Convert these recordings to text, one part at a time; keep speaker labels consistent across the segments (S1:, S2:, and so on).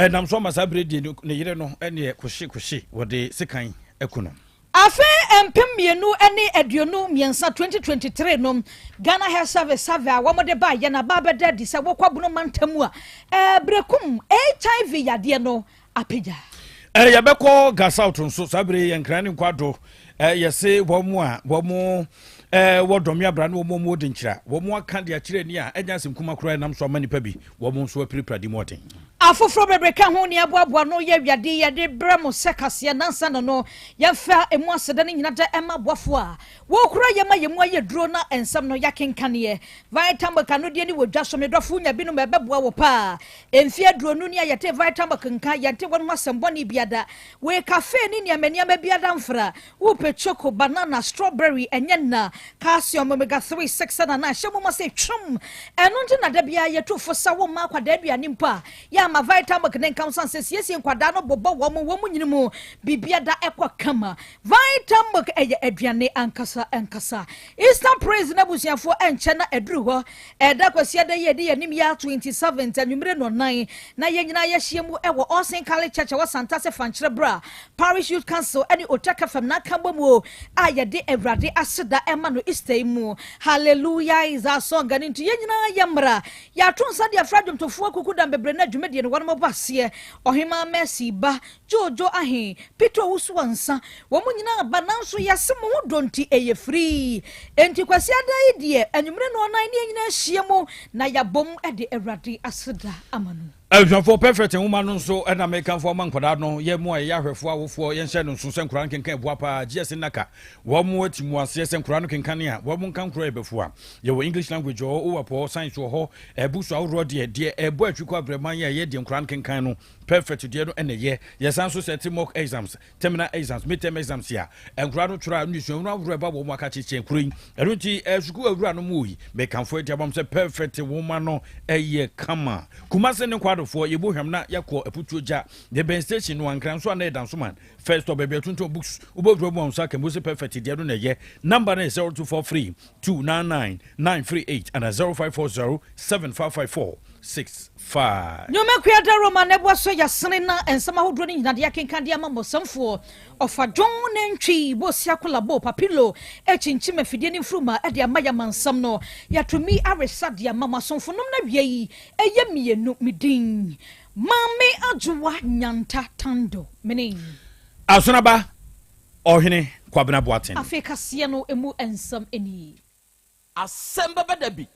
S1: nam so ma sabredi ne yire no ene kushi wode sekan ekuno
S2: afe empem mienu ene aduonu miensa 2023 no Ghana Health Service survey wamode ba ye na ba beda di se wokwabuno mantamu a brekum HIV yade no apega
S1: yabeko gas out nso sabre yenkrane nkwado yese womu a womu wodomi abra no womu odi nkyira womu aka de akire ni a enyasim kuma kura nam so amanipa bi womu nso apiripradi moten
S2: afofro bebreka ho ne aboabo no ye wiade ye de bramo sekase nansa no ye fa emu aseda ne nyina da ema boafo a wo kura ye ma ye mu aye duro na ensam no yakenkane ye vitamin kanu de ni wodwa so me dofo nya binu mebeboa wo pa emfie duro nu ni ayete vitamin kanka yante wonu asembo ni biada we cafe ni ne amania biada mfra wo pe choco banana strawberry enye na calcium omega 3 6 na hyemu ma se twum enu nti na da bia ye to fo sa wo ma kwada aduane mpa ya ma vitamin knen kam san se siesie nkwada no bobo wo mu nyinimu bibia da ekwa kama vitamin eye aduane ankasa Eastern Praise na busiafo enche na eduru ho eda kwasia da ye de yanim ya 27 anwumre no 9 na ye nyina ye hyiemu ewo Osen College Church wa Santa Se Fanchire Bra Parish Youth Council ani Otaka fam na kambomu a ye de Ewrade aseda ema no Easter mu hallelujah is a song ani nti ye nyina ye mra ya tonsa de afradum tofo kukuda bebre na dwumede no wono base ohima Mercy ba Jojo ahe Peter Uswansa wo mu nyina ba nanso yasem ho donti eye free enti kwasi ada idie anwumre no nan ne nyina hyiemu na yabom de Ewrade aseda amanu
S1: for perfect woman no so and American for man kwada no ye mo ya hwefo awofo ye nhye no so senkura kenkan buapa GS naka wo mo atimu ase senkura no kenkan a wo mo nkan kura ebefo a ye wo English language o wapo science ho ebuso awro de ebo atwiko abreman ye de nkura kenkan no perfect de no ene ye san so set mock exams terminal exams midterm exams ya nkura no twura nnusu no awro eba wo mo aka cheche kurin erunti suku awura no mu yi me kanfo de abam se perfect woman no eye kama kumase ne for you boham na yakọ eputuja the ben station no ankran so na dance man first of baby tunto books ubodro mo nsa kan bose perfect dia no na ye number na 0243 299 938 and 0540 755465
S2: no me kwada roman ebo so yasene na ensama hodro ni nyina de yakenkan de ama mosamfo ofa dwon na ntwi bosia kola bo papilo echinchi mafidie ni fruma e de amaya mansam no yatomi aresa de ama masomfo nom na wie yi eye mienu midin mame ajuwa nyanta tando meni
S1: asonaba ohene kwabena boaten
S2: afeka se no emu ensam eni
S3: Asem Beba Dabi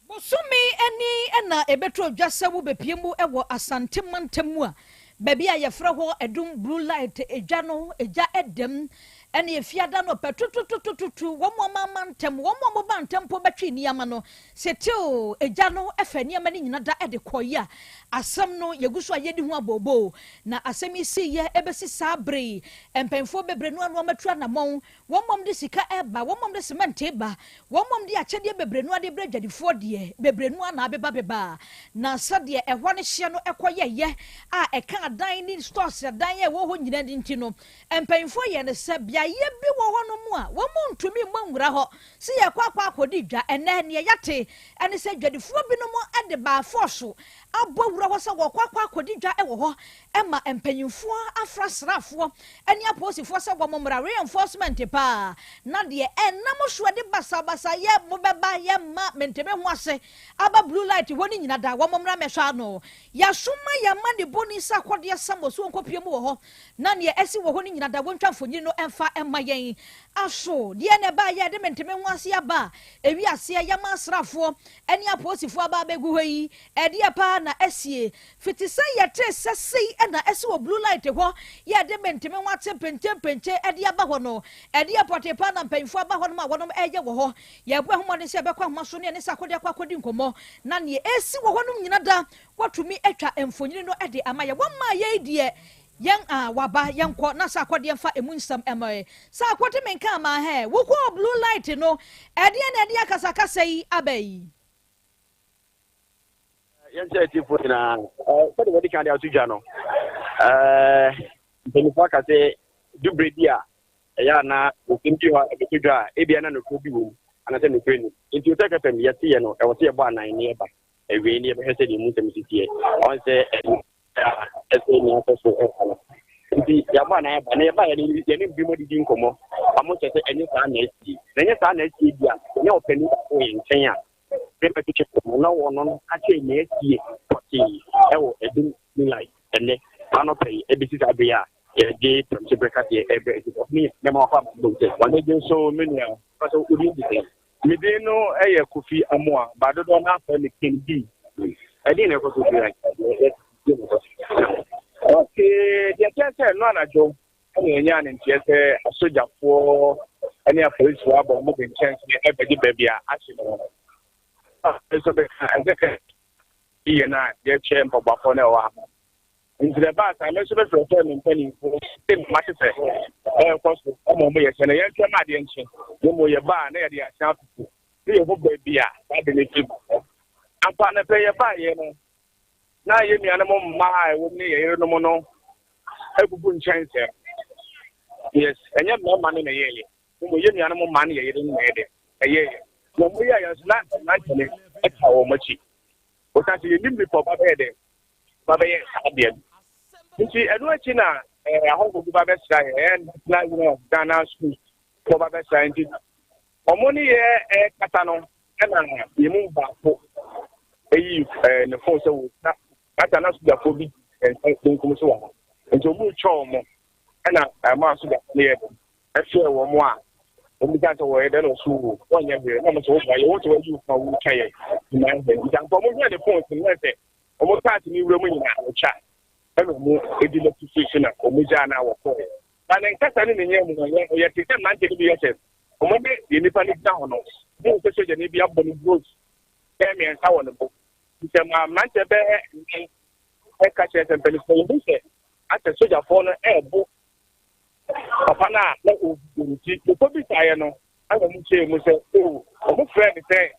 S2: Bosumi eni ena ebetro dwasewu bepiemu ewo asante mantamu a baby a yefra ho edum blue light eja no eja edem ene efiada no petututututu wo mo mantem wo mo bantempo betwi ni ama no setio eja no efani ama ni nyina da ede koya asem no yeguso ayedi ho abobo na asem isi ye ebesi sabre empemfo bebre no anu amatru na mon wo mom de sika eba wo mom de cement eba wo mom de achede bebre no ade bredwadifo de bebre no na beba na sade ehwo ne hye no ekoye ye a eka dan ni stores dan ye wo ho nyina dinti no empemfo ye ne se bia ye bi wo ho no mu a wo mo ntumi manwura ho se ye kwakwa akodi dwa ene ne yate ene se dwadifo bi no mo ade ba force abowura ho se wo kwakwa akodi dwa e wo ho ema empanyimfo afrasrafo ene aposifo se wo momra reinforcement pa na de enam hwo de basabasa ye mo beba ye ma mentebe ho ase aba blue light woni nyina da wo momra mehwa no ya suma ya ma de bonisa akode samo so nkopie mu wo ho na ne esi wo ho ni nyina da wontwa mfonyi no emfa ema yen aso de ne ba ye de mentebe ho ase aba ewi ase ya ma asrafo ene aposifo aba begu hoyi e de pa na esie fitisa ye tre sei na esi wo blue light ho ye de mentebe ho ate penche e de aba ho no e de apote pa na mpanfo aba ho no ma wonom eye wo ho ye bo ho de se be kwa so ne se akode akodi nkomo na ne esi wo ho no nyina da watumi atwa emfonyini no e de amaye wo ma ye die yen waba yenko na sa akode mfa emunsam emae sa akode menka ma he wo ko blue light no e de na de akasakasa yi abai
S4: yen se ti fo na ko de wodi kan de atuja no mpenifa ka se dubredia ya na okimti ho ebetudwa ebia na no ko bi wo ana se no kwenu nti utaka pem yati ye no e wo se bo anan ne eba ewie ne be hese de mu se misitie on se ni akoso nti yaba na yaba na yaba yɛne bi mo didi nkomo amo kyerɛ ɛne saa na esi na ɛnyɛ saa na esi bi a ɛnyɛ ɔpani ko yɛ nkyɛn a bɛbɛ kyekyɛ ko na wɔn no akyɛ na esi pɔtee ɛwɔ ɛdum ni like ɛnɛ ano pɛyi ebisi saa bɛyɛ a yɛde pɛmkyɛ brɛka deɛ ɛbɛ esi hɔ ne nneɛma wɔfa do sɛ wɔn agye nso menua pɛsɛ odi ndi sɛ mede no ɛyɛ kofi amoa badodo na afɛ ne kendi ɛde na ɛkɔ so bi okay, the attention no anajo. Any an intiate a soldier for any of police who are moving chance every baby actually. So the their chamber for Bafona. Into the bath, I'm also returning penny for same matches. Of course, I'm on my and I am Canadian. No more your bar near the account. You hope baby, I believe you. I'm going to pay a buy, you know. Na ye mi anamo ma wo ni ye no mo no ebubu nchen se yes enye me ma no na ye mo ye mi anamo ma no ye no ye de ye no mo ya yes na ne e ka wo machi o ta ti ni mi po ba be de sabia nti enu achi na ahongo bu ba be sra ye na Ghana school po ba be sra nti omo ni ye kata no na ye mu ba po eyi ne phone se wo na ata na suga fobi en kuma so wa nti omu cho mo na ma suga ne ehwe wo mo a omu ga to wo ye de no su wonye be na mo so wo ba ye wo to yu fa wo kaye na he nti anko mo hwe de phone tin na se omu card ni wura mu nyina o cha e mo edi notification na omu ja na wo ko na ne nkasa ne nye mu ye te se man te bi ye se omu be ye nipa ni da hono mo se so je ne bi abɔ ni bros e mi ensa wo ne bo nti ma man te be e ka che te pele so ndi se ate soja fo no e bo papa na o nti ko bi taye no aga mu che mu se o mo friend se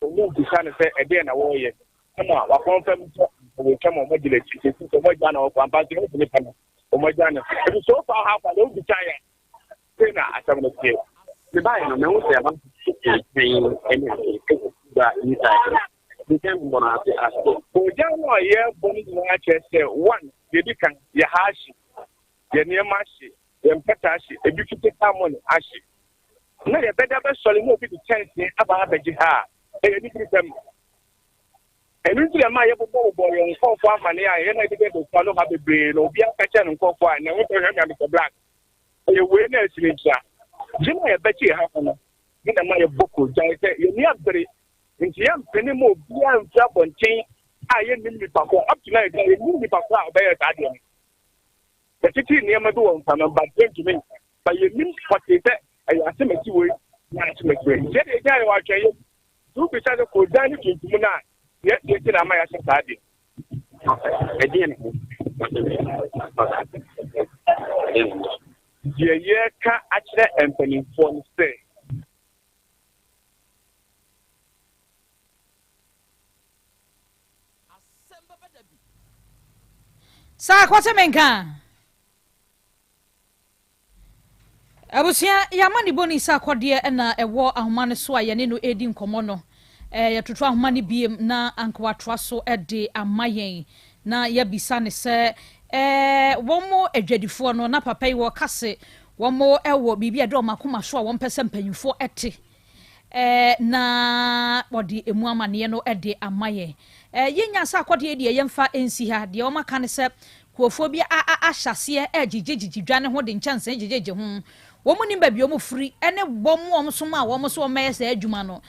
S4: o mu bi sa ne se e de na wo ye ama wa confirm so o kemo mo dile chi chi so mo ja na o kwa ba ti o ni pa o mo ja na e so fa ha pa lo bi taye se na asam no ke le ba no me wo se ama eni ba inside Ojano ye boni na chese one yedi kan ye hashi ye niema shi ye mpeta shi ebikite kamon ashi na ye beda be sole mo bi di chance aba abaji ha e ni kritem enu ti ma ye bobo ye nkofo amane a ye na de do kwalo ha bebre no obi akacha no nkofo a na wo to hwa mi black ye we na asirinja jima ye bechi ha no ni na ma ye boko jai se ye ni abere nti yam pene mo bia ntia bonten a ye nim nipa ko up to now ye nim nipa ko a be ye ta de no titi ne ma do won fama ba to me ba ye nim kwate se ayi asemati we na asemati we je de ja ye wa twa ye du bi sa ko dan ni tuntum na ye ti na ma ya se ta de e de ne ye ka akire empany for say
S2: Sa kwate menka abusia yamani boni sa kwade na ewo ahoma ne so a ye ne no edi nkomo no ye toto ahoma ne biem na ankwa toa so de amayen na ya bisa ne se womo adwadifo no na papa yi wo kase womo ewo bibia de o makoma so a wo mpese mpanyimfo ete na body emu amane no de amayen yenya sa kwade de yemfa ensi ha de o maka ne se kuofobia ahyase ejijiji dwane ho de nchanse ejijiji ho wo mu nimba bi o mu firi ene bom wo so ma wo so ma yesa adwuma no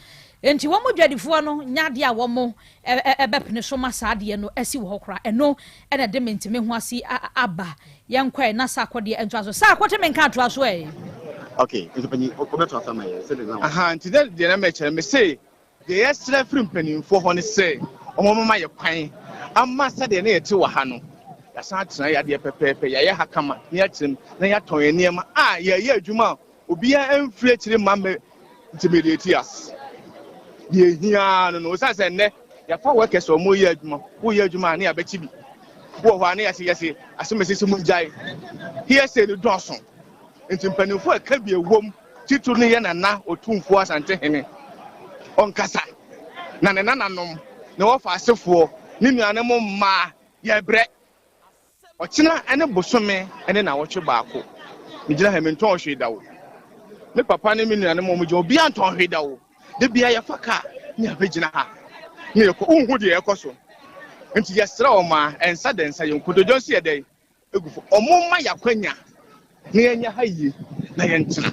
S2: enti wo mu dwadifo no nyade a wo mu ebepene so ma saade no asi wo hokra eno ene de mentime ho asi aba yenkwa na sa kwade entwa so sa kwate menka atwa so
S5: okay nti panyi obeto asama ye se de na
S6: aha nti de na me chere me say de yesra firi mpanimfo ho ne say omomma ye kwan amma sa de na yete wa ha no ya sa tena ya de pepepe ya ye hakama na ya kyerem na ya ton eniema ya ye adwuma obia emfiri kyere mamme intermediate ye hia no sa se ne ya fa workers o mo ye adwuma wo ye adwuma na ya bechi bi wo ho na ya se yesi asomesisi mu jai here say the doson ntimpanifo aka bi ewom titu ne ye nana otumfo asante hene onkasa na ne nananom na wo fa asefo ne nuane mo ma ye bre Ochina ene bosome ene na woche baako. Me gina ha me nton hwe da wo. Me papa ne me nua ne mo je obi anton hwe da wo. De bia ya faka ne abegina ha. Ne yeko unhu de ekoso. Nti yesra o ma ensa densa yenkodojo nso ye den. Egufo omomma yakwanya. Ne yenya ha yi na yentina.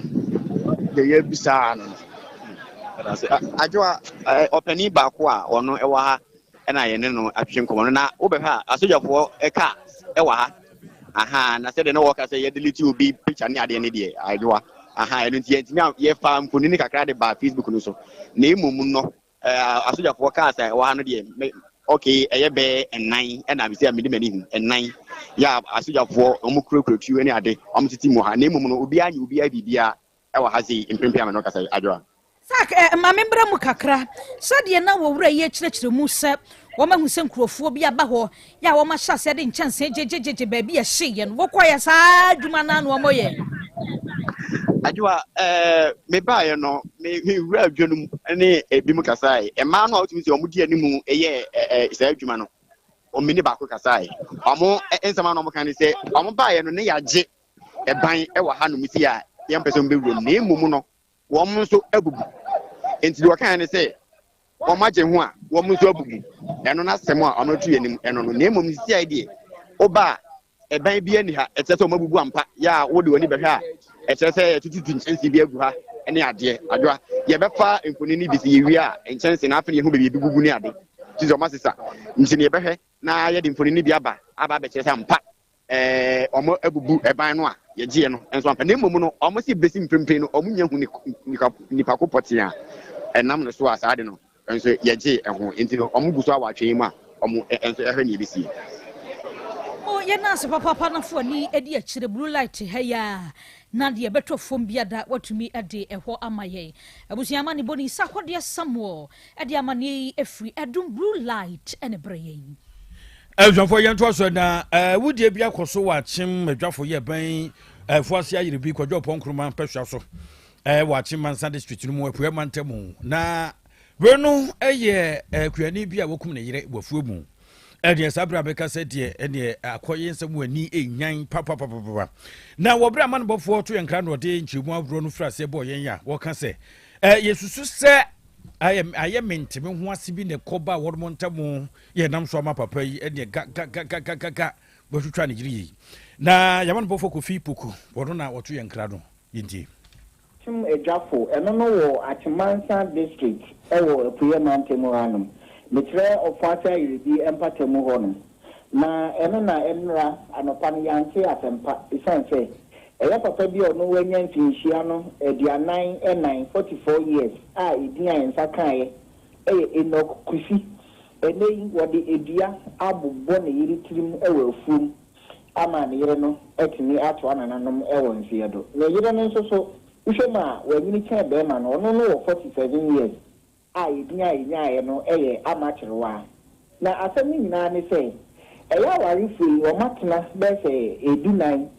S6: De ye bisa no.
S5: Ajwa openi baako a ono ewa ha na ye ne no atwe nkomo na wo be ha asojafo eka ewa ha aha na se de no work say ye delete obi picture ne ade ne de ajwa aha eno nti yentimi ye fa mfoni ni kakra de ba Facebook no so na emom no asojafo ka say ewa ha no de okay eye be enan na be say me de mani hu enan ya asojafo omukrokratu ne ade omtiti mu ha na emom no obi anya obi abibia ewa ha sei impempia me no ka say ajwa
S2: sak ma membra mu kakra sade na wo wura ye kyerɛkyerɛ mu sɛ wo ma hu sɛ nkurɔfoɔ bi aba hɔ ya wo ma hyɛ sɛ de nkyɛnse jejeje baabi a hye no wo kɔyɛ saa adwuma na no mo yɛ
S5: ajwa me ba ye no me wura adwonum ne ebi mu kasai e ma no a otumi se omudi animu eye saa adwuma no o me ni ba ko kasai omo ensama no mo kan se omo ba ye no ne yaje e ban e wa ha no misi a ye mpese mbe wuro ne emu no wo mo nso abubu enti do kan ne se o ma je ho a wo mo nso abubu eno na semo a omo tu yenim eno no ne emu misi a die oba e ban bi ani ha e tse se o mabubu ampa ya wo de woni behwe a e tse se tututu nchensi bi agu ha ene ade adwa ye befa nkoni ni bisi ye wi a nchensi na afa ne ho bebi gugu ni ade tizo masisa nti ne behwe na ye de nkoni ni bi aba be tse se ampa omo abubu e ban no a ye gie no enso ampa ne momu no omo si besi mpempe no omo nya hu ni pa ko potia enam no so asade no enso ye gie eho nti omo guso awatwe mu a omo enso ehwe ne bisi
S2: o ye na se papa na fo ni edi akire blue light ha ya na de beto fom biada watumi ade eho amaye abusiama ni boni sakode samuel ede amane efri edum blue light ene breyin
S1: Elfo yento so na wudie bia koso wa chim adwafo ye ban fuase ayire bi kwadwo ponkroma pehwa so wa chim Mansa district no mu apuya mantemu na wenu eye kuani bia wokum ne yire wafuo mu ede sabra beka se de ene akoye nsem ani enyan papa na wobra man bofo to yenkra no de nchimu abro no frase bo yen ya wo ka se yesusu se I meant me who has been a coba or montamu, ye nam so ma papa yi e ga but you try to agree. Na yaman bofo ko fi puku, wodona wotu yenkrado yinti.
S7: Tim e jafo, e no wo at Mansa district, e wo puye mantemu hanum. Metre ofata yiri empatemu honum. Na eno na enra anopan yanke atempa, isan say eya papa bi ono wanya mfinhia no edianan 44 years a edin ayensa kan Enoch Kusi enei wode edua abobbo ne yiri tirim ewa afum ama ne yire no etimi ato anananom ewo nfiedo ne yire no nso so uhwema wanyini kan be ma no ono no 47 years a edin ayenyaye no amacherewa na asemi nyina ne se eya warifui o matena be se edunan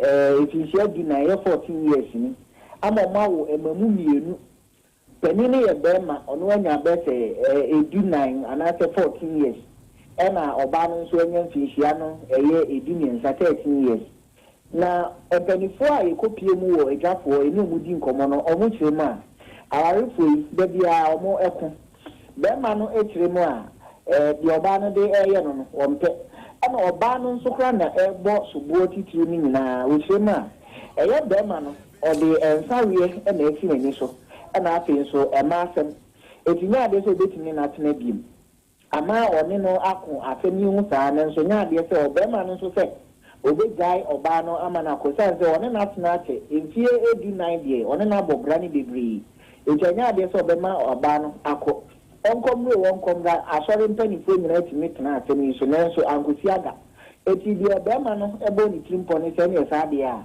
S7: if you share the 14 years ni ama mawo emamu mienu penini ye bema ono anya be say edunan anase 14 years ena oba no so anya mfinhia no edunan 13 years na empanifo a yekopie mu wo edwafo enu mu di nkomo no omo kyerema awarefo da bia omo eko bema no ekyeremu a di oba no de no wompe ana oba no nso kra na ebo subuo titiri ni nyina wohyema eye bema no ode ensawie na efi nani so ana afi nso emasem etinya ade so betini na tena biem ama one no ako afemi hu saa na nso nya ade se obema no nso se obegai oba no ama na kosa se one na tena che enfie edu9 die one na bobrani bebree etinya ade se obema oba no ako onkomre wonkomra asori mpanifo nyina etimi tena atemi so nanso ankosiaga eti bia bema no ebo ni trimpo ne se ne saade a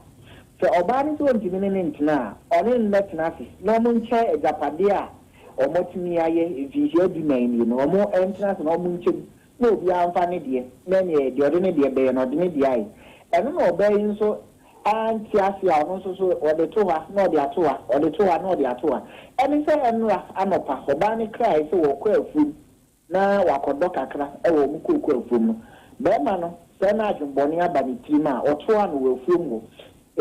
S7: se oba ni so ntimi ne ntena one nna tena se no mo nche ejapade a omotimi aye evihie di nan no omo entena se no omo nche no obi amfa ne de na ne de ode ne de be no de ne de ai eno no oba yi nso anti asia ono so ode to ha no de ato ha ode to ha no de ato ha eni se enra anopa oba ni cry se wo kwa afu na wakodo kakra e wo mu kokwa afu no bɛrima no sɛ na adwembɔne aba ne tirim a ɔtoa no wɔ afuom hɔ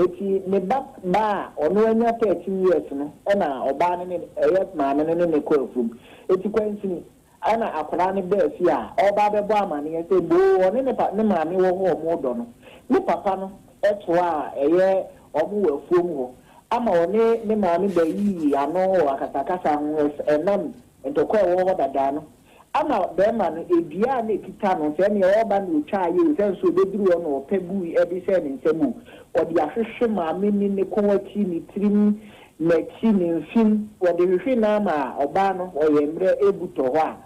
S7: eti ne ba a ɔno anya 13 years no ɛna ɔbaa ne ɛyɛ maame ne ne kɔ afuom eti kwansini ana akwadaa ne bɛɛ fi a ɔba bɛbɔ amaneɛ sɛ boo ɔne ne maame wɔ hɔ ɔmo dɔ no ne papa no ɛtoa a ɛyɛ ɔmo wɔ afuom hɔ ama ɔne ne maame bɛyi ano wɔ akasakasa ho ɛnam ntɔkwa ɛwɔ hɔ dadaa no ama bɛrima no edua na ekita no sɛ nea ɔba na otwa ayɛ o sɛ nso obeduru hɔ na ɔpɛ bui ɛde sɛ ne nsam o ɔde ahwehwɛ maame ne ne kɔn akyi ne tirim n'akyi ne mfim wɔde hwehwɛ n'ama a ɔbaa no ɔyɛ mmerɛ ebutɔ hɔ a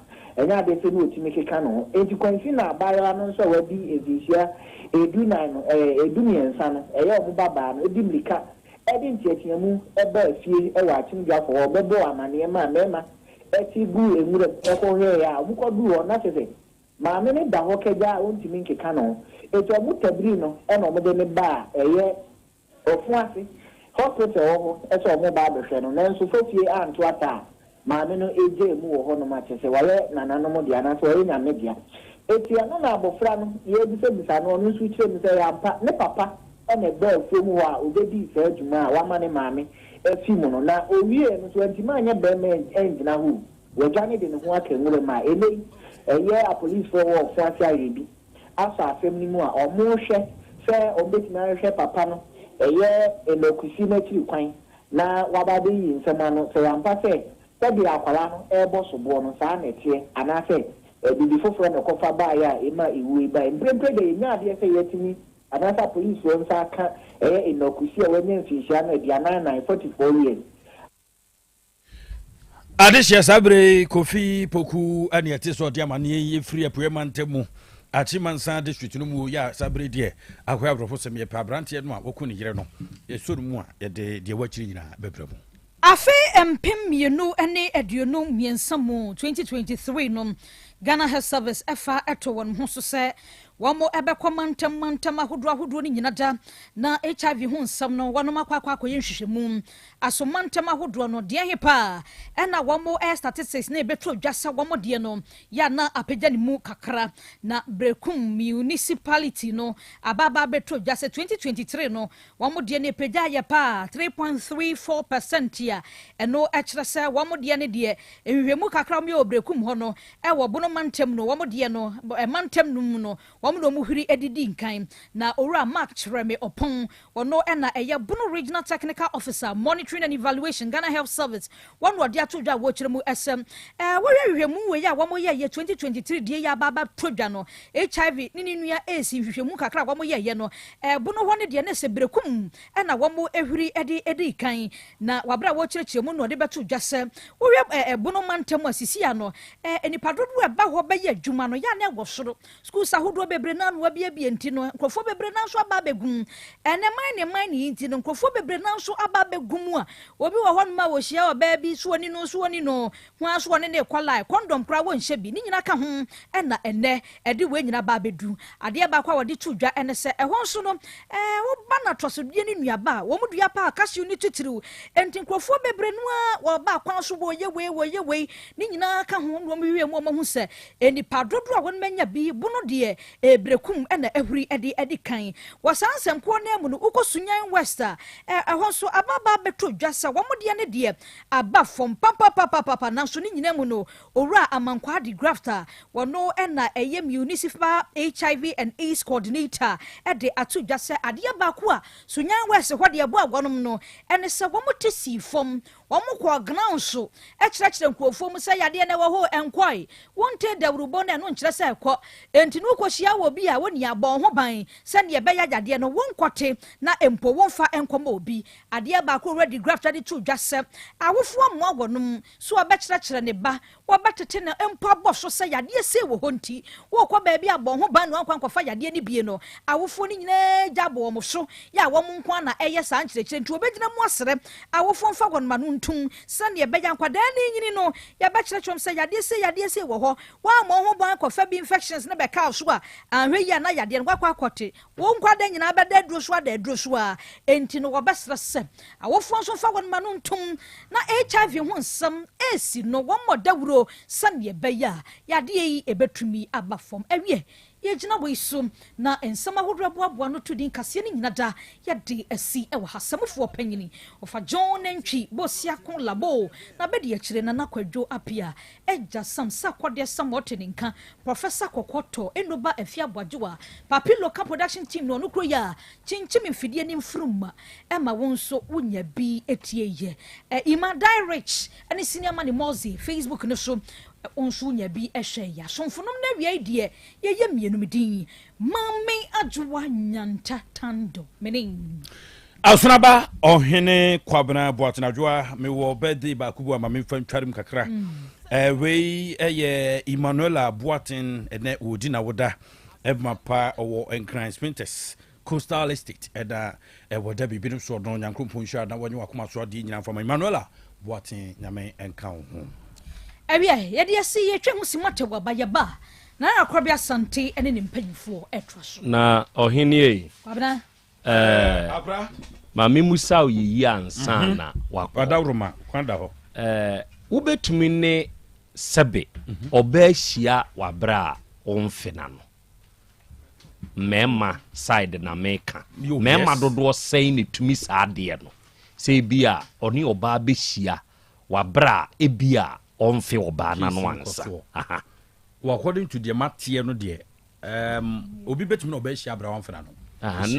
S7: ɛnyɛ ade sɛ ne otumi keka no ho eti kwansi na abaayewa no nso a wadi ezinhyia edumiɛnsa no ɛyɛ ɔmo babaa no edi mirika ɛde ntiatia mu ɛba efie ɛwɔ akyimdwafo hɔ ɔbɛbɔ amaneɛ ma mɛɛma eti gu enwura ɛkɔhwɛ ya ɔmukɔdu hɔ na sɛ maame ne da hɔ kɛgya a ɔntumi nkeka no eti ɔmo tabiri no ɛna ɔmo de ne ba a ɛyɛ ɔfo ase hospital wɔ hɔ ɛsɛ ɔmo ba abɛhwɛ no nanso fofie anto ata a maame no egye emu wɔ hɔ nom akyɛ sɛ wɔyɛ nananom deɛ anaasɛ wɔyɛ nyame deɛ eti ɛno na abɔfra no yɛbisabisa no ɔno nso kyerɛ mu sɛ yɛampa ne papa ɛna ɛbɔ afuom hɔ a obedi saa adwuma a wama ne maame efi mu no na owie no so antima anya bɛrima ɛngyina hɔ wɔgya ne de ne ho aka nwura mu a ɛlɛyi ɛyɛ apolisifoɔ wɔ ɔfo ase ayɛ bi asɔ asɛm no mu a ɔmo hwɛ sɛ ɔbɛtumi ahwehwɛ papa no ɛyɛ ɛlɛkusi n'akyiri kwan na waba bɛyi nsɛm ano sɛ yɛampa sɛ sɛdeɛ akwara no ɛrebɔ soboɔ no saa na ɛteɛ anaasɛ bibi foforɔ na ɛkɔfa baeɛ a ɛma ɛwue baeɛ mprempre de ɛnya adeɛ sɛ yɛatumi anaasɛ apolisifoɔ nsa aka ɛyɛ ɛnɔkusi a wɔanya mfirinhyia no 44 years
S1: adehyɛ saa bere kofi poku ane ɛte sɛ ɔde amanneɛ yi firi apuɛma ntamu Achimansa district no mu ya saa bere deɛ akɔyɛ aborɔfo sɛm yɛpɛ aberanteɛ no a wɔkɔ ne yere no yɛsɔ no mu a yɛde deɛ wakyiri nyinaa bɛbrɛ mu
S2: afe empem mienu ene aduonu miensa mu 2023 no Ghana Health Service efa eto won ho so se wamo ebekɔ mantam ahodoɔ ni nyina da na HIV ho nsam no wonom akwa nhwehwɛmu aso mantam ahodoɔ no de hepa ɛna wamo statistics na ebetro dwasa wamo de no ya na apagya ne mu kakra na Brekum municipality no ababa betro dwasa 2023 no wamo de ne apagya ya pa 3.34% ya ɛno ɛkyerɛ sɛ wamo de ne de ehwehwɛmu kakra mo Brekum ho no ɛwɔ bono mantam no wamo de no mantam no mu no no muhiri edidi nkan na ora Mark Chreme opon ono ena eye Bono Regional Technical Officer Monitoring and Evaluation Ghana Health Service one word ya to dwa wo kyeremu SM hwehwemu we ya wo ye 2023 die ya baba todwa no HIV ni nua AC hwehwemu kakra wo ye no Bono ho ne de na se Brekum ena wo ehwiri edi kan na wabra wo kyeremu no de beto dwa se wo Bono mantam asisi ya no enipa dodo eba ho be ye adwuma no ya na wo soro school sahodo bebre na no abia enti no nkrofo bebre na nso aba begum ene man enti no nkrofo bebre na nso aba begum a obi wo hɔ no ma wo hia oba bi so oni no ho aso ne ne kwalai condom kra wo nhye bi ni nyina ka ho ɛna ene ɛde we nyina ba bedu ade ba kwa wɔde tudwa ene sɛ ɛhɔ nso no wo ba na tosodie ne nuaba wo mu dua pa kasio ni titiriw enti nkrofo bebre no a wo ba kwa so wo ye we ni nyina ka ho no mo wie mo ho sɛ enipa dodo a won manya bi Bono de Brekum ena ehuri edi kan wasansem ko na mu no ukosunyan West ɛhɔ so ababa beto dwasa wɔmode ne de aba fom papa na so ne nyina mu no owura amankwa de grafter wɔno ena ɛyɛ municipal HIV and AIDS coordinator ɛde ato dwasa ade ba ko a sunyan West hɔ de abo agwonom no ɛne sɛ wɔmote si fom wɔmokɔ ground so ɛkyerɛkyerɛ nkuofo mu sɛ yade na wɔ hɔ enkoi wonte dawrubo na no nkyerɛ sɛ ɛkɔ enti no kohyia wo bi a woni abon ho ban sɛ ne ɛbɛya yade no wonkote na empo wonfa enkɔma obi ade ba ko ready grafter de to dwasɛ awofo ammo agwonom so ɔbɛkyerɛkyerɛ ne ba wɔbɛtete na empo abɔ so sɛ yade se wo honti wo kɔ ba bi abon ho ban no ankɔfa yade ne bie no awofo ni nyina gyabo mo so ya wo mo nko na ɛyɛ saa nkyerɛkyerɛ nti obɛgyina mu asere awofo mfa gwonom no ntum sɛ ne ɛbɛya nkwada ne nyini no yɛbɛkyerɛkyerɛ sɛ yade se wo hɔ wa mo ho ban kɔfa bi infections ne bɛka so a ahwe ya na yade no kwakwa kote wo nkwada nyina bɛda duro so ada duro so a enti no wɔbɛsrɛ sɛ awofo nso fa gwonom no ntum na HIV ho nsɛm esi no wɔn mɔdawuro sɛ ne ɛbɛya yade yi ebetumi aba fam awie ye gina we so na ensama hodro boaboa no to din kase ni nyina da ye de asi e wa hasamfo panyini ofa John Nantwi bosia kon labo na be de akire na nakwadwo apia eja samsa kwade samote ninka Professor Kokoto enoba afia boajewa papi local production team no kro ya chinchim mfidie ni mfruma ema wonso wonya bi etie ye ima direct ani senior man mozi Facebook no so onso nya bi ehwe ya sonfonom na wi idie ye mienum din mame adwa nyanta tando menin
S1: Asunaba ohene kwabena boatenadwa me wo birthday ba kubu ama me fam twarim kakra we ye Emmanuela Boatin ene odi na woda ebma pa owo Enkran Sprinters Coastal Estate eda woda bibi no so don nyankropon hwa na wonye wakoma so de nyina fam Emmanuela Boatin nyame enka ho
S2: awia ye de asi ye twa husimate wa ba ye ba na Krobea Asante ene ne mpanyfo etwa so
S3: na ohene yi
S2: kwabena
S1: abra
S3: mami musa oyi ansana
S1: wadawroma kwanda ho
S3: ubetumi ne sebe obehia wabra onfina no mema side na meka mema dodo sei ne tumi saade no sei bia oni oba behia wabra ebia onfe oba na no ansa aha
S1: according to the matie no de obi betumi na obehia abra onfina no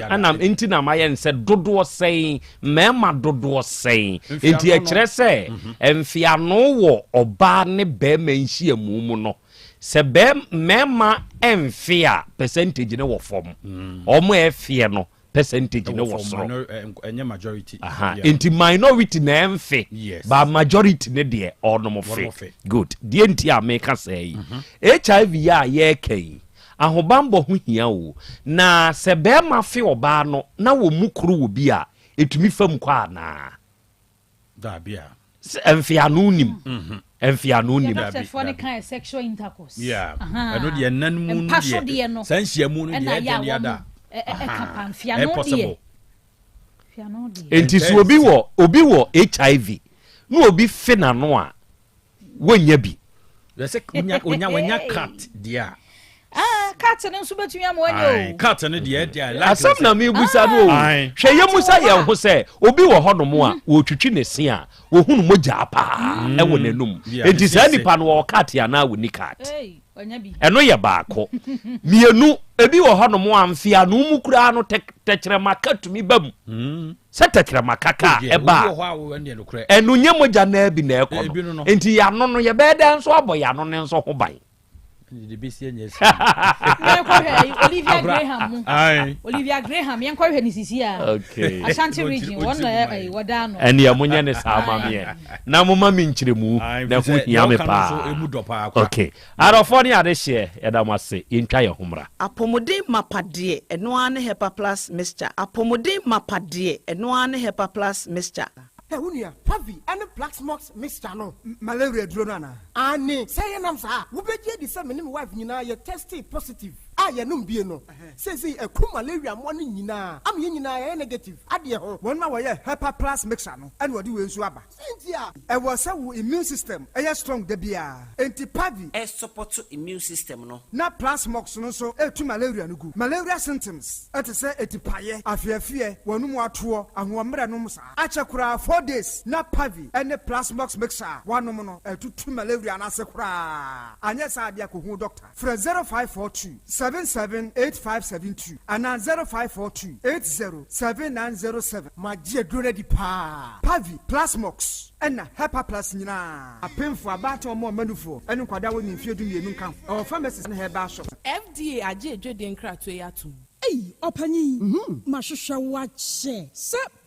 S3: anam enti na mayen se dodo sei mema dodo sei enti a kire se emfia no wo oba ne be manhia mu no se be mema emfia percentage ne wo fom omo efie no percentage ne wo so
S1: enye majority
S3: enti minority na emfe ba majority ne de onom fe good die enti a meka sei HIV ya ye kai ahobambo ho hia wo na se be ma fe oba no na wo mukuru wo bi a etumi fam kwa na
S1: da bia
S3: emfiano nim emfiano nim
S2: da for the kind sexual intercourse
S1: eno de nan mu no san hia mu no de ya da
S2: kapan fiano de fiano de
S3: enti so obi wo HIV no obi fe na no a wonya bi
S1: se onya cat dia
S2: cat ne nso betumi amonyo
S1: cat ne de dia
S3: asam na me busa no hwe ye musa ye ho se obi wo honom a wo twitwi ne se a wo hunu moja pa e wo nanum enti sa nipa no wo cat ya na wo ni cat eno ye baako mienu ebi wo honom amfia no mu kura no tekere makatumi bam se tekere makaka e ba enu nye moja na bi na ekono enti ya no ye be da nso aboya no ne nso ho ban
S1: the besi nyesi
S2: Olivia Graham yen kwahwe ni sisi a
S3: okay
S2: Ashanti region won wada no
S3: eni amunye ne sama me na mama mi nkyiremu na hu hia me pa okay arofo ni ade hye edamase yentwa ye homra
S8: apomode mapade eno ane hepa plus mixture apomode mapade eno ane hepa plus mixture
S9: Unia, Pavi, and the Black Smokes Mr. No, malaria dronana. Ani, say an answer, who be the same wife, you know, you're tested positive. I no bieno. Says he a coup malaria morning, you know. I'm in negative. Adia, 1 hour, Hepa plus mixer, and what do you swabber? Cynthia, I was so immune system, a strong debia. Anti Pavi,
S8: a support to immune system, no.
S9: Not plus mox, no so, to malaria no good. Malaria symptoms, at a say, at paye, a fear, one more tour, and 1 meranums. Achakura 4 days, not Pavi, and the plus mox mixer, 1 nominal, 2 malaria and asakura. And yes, I be a doctor. For 0542 778572 and 0542 807907. My dear Grady Pa Pavi Plasmox and Hepa Plus Nina. A pen for about or more manufo and Quada in Fidu Yunkan or pharmacists and hair shop.
S10: FDA aje Jodian Cratwayatu.
S11: Hey, Opani, Mashusha watch.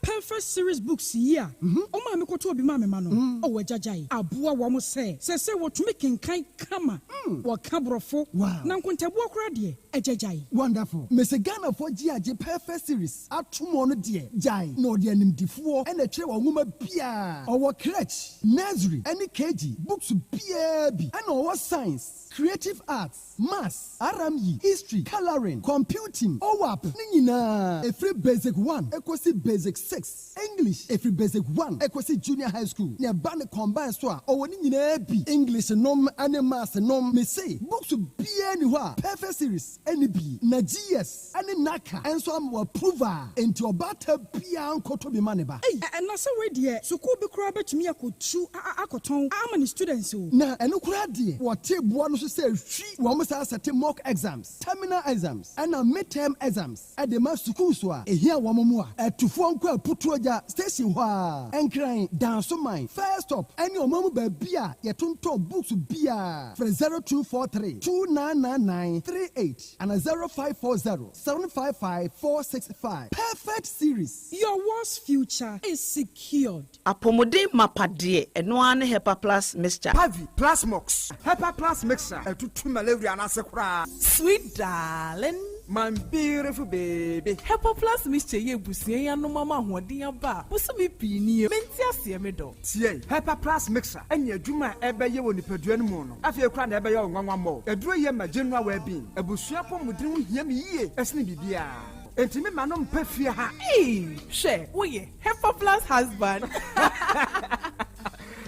S11: Perfect series books here. Oh, my go to be mamma mano. Oh, Jajai. Abua wamo say what to making kind kama. What cabrofo. Wow. Nankunta walk ready. A Jajai. Wonderful. Miss Ghana for GIJ Perfect series. At 2 more dear. Jai. No dear name D4 and a chair or woman Pia. Our crutch. Nursery. Any KG. Books PAB. And our science. Creative arts. Maths. RME. History. Coloring. Computing. OWAP. Nina. A free basic 1. Equasi basic 7.
S12: 6 English every basic 1 equasi junior high school ne ba ne combine so a owoni nyina bi English nom ane maths nom me say books bia ni ho a perfect series any bi na GS ane naka enso am approval enti obata bia nkoto bi mane ba
S11: and na say we de school bi kura betumi akotu akoton ama ni students o
S12: na eno kura de what boa no so say hwi wo mo sa set mock exams terminal exams and midterm exams at the mass school so a ehia wo mo a atufo nko aputu oja station ho a enkran danso man first stop any omamu ba bia yetonto books bia for 0243 299938 and 0540 755 465 perfect series.
S11: Your world's future is secured.
S8: Apomode mapade eno ane Hepa Plus mixture.
S9: Pavi Plus Mox. Hepa Plus mixture. Etutu malaria anasekura.
S10: Sweet darling.
S9: My beautiful baby.
S10: Hepa Plus mixture ye busie ya no mama hoden aba. Busumi pini menti ase me do.
S9: Tie Hepa Plus mixture. Enya adwuma ebeye wo nipadua no mu no. Afie kura na ebeye onwanwa mo. Eduro ye ma general well-being. Ebusua pomudin hia me yie. Esne bibia. Enti me ma no mpa fie ha.
S10: She, we Hepa Plus husband.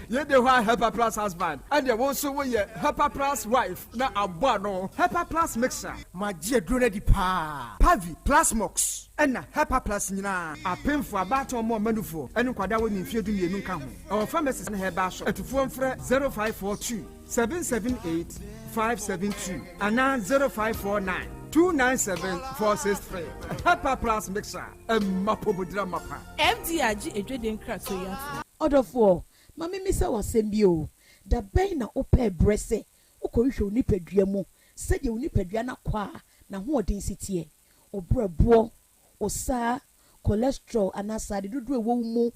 S9: You the one Hepa Plus husband, and you also we Hepa Plus wife. Na abano Hepa Plus mixer. My dear drone di pa. Pavi Plus Mox. And na Hepa Plus nina. A pin for about or more manufo. And kwada we nfie du mienu ka ho. Our pharmacist na heba shop. At phone frɛ 0542 778 572 and 0549 297-463. Hepa Plus mixer. Mapobudra mapa.
S10: MDRG edweden krato ya.
S2: Odofo, mami misa wasembio. Da ben na ope brese. Ukohwe onipadua mu. Sede onipadua na kwa na hoodin sitie. Obrebo, osa, cholesterol anasa de dudu ewo mu.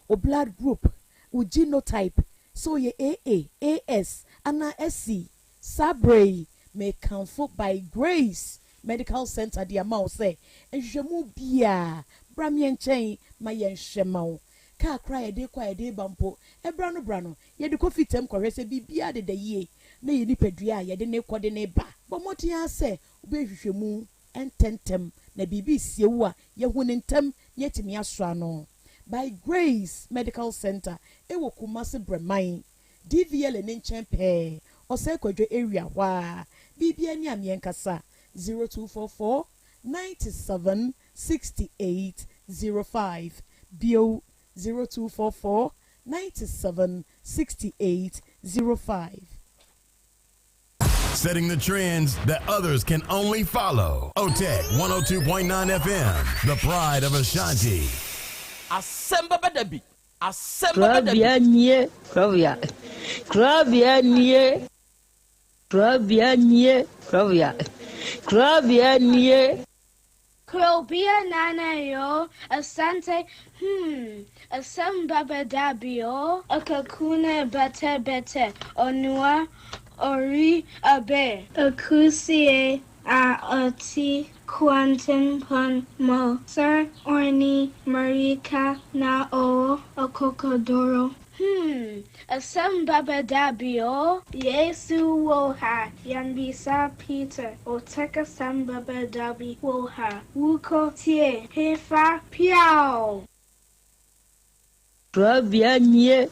S2: O blood group, o genotype. So ye AA, AS, ana SC, Sabre, may comfort by grace. Medical Center di ama say enhwemu bia bramye nchen ma ye nhwemao ka kra ye de kwa ye de bampo ebra no ye de kofitem kwese bibia de yie na ye nipadua ye de ne kode ne ba bomotia se obehwehwemu ententem na bibi siewu a ye hu ne ntem ye timi asra no by grace Medical Center ewo Kumasi Breman DVL ne nchen pe ose kwadwo area wa bibia ni amienkasa 0244 97 68 05 Bio 0244 97 68 05.
S13: Setting the trends that others can only follow. OTEC 102.9 FM, the pride of Ashanti.
S3: Asem Beba Dabi. Asem Beba Dabi.
S14: Krobea. Krobea nie. Krobea nie. Krobea. Krobea nie.
S15: Krobea nana yo. Asante. Asem Beba Dabi yo. Akakuna bete. Onua. Ori abe. Akusie. Ati. Quantum pon mo. Sir Orni Marika na o. Akokodoro. Asem Beba Dabi o. Yesu woha. Yanbisa Peter. Oteka Asem Beba Dabi woha. Wuko tie. Hefa piao.
S14: Krobea nie.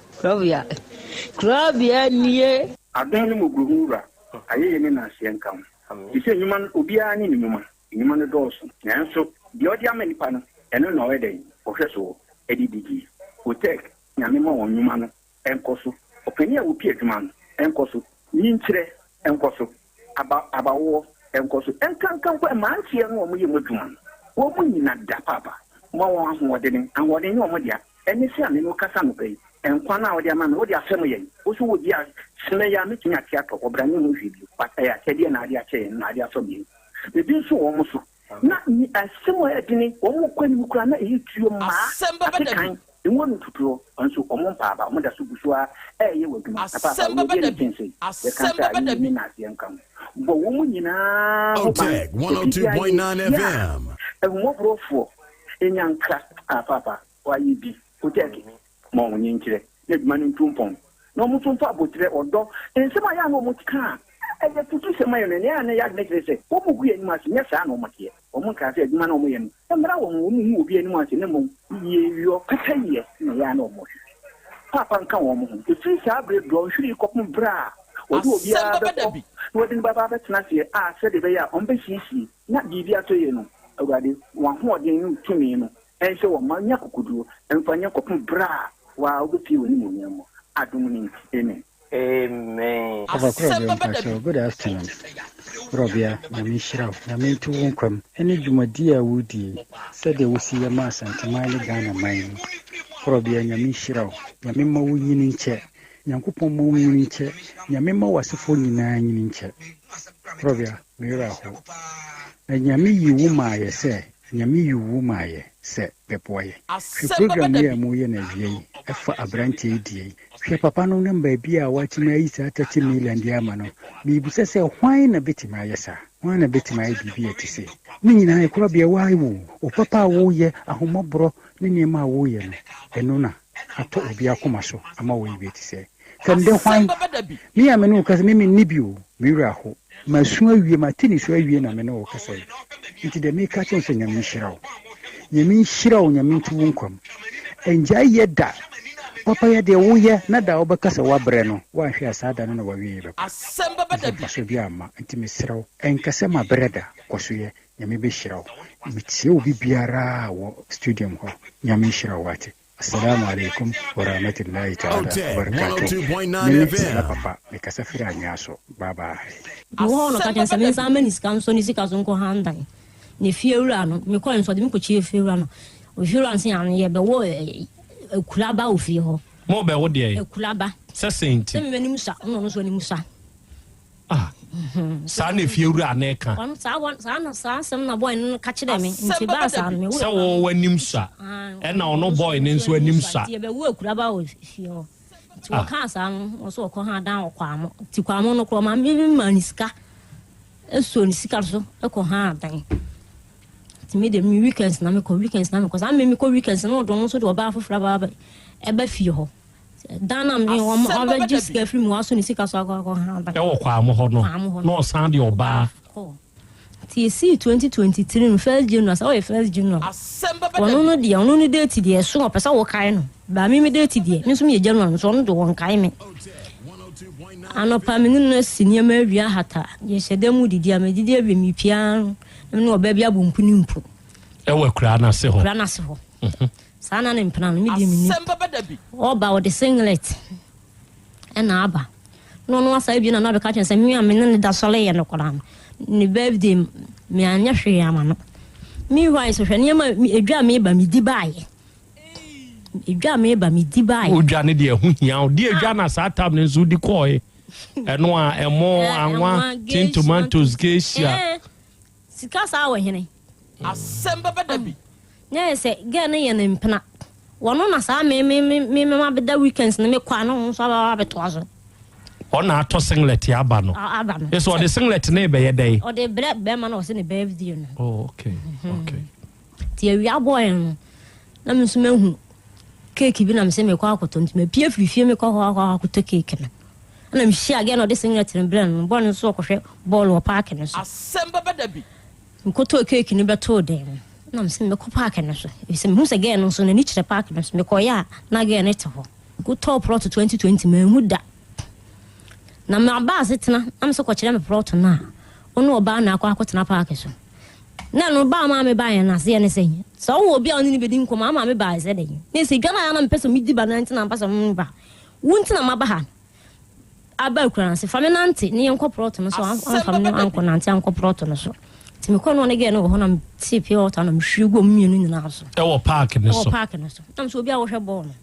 S14: Krobea nie.
S4: Adani mugurura. Aye ni na sienkam. Ise nyuma obiara ni nyuma. Nyuma no doso. Nanso de odi amenipa no eno na ɔyɛ ɔhwɛ edidigi. Otek nyame ma wɔn nyuma no enkoso. Opani a wopi adwuma no enkoso. Nyinkyerɛ enkoso. Abawo enkoso. Enkankan kwa mantie no wɔn yɛ modwuma no. Wɔn nyina da papa. Mo wɔn ahoɔden ahoɔden ne wɔn dia. Ɛne se ame no kasa no pɛyi. Enkwa na ɔde ama no ɔde asɛm yɛ. Oso wo dia sene ya metumi ate atɔ ɔbrane mu hwidi. Pata ya kyɛdeɛ na ade akyɛ na ade asɔ bi. Ebi nso wɔn so na ni asɛm a ɛdini wɔn kɔ ni kura na eyi tuo ma atekan emu no tutuo nso wɔn mpaaba wɔn da so busu a ɛyɛ wɔ dwuma
S3: Asem Beba Dabi. Asem Beba Dabi.
S4: na asɛm kam bɔ wɔn nyinaa
S13: OTEC 102.9 FM
S4: ɛwɔ brofo enyanka papa wɔayɛ bi OTEC ma wɔn nyinkyerɛ na dwuma no ntumpɔn na wɔn nso mfa abotire ɔdɔ nsɛm a yɛ a wɔn ka ɛyɛ tutu sɛm ayɛ ne ya ne ya ne kyerɛ sɛ wɔn mu gu anim ase nyɛ saa na wɔn teɛ
S7: omo ka se adwuma na omo ye no mbra wo mu obi ani mu ase ne mo ye yo kata ye na ya na omo papa nka wo mo ho fi sa abre do hwiri kopum bra obi obi a be no din baba be tena se a se de be ya on be hisi na bibi ato ye no awade wa ho odin no tumi no ense wo ma nya kokoduo emfanya kopum bra wa obi woni mo nyamo adum ni amen.
S16: Amen. Good afternoon. Krobea, Namishra, Namintu Wunkum, any Jumadia Woody, said they will see a mass and Tamale Ghana mine. Krobea, Namishra, Yamima winning chair, Yankupo winning chair, Yamima was a 49 chair. Krobea, Miraho. And Yami you wumaya say, Yami you wumaya say, Pepoy. The program here Moyen as ye, for a branch ADA. Papa no number be a watching my 30 million diamano. Maybe say, why a bit my yes, one a bit my BB to say. Meaning I could be a why woo, or papa woo ye, a homo bro, Nima wooyen, and nona. I told be a commercial, I'm away to say. Can they find me? I'm a no cause mimi nibu, Miraho. My swim you my tennis where you and I'm no say. Into the make catchings and Yamin Shiro. Yamin Shiro, Yamin to Wunkum. Enjoy yet that. Papa ya de wuye na da obakasa wabre no wa hwe asada no wa wie be Asem Beba Dabi so bia ma ntimi serew enkase ma breda kosoye nyame be hiraw mitie obi biara wo studium ho nyame hiraw wate assalamu alaikum wa rahmatullahi ta'ala wa barakatuh papa mikasa fira nyaso baba
S17: wo no ka tensa men sa manis kan so ni sika so nko handan ne fiewura no me ko enso de me ko chie fiewura no o fiewura nse an ye be wo Kulaba ofi ho
S3: mo be wo de
S17: kulaba
S3: sesenti
S17: me nim sa no so nim sa
S3: sa na fiewura na ka
S17: on sa na sa sem na boy no ka kire me nti ba sa me
S3: sa wo wanim sa e na ono boy ne nso wanim sa
S17: ti be wo kulaba ofi ho ti wo ka sa no so ko ha dan okwa mo ti kwa mo no kro ma me maniska eso ni sika so e ko ha dan me de mi weekends na me ko weekends na me cause am me ko weekends na do so de oba afofra baba e ba fie ho dan am ni o ma just get free mo aso ni sika so akọ ha ba
S3: e wo kwa mo ho no no san de oba
S17: TC 2023 no first January so we first January wono no de wono no date de so o pesa wo kai no ba me date de me so me January so no do won kai me anopa me no sinia ma awia hata ye hyedam didi am didi abe mi pian no oba bia bompu ni mpu
S3: e we kura na se ho
S17: sana ne mpana no me di mi
S16: Asem Beba Dabi
S17: oba o de singlet e na aba no asa bi na na be ka chen se mi am ne da sole ye no kora ni birthday me anya hwe ama no mi why so hwe ne ma edwa me ba mi di baaye edwa me ba mi di baaye
S3: odwa ne de hu hia o de edwa na sa tab ne nso di koe eno a emo anwa tin tomatoes geisha
S17: sika sa wa hene
S16: Asem Beba Dabi
S17: nya se ge ne ye ne mpena wono na sa me ma be da weekends ne me kwa no so ba be to aso
S3: ona ato singlet ya aba no eso the singlet na be ye dey
S17: o de be ma no se ne birthday no
S3: okay
S17: ti awia boy no na me so mehu cake bi na me se me kwa akoto ntime pie frifie me kwa akoto cake no na me hia ge no de singlet ne brand no bon so ko hwe ball wo park no so
S16: Asem Beba Dabi
S17: nkoto cake ni beto de na me se me ko park no so e se me hu se ge no so na ni kire park no so me ko ya na ge ne te ho go top plot 2020 me hu da na me aba asetena am so ko kire me plot na ono oba na akwa akotena park so na no ba ma me ba ya na se ne se so wo bia oni ni bedi nko ma me ba se de ni se dwana ya na me pese me di ba na ntina ba so me ba wuntina ma ba ha aba kura se fa me nante ni enko plot no so am fa me anko nante anko plot no so ti me ko no ne ge no ho na ti pie water na me hwego mienu nyina so
S3: e wo park ne so
S17: tam so bia wo hwe ball no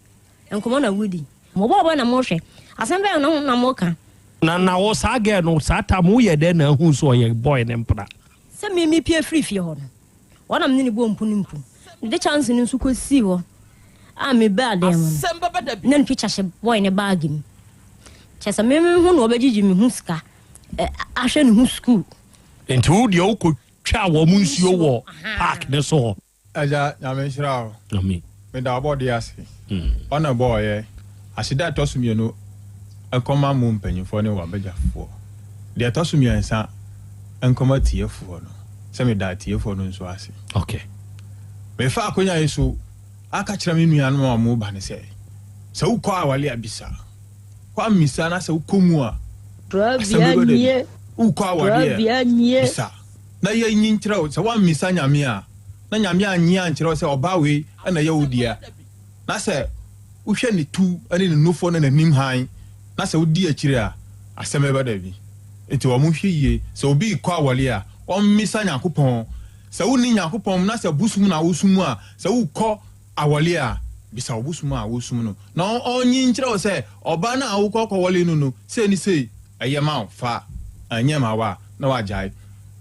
S17: enko mo na wudi mo bo na mo hwe asem be no na mo ka
S3: na wo sa ge no sa ta mo ye de na hu so ye boy ne mpra
S17: se me pie free fie ho no wona me ni bo mpu ni mpu de chance ni nso ko si ho a me ba dem
S16: Asem Beba Dabi
S17: na picture she boy ne bag mi chesa me hu no obejiji me hu ska ahwe ne hu school
S3: enti de o ko twa wo mu nsuo wo park ne so
S18: aja nyame hira o
S3: ami
S18: me da body ase ona boy asida tosumie no akoma mu mpanyifo ne wabegyafo de tosumie nsa ankoma tiefo no se me da tie for no nso ase
S3: okay
S18: me fa akonya yeso aka kira me nua no mo ba ne se ukọ awale abisa kwa misa na se ukomu a
S14: Krobea nie
S18: ukọ awale bisa na ye nyin kira o se wa misa nyame a na nyame anyi ankira se oba we na ye wodia na se uhwe ne tu ane ne nofo na nanim han na se wodi akire a Asem Beba Dabi enti wo mo hweye se obi kọ awale a o misa nyakopon se woni nyakopon na se busum na wosum a se ukọ awale a bisa obusum a wosum no na onyi nkyere wo se oba na awukọ kwole no se ni se ayema fa anyema wa na wajai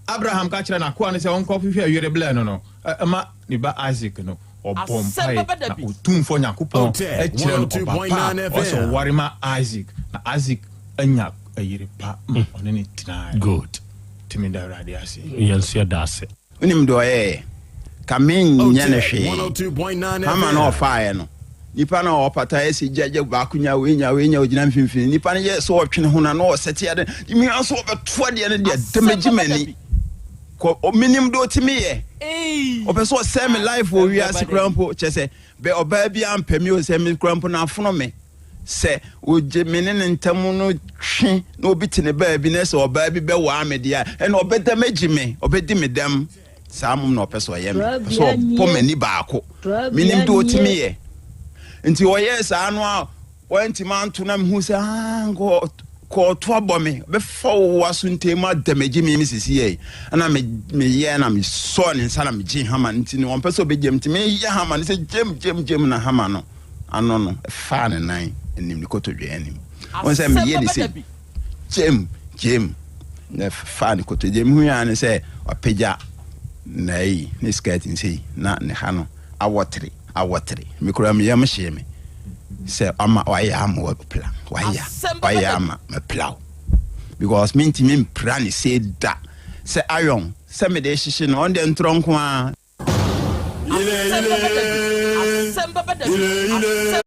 S18: Abraham ka kire na ko ne se onko hwehwe awere bla no ma ni ba Isaac no obompai na otumfo nyakopon akire no oba so warima Isaac na Isaac anya ayire pa one ne tina
S3: good
S18: timi da radio ase
S3: yensia dase
S19: unim do kamen nyane hwe ama no fire no nipa na opata esi jeje baakunya wenya ogina mfimfini nipa ne ye so otwene ho na no sete ade mi aso obeto de ne de demagimani ko minim do timi ye obeso semi life o wi asikrampo chese be oba bia ampemi o semi krampo na afono me se oje menene ntamu no twe na obitine ba bi na se oba bi be wa amedia e na obedamagime obedi medam samum no peso yem so pomani baako minim do timi ye nti oyesa anu a wanti manto na mhu se ko to abome be fo wasunte ma damaji mi sisi ye ana me ye na me so ne nsa na me ji hama nti ne won peso be jem ti me ye hama ne se jem na hama no ano no fa ne nan enim ni kotodwe enim won se me ye ni se jem na fa ne kotodwe hu ya ne se opagya nei ni skating sei na ne ha no awotri mikura me yam hye me se ama waya am wo plan waya am me plow because me ntimi plan say da se ayon se me de hye no on de ntronko a
S3: Asem Beba Dabi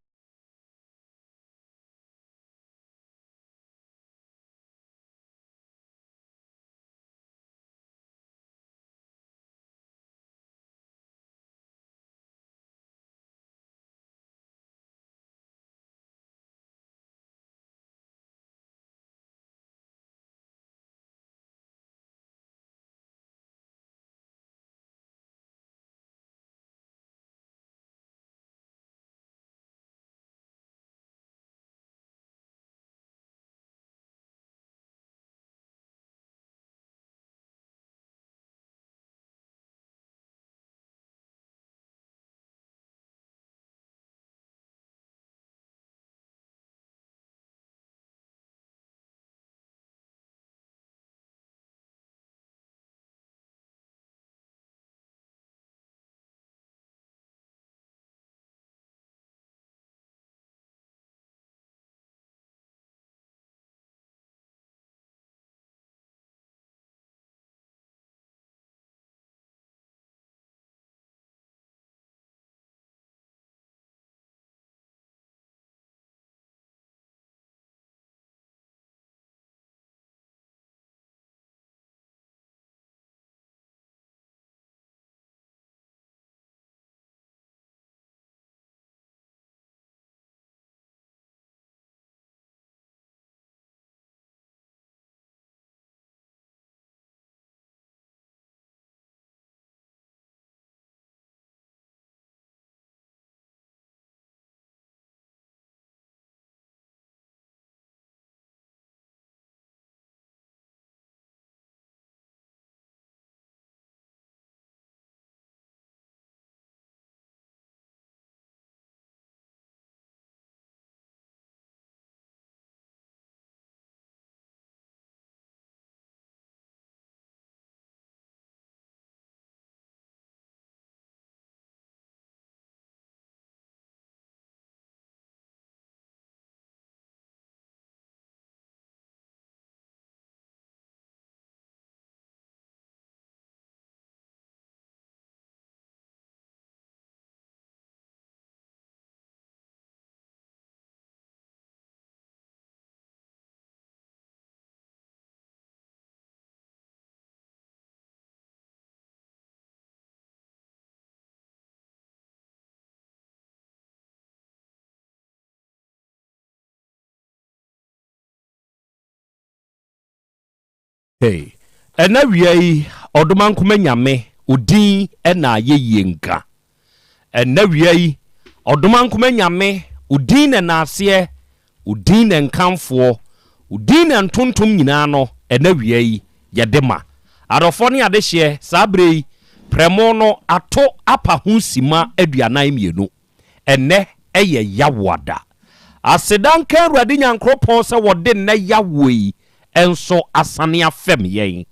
S3: hey ena wiai odoma nkoma nyame odin ena yeyenka ena wiai odoma nkoma nyame odin na ase odin na nkamfo odin na ntontom nyina no ena wiai yedema adofo ne adehye sabre premo no ato apa ho sima aduanan mienu enne eye yawada asedan kan awurade nyankropon se wode ne yawoi enso asane afem yen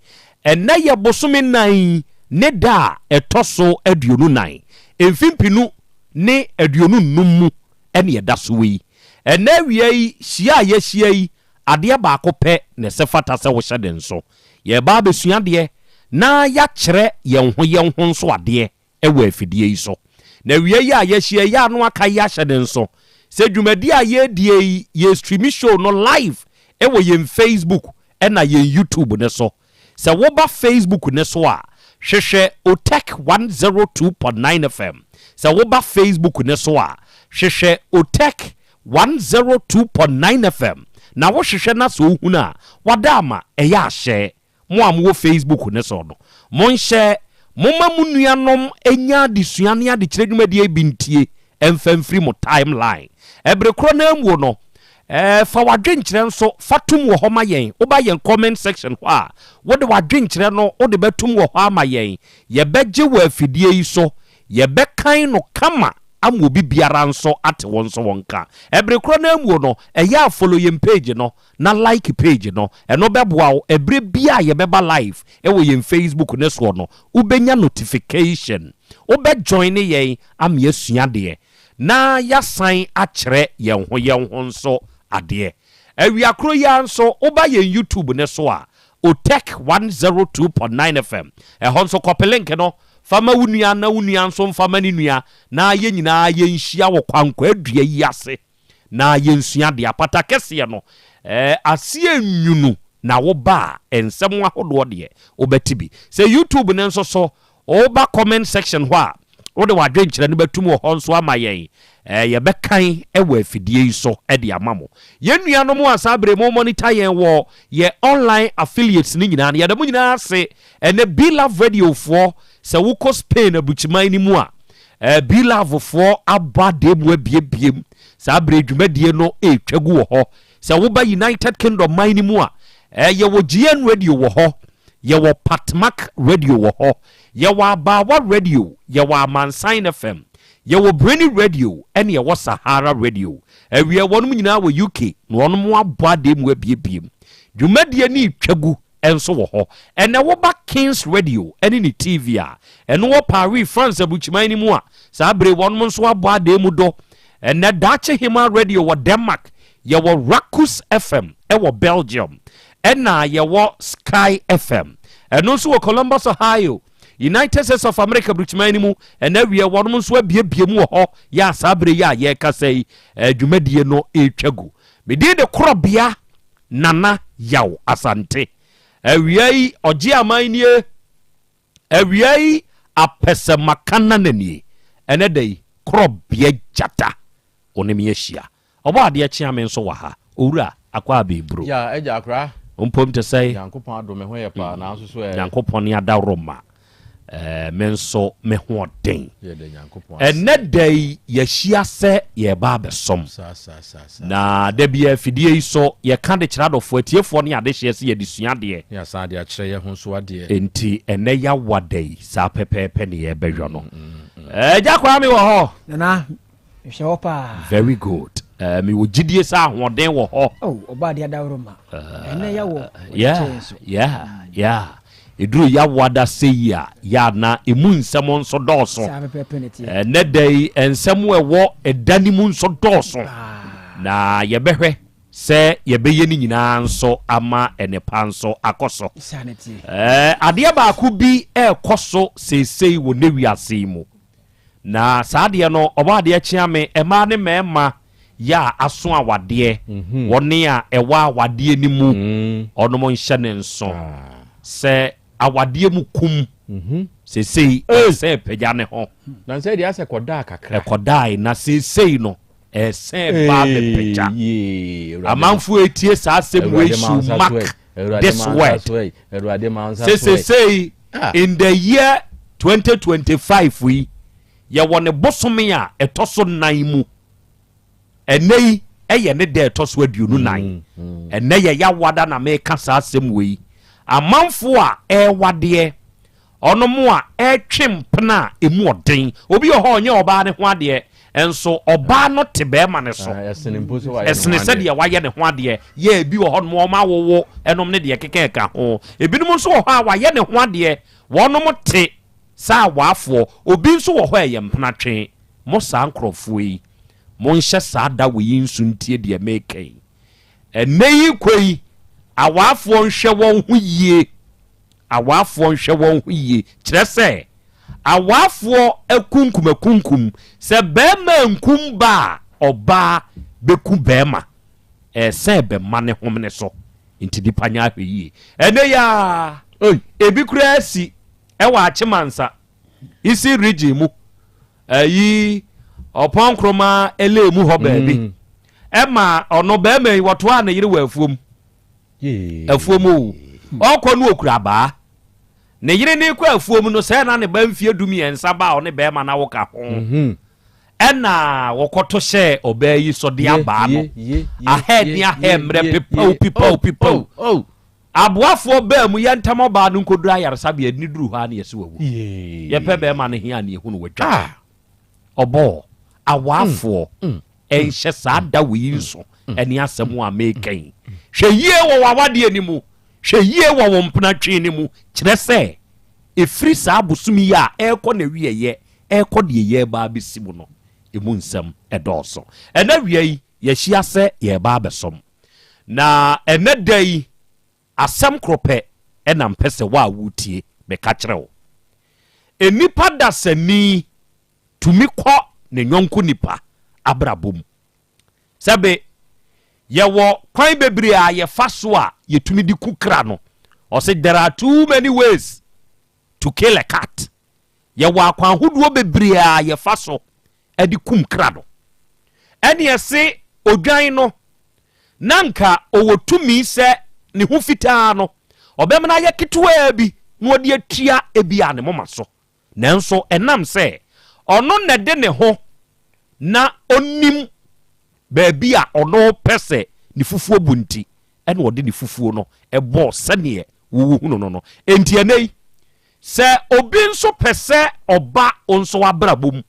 S3: enne ye bosome nan ne da etoso aduonu nan emfimpinu ne aduonu num ene yeda so wi enne wiei hia ye hia ade ba akopɛ ne se fata se wo hyede nso ye ba besua de na ya kyerɛ yen ho nso ade ewa afidie yi so na wiei a ye hia ya no aka ya hyede nso se dwumadi a ye die ye stream show no live ewo yen Facebook ena yen YouTube ne so se wo ba Facebook ne so a hwehwe Otech 102.9 FM se wo ba Facebook ne so a hwehwe Otech 102.9 FM na wo hwehwe na so huna wadama eya ahye mo amwo Facebook ne so no mo nhye moma munuanom enya desua ne ade kire dwumadi ebintie emfamfiri mo timeline ebrekro na amwo no fa wadwenkyere nso fatum wo homa yen oba yen comment section ho a wo de wadwenkyere no wo de betum wo ho ama yen ye beje wo afidie yi so ye bekan no kama amu obi biara nso ate won so wonka ebrekro na amu no eya follow yen page no na like page no eno beboa wo ebre bia ye beba live ewo yen Facebook ne so no ubenya notification obe join yen am yesua de na yasan akyere yen ho nso ade awiakro ya nso oba yen YouTube ne so a Otech 102.9 FM nso copy link no fama wunua na wunua nso fama ni nua na ye nyina ye nhia wo kwankwa adua yi ase na ye nsua de apata kese no asie nwunu na wo ba ensem ahodo de obetibi se YouTube ne nso so oba comment section ho a wo de wadwenkyere ne betum ho nso ama yen ye bekan ewa afidie so e de amamo ye nuanom asabre mo monitor yen wo ye online affiliates ni nyina ye de mo nyina ase ene Be Love Radio for se wuko Spain abuchiman ni mu a Be Love for abade mu abiebiem sabre dwumadie no etwagu wo ho se wo ba United Kingdom man ni mu a ye wo GN Radio wo ho ye wo Patmac Radio wo ho ye wo Abawa Radio ye wo Amansan FM ye wo Brainy Radio ene ye wo Sahara Radio ewie wonum nyina wo UK no wonum abade mu abiebiem dwumadie ni twagu enso wo ho ene wo ba Kings Radio ene ni TV a ene wo Paris France abuchiman ni mu a sabre wonum nso abade mu do ene Dache Hima Radio wo Denmark ye wo Rakus FM e wo Belgium ena ye wo Sky FM eno nso wo Columbus Ohio United States of America bruchman mu ena wie wonum nso abiebie mu ho ya sabre ya ye kasai dwumadie no etwagu mede de Krobea nana Yaw Asante awiai oji amanie awiai apese makana nani ene dei Krobea jata onemi ahia obo ade chiame nso wa ha owura akwa abebro
S20: ya eja akra
S3: ompom te say
S20: yankopon adome ho ye pa na nso so
S3: yankopon ya daroma menso me ho den
S20: ye de yankopon
S3: ene dei ye hia se ye ba besom na de bia fidie so ye kan de kira dofo atiefo ne ade hye se ye disua de
S20: ya sa de akire ye ho so ade
S3: enti ene ya wadei sa pepepe ne ye behwo no jakwa mi wo ho
S21: na hwe wo pa
S3: very good mi wo gidie sa ahoden wo ho
S21: oba de adawroma ene ya wo
S3: yeah eduru ya wada seya ya na emu nsem nso dɔɔso ne dai ensem ewo edanimu nso dɔɔso na yebehwe se yebeye ni nyina nso ama enepa nso akoso ade ba ku bi ekoso sesei wo newiase mu na saade no oba ade chiame ema ne mema ya aso awade woni a ewa awade ni mu onomo nhye ne nso se awade mu kum sesei se pegya ne ho
S20: na se dia se koda kakra
S3: kodai na sesei no se ba be pegya amanfo etie sa asem we shu mak this word. Say in the year 2025 we ya wone bosome a etoso nan mu enei eye ne de etoso aduonu nan ene ye ya wada na me kasa asem we amanfo a wade ono mo a twempna emu oden obi ho onye oba ne ho ade enso oba no te be ma ne so esene se de wa ye ne ho ade ye bi wo ho no ma wowo enom ne de kekeka ho ebinum so ho a wa ye ne ho ade wonom te sa wafo obi nso wo ho mpena twen mo sa nkrofo yi mo nhye sa da we yinsu ntie de meken eneyi koi awafo nhwe won ho yie awafo nhwe won ho yie kire se awafo akunkum se bema nkum ba oba beku bema se be mane homne so nti dipanya ahwe eneya ebi kura si ewa achimansa isi rigi mu ayi opon kroma elemu ho baabi ema ono ba mai woto a na yire wa afuom okọ nu okura ba ne yire ne kwa afuom no se na ne ba mfie dumi ensa ba o ne ba ma na woka ho ena wokoto hye oba yi so de aba no ahead ni ahemre people aboafo ba mu yentam ba no nkoduru ayaresabe ani duru ha na yesi wawu ye pe be ma ne hia na ehunu wadwa obo awafo enhye sa da wi nso eni asem a meken hweyie wo wawade animu hweyie wo mpena twe ni mu kire se efri sa abusumi ya ekọ na wieye ekọ de ye ba besimu no emu nsem edoso ena wiei ye hia se ye ba besom na ene dai asem krope ena mpese wa wutie be ka kirewo enipa dasani tumi kọ ne nyonko nipa abrabom sebe yewo kwan bebre a ye faso a yetumi di kukra no o say there are too many ways to kill a cat yewo akwan hoduo bebre a ye faso edi kumkra no ene yese odwan no nanka owotumi se ne hu fitaa no obemna ye kitwa bi no odi atua ebia ne moma so nanso enam se ono ne de ne ho na onim baabi a ono pese ni fufuo bunti ene odi ni fufuo no ebo sane wo hu no enti enei se obi nso pese oba onso abrabom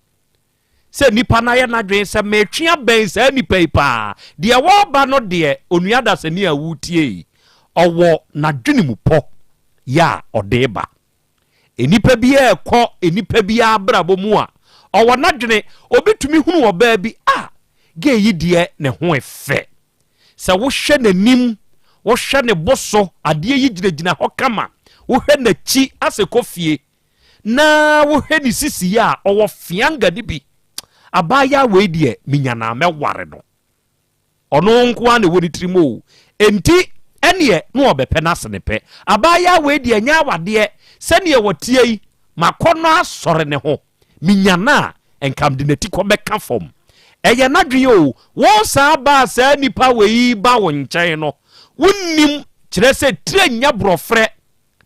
S3: se nipa na ye na dwen se metwea ben se nipa ipa de wo ba no de onuada se ni awutie owo na dwene mu po ya odeba enipa bi ekọ enipa bi abrabom a owo na dwene obetumi hunu wo ba bi ge yi de ne ho efe se wo hwe nanim wo hwe ne boso ade yi gyinagyina ho kama wo hwe na chi ase kofie na wo hwe ni sisi ya owo fianga de bi abaya we de minyana meware no ono nko a ne woni trimo enti ene no obepe na senepe abaya we de nya wade sene wotie yi makono asore ne ho minyana enkam de nati ko beka fom eye nadwe o wo sa ba sa nipa we yi ba wo nkyɛn no wonnim kyerɛ sɛ tire nya brofre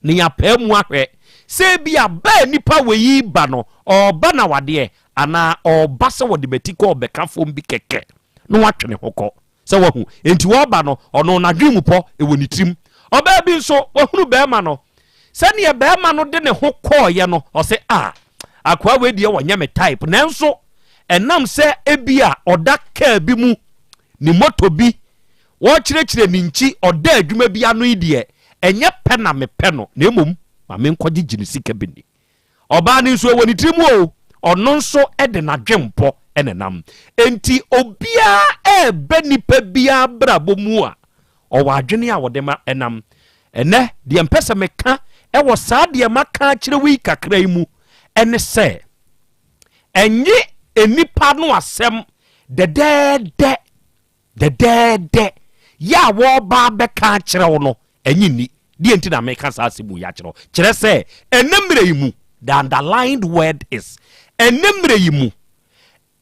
S3: ne ya pamu ahwɛ sɛ bia ba nipa we yi ba no oba na wade ana oba sɛ wode beti ko beka fom bi keke no watwene hokɔ sɛ wahu enti wo ba no ono nadwe mu pɔ ewoni trim oba bi nso wahunu ba ma no sɛ ne ba ma no de ne hokɔ ye no o sɛ akwa we die wo nyame type nanso enam se ebia oda ka bi mu ni moto bi wo kyerɛkyerɛ ni nchi oda adwuma bi ano ide enye pe na me pe no na emom ma me nkɔgye gine sika bi ni oba ni nso woni tirimu o ono nso ede na dwempo enenam enti obia ebe nipa bia brabo mu a o wa adwene a wode ma enam ene de mpesa meka ewo saa de maka kyerɛ wi kakra yi mu ene se enye enipa no asem dedede ya wo ba beka kyerɛ wo no enyi ni die enti na meka saa asemu ya kyerɛ kyerɛ sɛ enemre yi mu the underlined word is enemre yi mu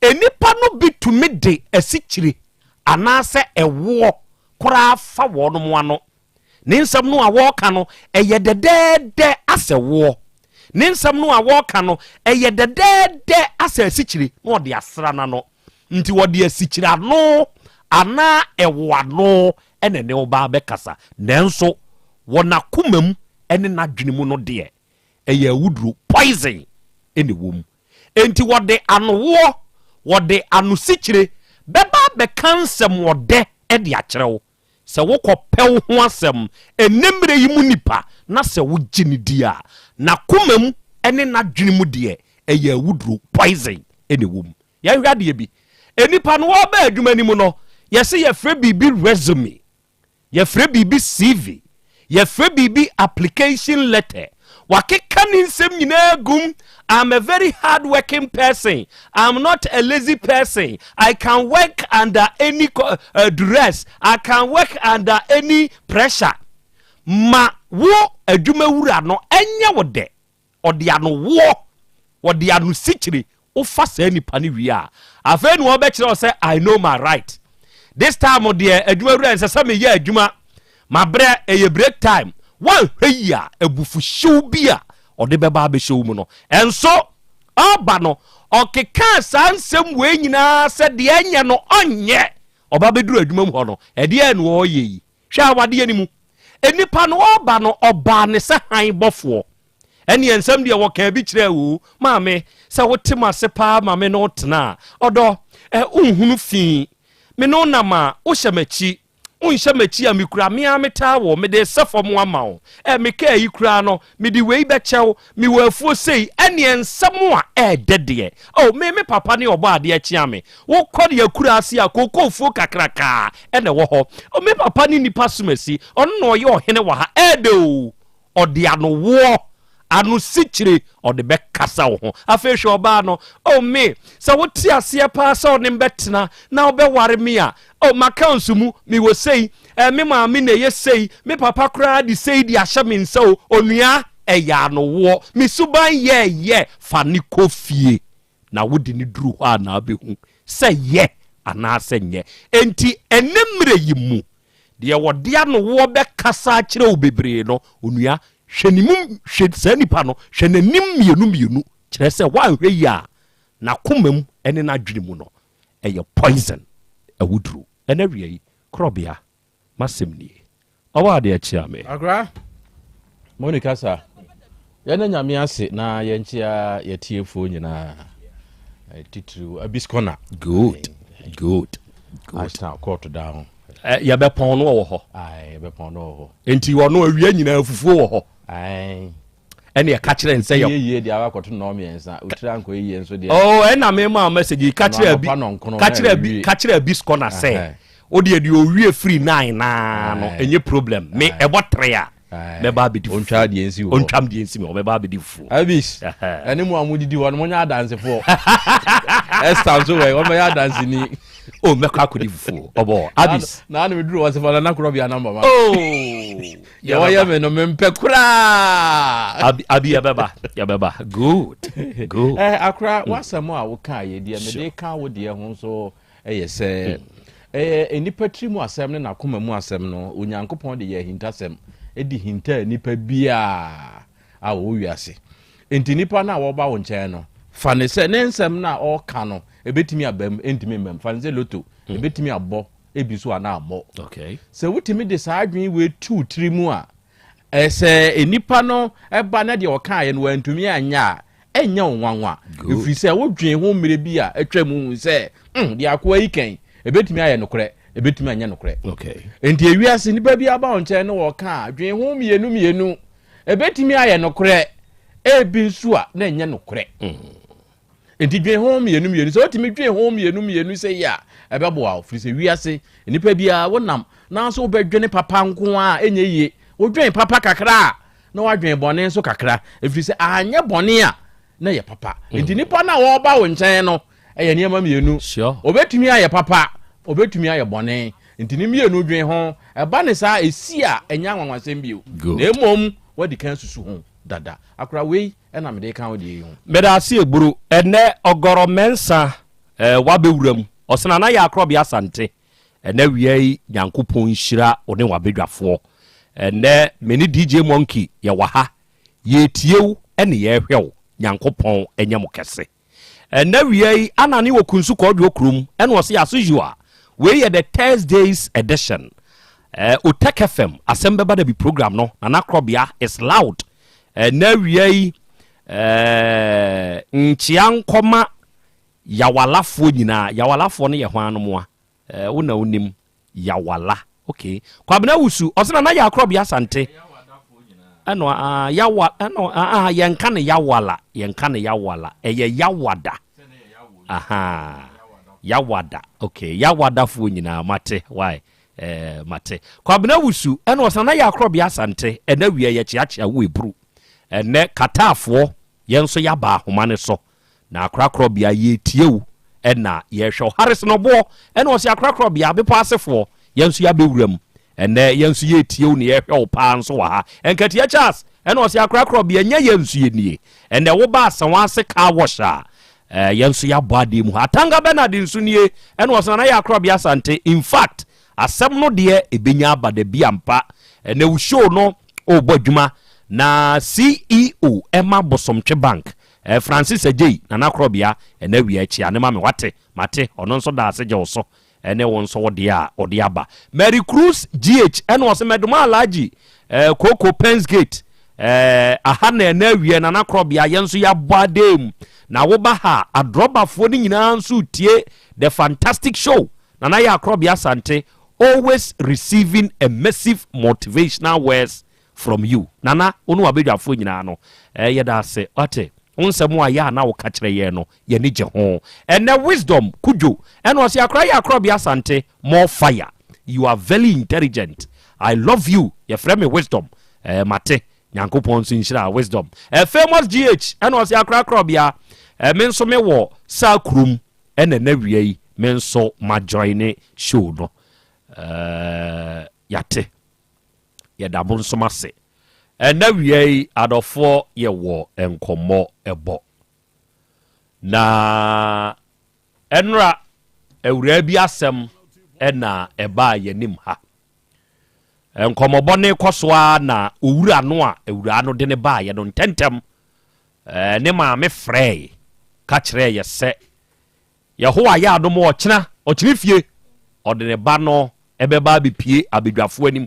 S3: enipa no bitumi de asikyire anase ewo kora fa wo no mo ano ne nsɛm no a wɔka no ɛyɛ dɛdɛɛdɛ asɛ woɔ ne nsɛm no a wɔka no ɛyɛ dɛdɛɛdɛ asɛ asikyire na ɔde asra na no nti wɔde asikyire ano ana ɛwo ano ɛna ne ɔbaa bɛkasa nanso wɔna komam ɛne n'adwene mu no deɛ ɛyɛ awuduro poison ɛne wom enti wɔde anowoɔ wɔde anosikyire bɛba bɛka nsɛm wɔdɛ ɛde akyerɛw sɛ wokɔpɛw ho asɛm ɛnɛmmerɛ yi mu nipa na sɛ wogye ne di a na komam ɛne n'adwene mu deɛ ɛyɛ awuduro poison ɛne wom yɛhwɛ adeɛ bi enipa no wɔba adwuma ni mu no yɛsɛ yɛfrɛ biribi resume yɛfrɛ biribi cv yɛfrɛ biribi application letter wakeka ne nsɛm nyinaa gum I'm a very hard working person. I'm not a lazy person. I can work under any duress. I can work under any pressure. Ma wo adwuma wura no enya wo de. Ode ano wo. Ode ano sikyiri. Wo fa sa nipa ne wi a. Afa no be kire say I know my right. This time o de adwuma wura nse sa me ye adwuma. Ma bre eye break time. Wan hwe ya ebufu hyew bia. Ode beba be hyew mu no enso oba no okeka sa nsem we nyina se de enye no onye oba beduru adwuma mu ho no ede enu oye yi hwa wade ani mu enipa no oba no oba ne se han bofo ene ensem de wo kan bi kire wo maame se wotima se pa maame no tena odo unhunu fi me no na ma wo hyemachi unhyemachi a mikura me ameta wo me de sefom ama wo me ka yi kura no me di wei be chew me wafuo sei ene ensem a dede oh me papa ne obo ade achi ame wo kode yakura ase a kokofuo kakraka ene wo ho oh me papa ne nipa somasi ono no ye ohene wa ha edo ode ano wo anu sikyire ode be kasa wo ho afa hwe oba no oh me sa wo ti ase pa sa one mbetena na obe ware me a oh makansu mu me wo sei me maame na ye sei me papa kra di sei di ahye me nsa o onua eya no wo me suban ye fa ni kofie na wodi ni duru ho ana abehu se ye ana se nye enti enemre yimu de wode ano wo be kasa kire wo bebre no onua hwenimum hwetsanipa no hwenanim mienu kire se wanhwe ya na komam ene na dwene mu no eye poison awuduru ene wie Krobea masemni awa de achia me
S20: agra Monica sa yana nyame ase na yenchia yetiefo nyina titru abiskona
S3: good
S20: I start court down
S3: ya be pon no wo ho
S20: ai be pon no ho
S3: enti wo no awie nyina afufuo wo ho
S20: ai
S3: ene ya kachire nse yo
S20: ye dia akoto no me ensa utira nko ye enso dia
S3: oh ena me ma message kachire abiskona say odi de owie free 9 na no enye problem me ebo 3 a me ba be di
S20: ontwa de ensi wo
S3: ontwam de ensi me me ba be di fu
S20: abis ene mu amudidi wo no nya dance fo estanzo we wo me ya dance ni
S3: oh me kwa kodi fu obo abis
S20: na me duru wo se fa na Krobea number ma
S3: oh
S20: ya wa ya me no me mpekura
S3: abi ya beba good
S20: akra wasamo a wo ka ye de me de ka wo de ho so se enipa trimu asem ne nakoma mu asem no onyankopon de ye hintasem edi hinta nipa bia a wo wiase enti nipa na wo ba wo nkyɛn no fa ne se ne nsem na o ka no ebetimi abam entimi mbam fa ne se loto ebetimi abɔ ebiso ana abɔ
S3: okay
S20: se wutimi de sa adwen we tu trimu a se enipa no eba na de o ka ye no wantumi anya enya onwanwa efiri se wo dwen ho mmere bi a atwa mu se de akoa yi kan ebetimi aye nokore ebetimi anya nokore
S3: okay
S20: enti ewiase nipa bi aba onche no wo ka adwen ho mienu ebetimi aye nokore ebi nso a na anya nokore enti dwen ho mienu so otimi dwen ho mienu se ya ebebo a ofiri se wiase nipa bi a wonam na so obedwene papa nko a enye yie wodwen papa kakra na wadwen bone nso kakra efiri se anya bone a na ye papa enti nipa na wo ba wo nchen no eye niema mienu obetumi aye papa obetumi aye bone enti ni mienu dwen ho eba ne sa esi a enya nwanwasem bio na emom wadi kan susu ho dada akra wei ena me de kan wadi ho
S3: meda ase egburu ene ogoro mensa wabewuram osena na ya Krobea Asante ene wiei nyankopon hira one wabedwafo ɛnɛ meni DJ Monkey yɛ waha ye tiew ɛne ye hwew nyankopɔn ɛnyɛ mo kɛse ɛnɛ wiei anane wɔ kunsu kɔdwo krum ɛne wɔ se asojua we yɛ the Thursdays edition Otek FM Asem Beba Dabi program no Nana Krobea is loud ɛnɛ wiei nchian koma yawalafo nyina yawalafo no yɛ hwan no moa wona wonim yawala okay kwabena wusu ɔsena na ya Krobea Asante ɛno yawa ɛno yɛnka ne yawala ɛyɛ yawada aha yawada okay yawada fo nyina mate why mate kwabena wusu ɛno ɔsena na ya Krobea Asante ɛna wie yɛ chiachia wo ebru ɛnɛ katafo yɛnso yaba ahoma ne so na Akra Krobea yɛtiew ɛna yɛhwɛ Harris no bo ɛna ɔse Akra Krobea bepo asefo yɛnso yabewuram ɛnɛ yɛnso yɛtiew ne yɛhwɛ opa nso wa ha ɛnkatia Charles ɛna ɔse Akra Krobea nya yɛnso yɛnie ɛnɛ wo ba asanwa ase car wash a yɛnso yabɔ ade mu atanga Bernard nso nie ɛna ɔse na ya Krobea Asante in fact asɛm no deɛ ebenya abada bi ampa ɛnɛ wo show no obɔ dwuma na CEO Emma Bosomtwe Bank Francis Ajay Nana Krobea ɛna wi achi ane ma me wate mate ɔno nso da ase gye so ɛne won so wode aba Mary Cruz GH ɛna ɔse medoma alaji Coco Pensgate aha na ɛna wi Nana Krobea yenso ya bɔadem na wo ba ha adrobafo ni nyina nso tie the fantastic show Nana ya Krobea Asante always receiving a massive motivational words from you Nana onu abedwafo nyina no yeda se ate onsemu aya na wo ka kire ye no ye ni je ho ene wisdom kujo ene o se Akra ya Krobea Asante more fire you are very intelligent I love you ye frame wisdom mate nyankopon so nshira wisdom famous GH ene o se Akra Krobea me nso me wo sakrum ene na wiei me nso ma join show no yate ye da bon so mase ena wiei adofo ye wo enkomo ebo na enra ewura bi asem ena eba yenim ha enkomo bone kosoa na owura no a ewura no de ne ba ye no ntentem ne ma me frey ka kire ye se Yehowa ya adom ochina fie ode ne ba no ebeba bi pie abedwafo anim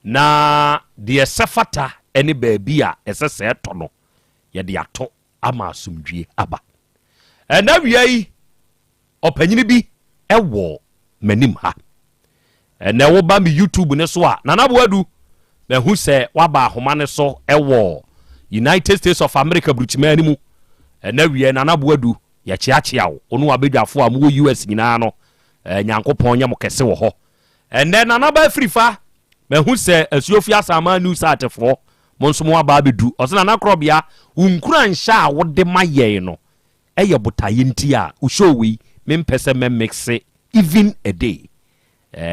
S3: na de sefata ene baabi a esese to no ye de ato ama asumdwie aba ena wiei opanyini bi ewo manim ha ena wo ba mi YouTube ne so a Nana Boadu na hu se waba ahoma ne so ewo United States of America bruchimani mu ena wiei Nana Boadu ye chiachia wo onu abedwafo am wo US nyina no nyankopon nya mo kese wo ho ene Nana ba frifa mehu se asuofi asama news atefo monso mo aba bedu ose Nana Krobea unkura nsha a wode maye no eye botaye nti a wo show wi mempese memixe even a day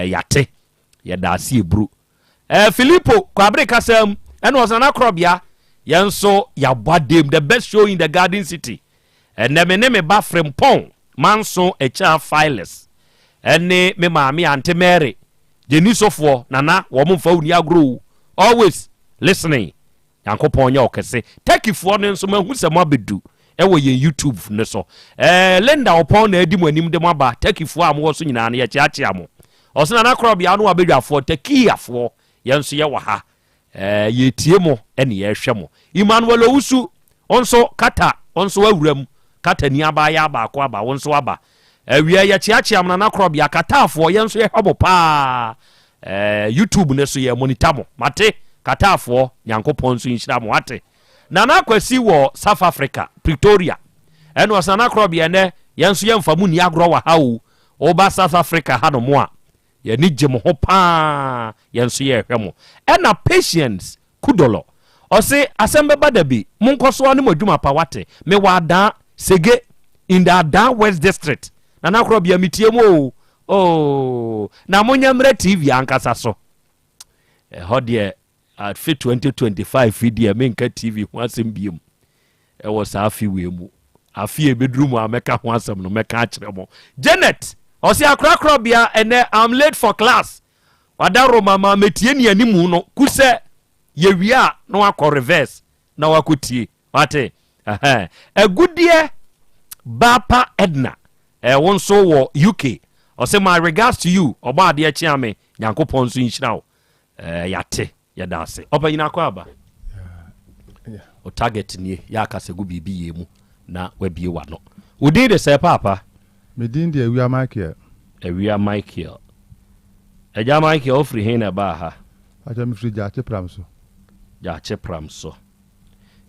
S3: yate ye da asi ebru Filippo kwabrika sam ene ose Nana Krobea yenso ya bodem the best show in the Garden City ene me ba Frimpong manso echa files ene me maami Auntie Mary Jenisofo Nana wo mfa uni agro always listening yankopon nya okese tekifo ne nso mahu se mo abedu ewo ye YouTube ne so Linda opon na adi mo anim de mo aba tekifo am wo so nyina ne ye chiachia mo ose Nana Krobea no abedwafo tekiafo ye nso ye wa ha ye tie mo ene ye hwe mo Emmanuel Owusu onso kata onso awuram kata ni aba ya aba ko aba wonso aba awia ye chiachia mo Nana Krobea katafo ye nso ye habo pa YouTube ne so ye monitor mo mate katafo nyankopon so nhyira mo ate Nana Kwasi wo South Africa Pretoria eno Nana Krobea ne ye nso ye mfamu ni agro wa hawo oba South Africa ha no mo a ye ni gye mo ho pa ye nso ye hwe mo ena Patience Kudolo ose Asem Beba Dabi monkoso ne modwuma pa wate me wada sege in the Adan West District Nana Krobea mitie mo na monyamre TV ankasa so hodie at fit 2025 video menka TV ho asem biem was afi we mu afi ebedru mu ameka ho asem no meka akire mo Janet ose Akra Krobea ene I'm late for class wadaro mama metie ni animu no kuse yewia na wakọ reverse na wakotie wate agudie Bapa Edna wonso wo UK o say my regards to you oba ade achi ame Nyankopon so nhyira wo yate yadase opa nyina kwa aba o target ni ya kasegu bibi yemu na wabie wa no udi de say papa
S6: medin de awia
S3: Michael eja Michael ofri he na ba ha
S6: aja mi free ja
S3: pram so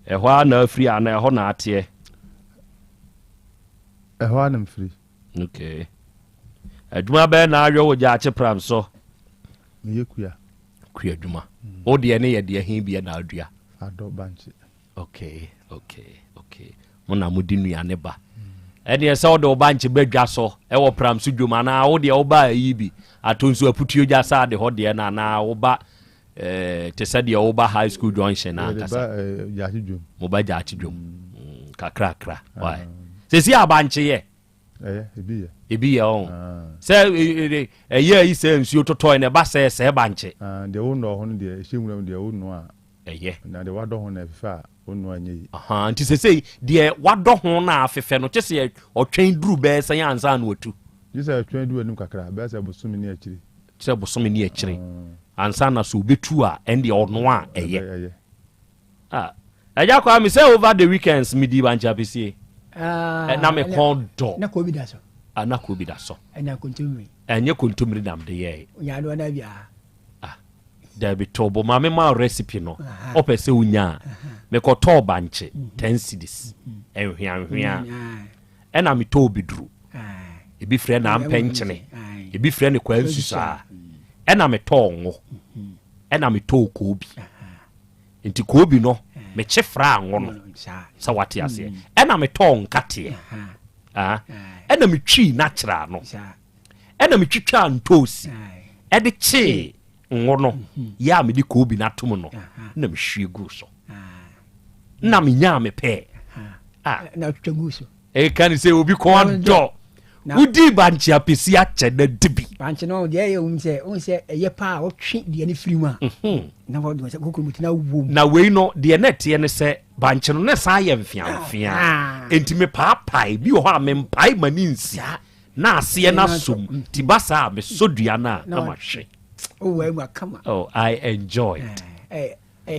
S3: ehwa na free ana ehọ na ate
S6: ehwa na free
S3: okay adwuma be na ayo wo ja pram so
S6: me yekuya
S3: adwuma o de ne ye de hin bia na adua
S6: ado banche
S3: okay mona mudi nua ne ba ene ese o de banche badwa so e wo pram so dwuma na wo de wo ba yi bi atonso aputuo ja sa de ho de na wo ba te said the Oba High School junction na kasa mo ba jaati dwom kakra why se si abanche ye ebi ye on se ye yi se nsuo totoy ne ba se banche
S6: de wo no ho no de ehwuram de wo no a na de wado ho na fifa wo no anyi
S3: nti se de wado ho na afefe no te se otwen duru be se yansa na otu
S6: se otwen duru anim kakra be se bosumi ni akire ansa na
S3: so betu a ende ono a eye eja kwa mi say over the weekends mi di bancha pc na me kondo
S21: na ko bi da so
S3: na ko bi da so
S21: enya kontumri
S3: nam de ye
S21: nya do na bia
S3: da bi tobo ma me ma recipe no opese unya me ko to banche 10 cedis ehwianhwia na me to bidru ebi frɛ na ampenchene ebi frɛ ne kwa nsusa ena me tongo ena me to kobi enti kobi no me chefra anwo no sa wate ase ena me ton kate ena me twi natural no ena me twitwa ntosi e de chi nwo no ya me di kobi na tom no na me hwie gu so na me nya me pe
S21: na twitwa gu so
S3: e kan se obi kon do udi banchi apesi ache na dibi
S21: banchi no de ye unse eye pa o twi de ni firima na wo do se kokumuti na wo
S3: na we no de net ye ne se banchi no ne sa ye mfiamfia enti me paapai bi ho a me mpai mani nsia na ase na som ti basa me sodua na ma hwe
S21: we ma kama
S3: I enjoyed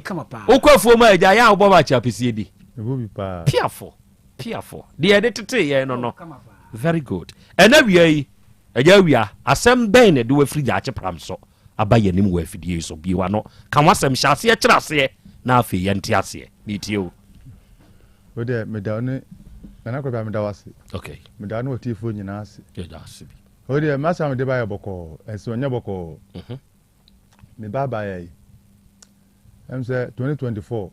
S21: kama pa
S3: okwafuo ma eja ya wo ba cha apesi di
S6: ebo bi pa
S3: piafo de editete ye no very good and awia ajawia asem ben de we free ja pram so abaye nim we afidie so biwa no kan wasem hyase e kirase na afi ye nte ase ni tie o
S6: de me da ne na ko ba me da wase
S3: okay
S6: me da no tifo nyina ase
S3: ye da ase bi
S6: o de masa me de ba ye boko enso nya boko me ba ye em say 2024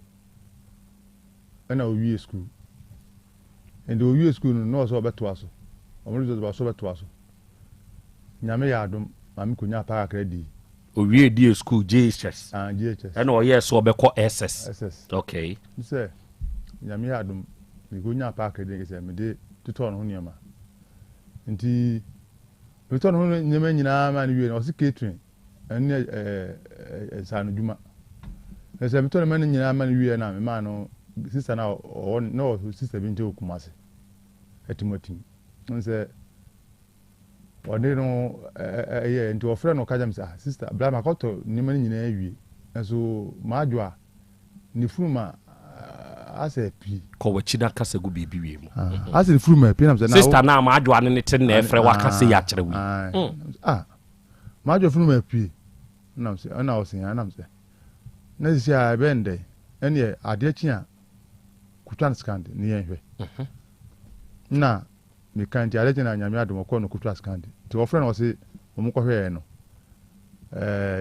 S6: ana owie school and owie school no so beto aso omurizo ba so beto aso nyame ya adom mami konya pa credit
S3: owie die school JHS
S6: JHS
S3: and o yes so obekọ SS okay
S6: say nyame ya adom mi konya pa credit say me de tutor no niam nti tutor no nyame nyina ma ni wie no si catering en sanu djuma say me tutor ma ni nyina ma ni wie na me ma no sister na no sister bi nte okumase etimoti nse ode no ye nti ofre no kaja msa sister bla makoto ni mani nyina awie enso maadwa ni furuma ase pi
S3: ko wachida kasa gu bibi wie mu
S6: ase furuma pi na msa na
S3: sister na maadwa ne te na efre wakase ya kire wi
S6: maadwa furuma pi na msa na osin na msa na si a bende ene ade chia kutwan scand ni yenhwe na me kanti ade na nyame adom ko no kutwa scand ti ofre na o se o mo kohwe no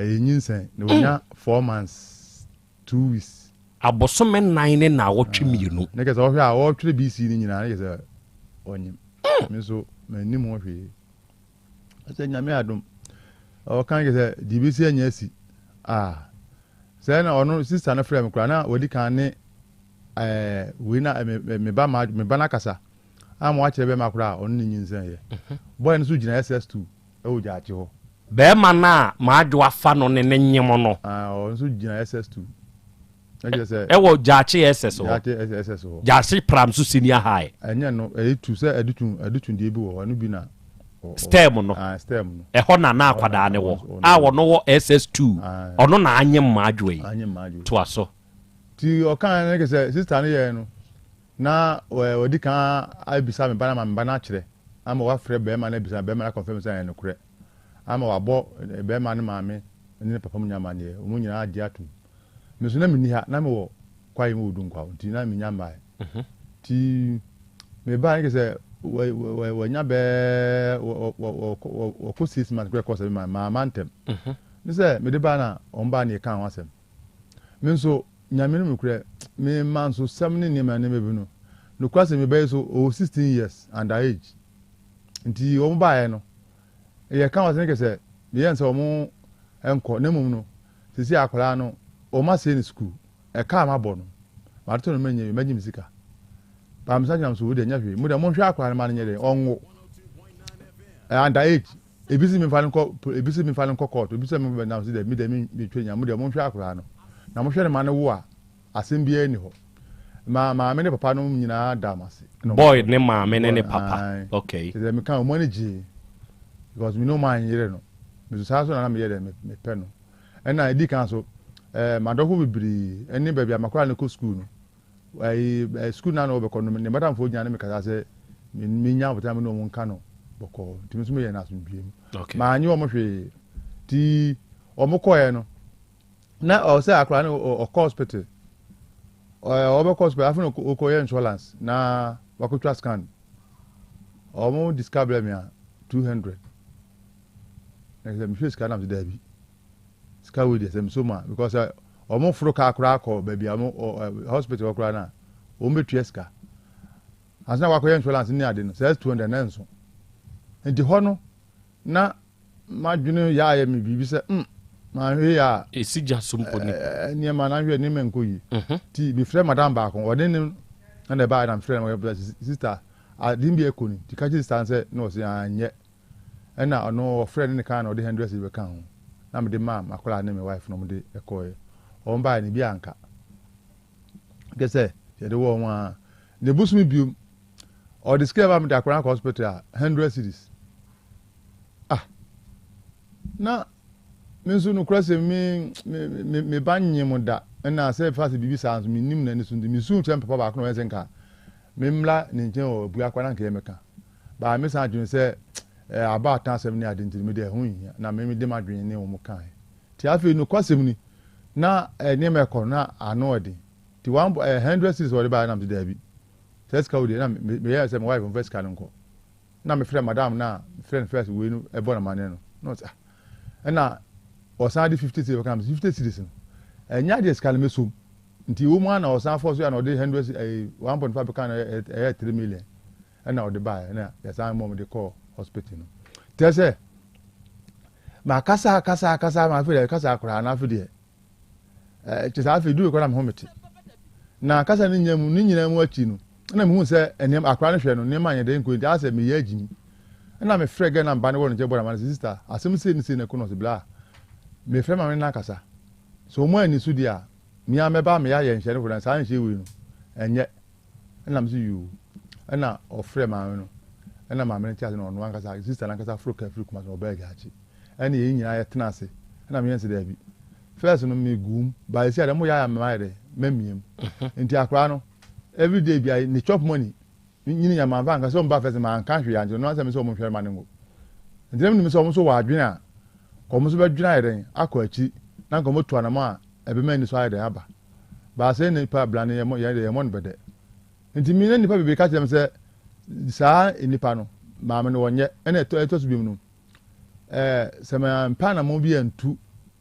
S6: enyinsen ne onya 4 months 2 weeks
S3: abosome 9 na wotwe mienu
S6: ne kese ohwe a wotwe BC ni nyina ne kese onyim me so mani mo hwe ase nyame adom o kan kese DBC anya si say na ono sister na frame kra na wodi kan ne we na me ba na kasa am wa kire be makura onu nyinsan ye boy no so gina SS2 e wo jaache ho
S3: be mana ma adwo afa no ne nyem no
S6: nso gina SS2
S3: e wo jaache SS ho jaache pram so senior high
S6: enya no e2 se adutun die bi wo anu bi na
S3: stem no
S6: stem no
S3: e ho na akwada ne wo wo no wo SS2 ono na anyem ma adwo yi to aso
S6: ti o kan ne ke se sister ne ye no na odi kan abisa me bana ma bana kire ama wa frɛ be ma na bisa be ma na confirm say no kure ama wa bo be ma ne maame ne papa mu nyama ne o mu nyina adi atum me so na me ni ha na me wo kwai mu odu nkwa ti na me nyama ti me ba nke se wa nya be wo ko 6 months kure course ma mantem ni se me de ba na on ba ne kan wasem me so nyame no me kure me man so 7 ne ma ne me bi no kwase me be so 16 years underage nti o ba ye no ye kan wasem ke se ye nse o mu enko ne mum no sisi akola no o ma se ni school e ka ma bo no ma to no menye magim sika ba mi sanyam so wo de nya hwe mu de mo hwe akola ma nye de onwo underage ebisi mi falin ko court ebisi mi na so de mi twenya mu de mo hwe akola no na mo hwe ne ma ne wo a asem bia ni ho ma me ne papa no nyina damase
S3: boy ne ma me ne papa okay
S6: de me kan o manage because me no man yire no me so na me yire me pe no na edi kan so ma doko bibiri eni ba bia makwa ne ko school no ai school na no be ko no ne madam fo nya ne me kasa se me nya bota me no mo nka no boko timi so me ye na so biem ma anyi o mo hwe ti o mo ko ye no na o se akra ne o hospital o be hospital afun o ko ye insurance na wakotwa scan o mo discover me 200 na me hwe scan am de Dabi ska we dey sem so ma because o mo fro ka akra akọ baby am hospital akra na o metu eska asna wakoye insurance ni ade no says 200 na nso enti ho no na madwene ya ya me bibi se ma hwe ya
S3: esija sumpo ni
S6: ni ma na hwe ni menko yi ti bi frɛ madam ba ko ode ni na ba na frɛ my sister adin bi ekoni ti ka sister say no se anye na ono frɛ ni kan na ode 100 be kan ho na me de mam akola na me wife no me de ekoye o mba ni bi anka ke se ye de wo wa ne busumi bium o discover me de akola hospital 100 cedis na minsu no krase me banye mo da na se fast bibi sans me nim na ni so mi su chen papa ba ko no enka me mla ni nchen o bu akwa na nke emeka ba me san dwun se aba tan asem ni adenti me de hu yin na me de madwen ni o mo kan ti afi no kwasem ni na ni me ko na ano odi ti 100 cities o de ba na me de abi first ka odi na me ya se my wife first ka nko na me frɛ madam na friend first we no e bona mane no sa na osan di 50 cities kam 50 cities no enya de skal me so nti wo mu na osan force ya na odi 100 1.5 kan 3 million na odi ba na ya san mom de call hospital no tese ma kasa ma fi kasa akura na fi de tese afi du ko na me hometi na kasa ni nyina mu achi no na me hu se enem akura no hwe no ne ma nya de nko nti ase me ya agimi na me frege na mba ne wo no je bora ma sister asem se ni se ne ko no se bla me frɛ ma me na kasa so mo ani su dia mi ameba me ya ye nhye ne ko na sa nhye wi no enye na me se yu na o frɛ ma me no na ma me tia no no ankasa sister na kasa fro ka fru kuma so ba ga chi ene ye nyina ye tena ase na me yense Dabi first no me gum ba isi ade mo ya ma ya de memiem nti akra no every day bi ni chop money nyini ya ma ba ankasa o mba first ma anka hwe ya nje no ansem so mo hwe ma ne ngo nti nem ni so mo so wa adwene a ko mo so ba dwena yeden akọ achi na ko mo to anama a ebe ma ni so ayede aba ba se ni pa blane ye mo no bede nti mi na nipa bebe ka tem se saa nipa no ma me no wonye ena eto so bi mu no se ma mpa na mo bi antu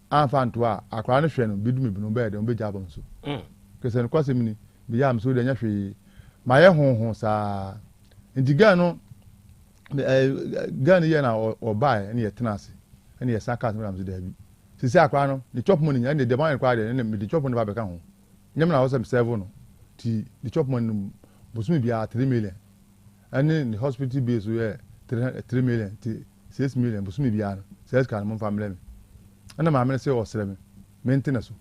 S6: anfa nto a akwa no hwe no bi du me bi no bede mo be jaba nso ke se no kwase mi ni bi ya am so de nya hwe ma ye honhon saa nti ga no ga ni ye na obae ene ye tenase ene ye saka so am so Dabi sisi akwa no the chop money ene de man kwa de ene me the chop money ba be ka ho nyam na wo se 7 no ti the chop money bosumi bia 3 million ene the hospital bill so ye 3 million ti 6 million busumi bia no says kan mo family me ana ma me say o sere me maintenance so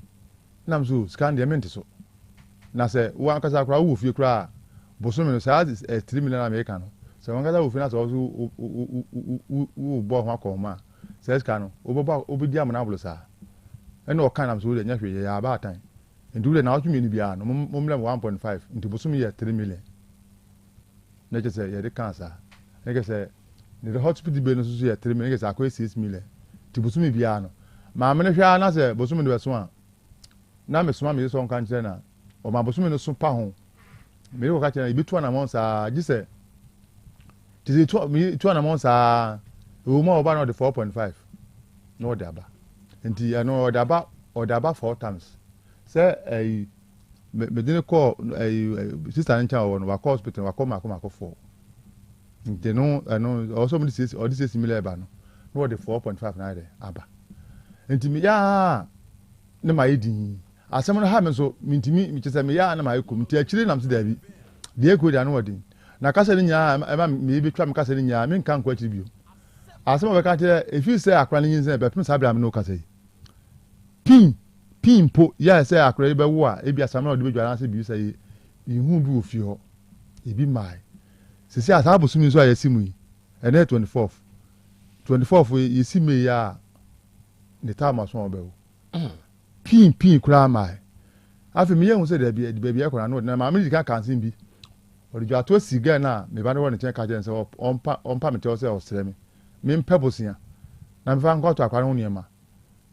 S6: nam so scan de mente so na say wo ankasa akra wo fie kra busumi no say 3 million American no so ankasa wo fie na so wo bo ho akoma says kan no obedi amana bolo sa ena o kan nam so de nya hwe ya ba atan ndule na otumi ni bia no mo mlem 1.5 nti busumi ye 3 million na je say ye de cancer na je say the hospital be no so ye 3 million na je say akwa 6 million nti busumi bia no ma me hwa na say busumi de so a na me so ma me so kan kire na o ma busumi no so pa ho me ko ka kire na ibitu na mo sa je say ti tu na mo sa o ma oba no de 4.5 no de aba nti ano de aba 4 times say me didn't call sister in town wa call hospital wa call ma 4 nti no also me this or this similar ba no de 4.5 na de aba nti me ya ne ma yedi asem no ha me so mintimi mi chese me ya na ma ekom nti akire nam se da bi de eko da no wodi na kasa ni nya e me bi twa me kasa ni nya me nkan kwa akire bio asem be ka kire if you say akra ni nyin be pim sabra me no kasa yi pimpo ya say akra be wo a e bi asam na de bedwa na se bi say ihu bi ofi ho e bi mai se se asabo sumi so ayesimu yi ene 24th yesi me ya ne ta ma so obe wo pin kura mai afi me yehun se de bi ekora na ma me dika kansin bi oriju ato siga na me ba ne won chen ka je se ompa me te se osere me mpebosia na me fa nko to akwara ho niema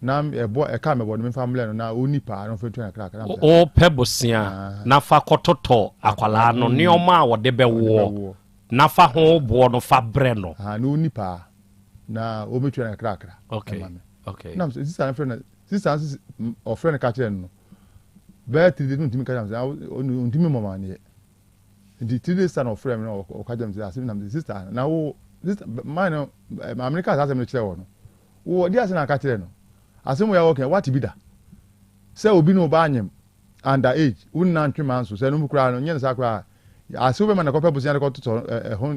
S6: na ebo e ka me bo me family no na oni pa no fetu na kra
S3: o pebosia na fa kototo akwala no ne oma a wode be wo na fa ho bo no fa bre no
S6: na oni pa na o metu na kra
S3: okay
S6: na sister of friend ka kire no be 3 days ntimi ka jam ntimi mama ne the 3 days son of friend no o ka jam say na sister na wo sister mine America asem no kire wo no wo dia se na ka kire no asem ya okay what be da say obi no ba anyem under age unna ntwema nso say no mukura no nye sa kura asem be man na kope busia ko to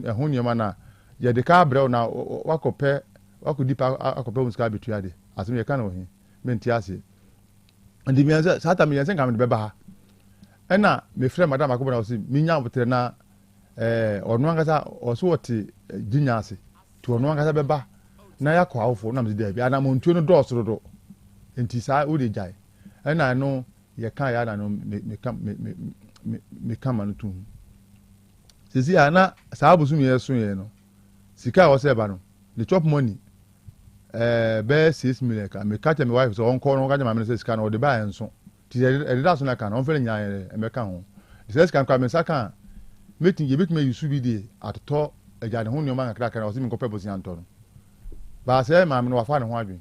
S6: ehun nyema na ye de ka brew na wakope wakodipa akope muska betua de asem ye ka no hin menti ase ndi mi anza sata mi anza kam de beba ha ena me frɛ madam akobo na osi mi nya botre na onu angasa oso wote ginya ase to onu angasa beba na ya kwa awofo na mzi de bia na mo ntuo no dɔɔso do enti sa wo de jai ena no ye kan ya na no me kama no tu sisi ana sa abusu mi yeso ye no sika wo se ba no the chop money be 6 million ka me catch me wife so on call no ka jama me say sika no de ba enso ti e da so na ka no on fere nya e me ka ho the sika ka me saka meeting ye betime yusu bi de atto eja ne ho nyo ma nkra ka o si me ko purpose anto no ba se ma me no wafa ne ho adwen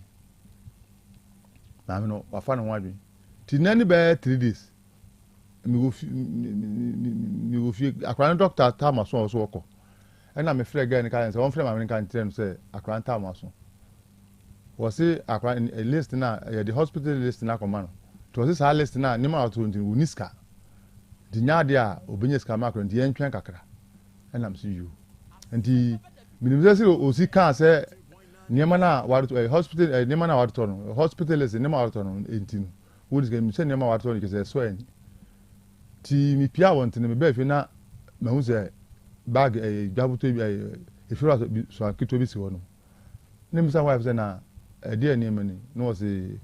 S6: ma me no wafa ne ho adwen ti nani be 3 days mi go fi akran doctor ta ma so ko ena me frɛ guy ne ka say on frɛ ma me kan tell say akran ta ma so was akran a list na the hospital list na command to was a list na ni ma to uniska di nya dia obenye ska ma akran di entwen kakra ena am see you enti minimze si o si kan say niema na wato hospital niema na wato no hospital list niema wato no enti no wo dis game say niema wato no ke say so en ti mi pia won tin me be fi na ma hu say bag jabuto efira so akito bi si wono nim sa wife say na de niema ni no say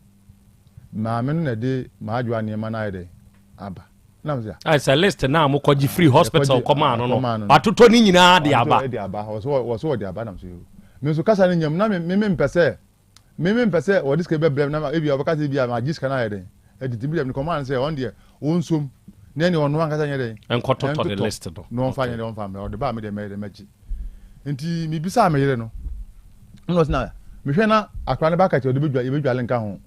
S6: ma me no na de ma adwa niema na ide aba na me say
S3: I say list na mo koji free hospital koma no atoto ni nyina de aba
S6: so de aba na me say me so kasa ni nyam na me mpese o diske be blem na e bi obaka bi ma jiska na ide e di bi dem command say on de onsom nene ono anga tanya de
S3: enkoto to the list do
S6: no fanya de on family o de ba me de meji enti mi bisa me yire no na me hwe na akra ne ba ka che o de bedwale nka ho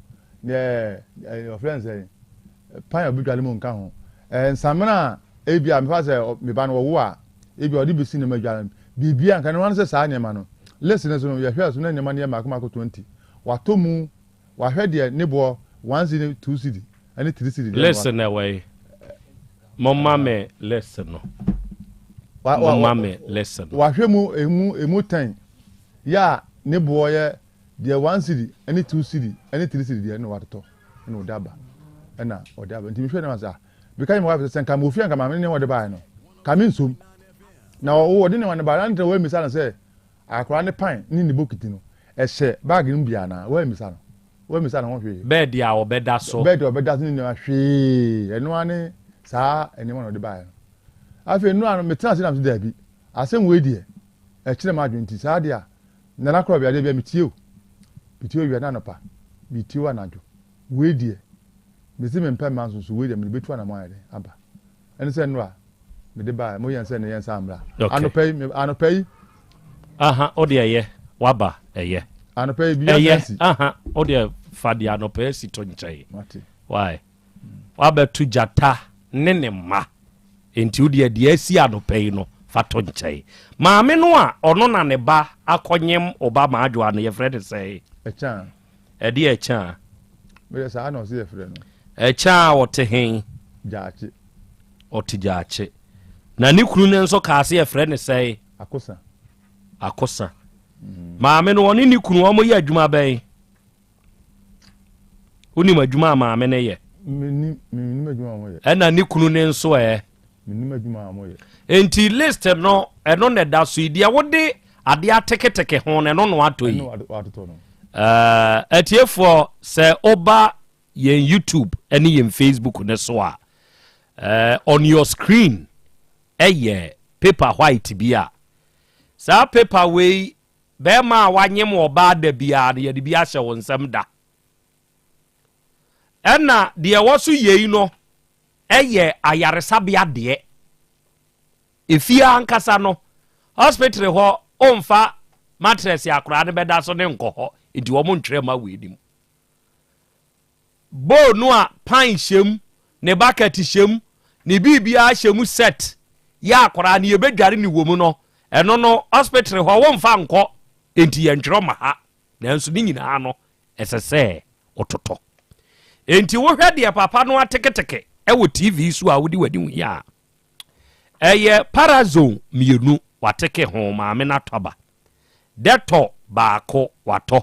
S6: ne your friends say pan o bedwale mo nka ho nsamna e bia me fa say me ba no wo a e bia o de bisi ne medwale bibia nka ne wan say saa nyema no listen so no ye hwe so na nyema ne makoma ko 20 wato mu wa hwe de ne bo 1 cedi 2 cedi ani 3 cedi
S3: listen away Mama me listen no. Mama me listen.
S6: Wa hwe mu emu 10. Ya ne boye the 1 city any 2 city any 3 city there no wato no odaba na odaba ntimi hwe na masa because my wife say kam ofia kam amene wo de bae no kam nsum na wo de ne wan ba na we misa na say akora ne pan ni ne bokiti no ehye bag no bia na we misa no ho hwe
S3: bed ya obeda so
S6: ni ne hwe eno ane saa ene mo no de bae afi nu anu metena se na so da bi asem we die e kire ma adwenti saa dia na na Krobea de bia mitio wi na nopa mitio anajo we die mesi me mpa manso so we die me betu na mo ayede aba ene se nu a me de bae mo yen se ne yen samra anopai
S3: aha o de ye waba eye
S6: anopai bi yansi
S3: aha o de fadi anopai si to nchai why waba tu jata ne ma enti odi ade asi anopai no fato nchai maame no a ono na ne ba akonyem oba ma adwa no ye frede sei
S6: echa
S3: edi echa
S6: me sa no se ye frede no
S3: echa wote hen
S6: jaache
S3: oti jaache na ni kunu ne nso kaase ye frede sei akosa maame no oni ni kunu omo ye adwuma ben oni madwuma maame ne ye
S6: minni madwuma mo ye
S3: ena ni kunu ne nso
S6: minni madwuma mo ye
S3: enti list no eno ne da so idia wode ade ateketeke ho ne no no ato yi etiefo se oba yen YouTube eni yen Facebook ne so a on your screen paper white bia sa paper we be ma wanyem oba da bia ye de bia hye wonsam da ena de woso yei no ayaresa bia de efia ankasa no hospital ho omfa mattress yakora ne beda so ne nkoho enti wo mo ntwere ma wedim bo no a pan hyem ne bucket hyem ne bibia hyem set yakora ne yebedware ne wo mu no eno no hospital ho wo mfa nko enti ye ntwere ma ha nanso ni nyina no esese ototo enti wo hwe de papa no ateketeke ewo TV so a wodi wadi hu ya parazone mienu wateke ho maame na toba deto baako wato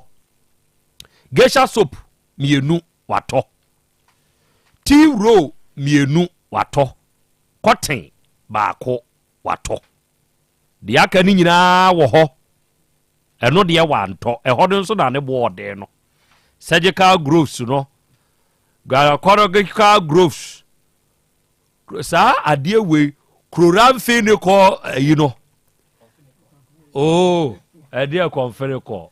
S3: geisha soap mienu wato tea roll mienu wato cotton baako wato de aka ni nyina wo ho eno de wanto eho de nso na ne boode no surgical growths no gynecological growths sa ade we Kloramfene ne ko you know ade konfere ko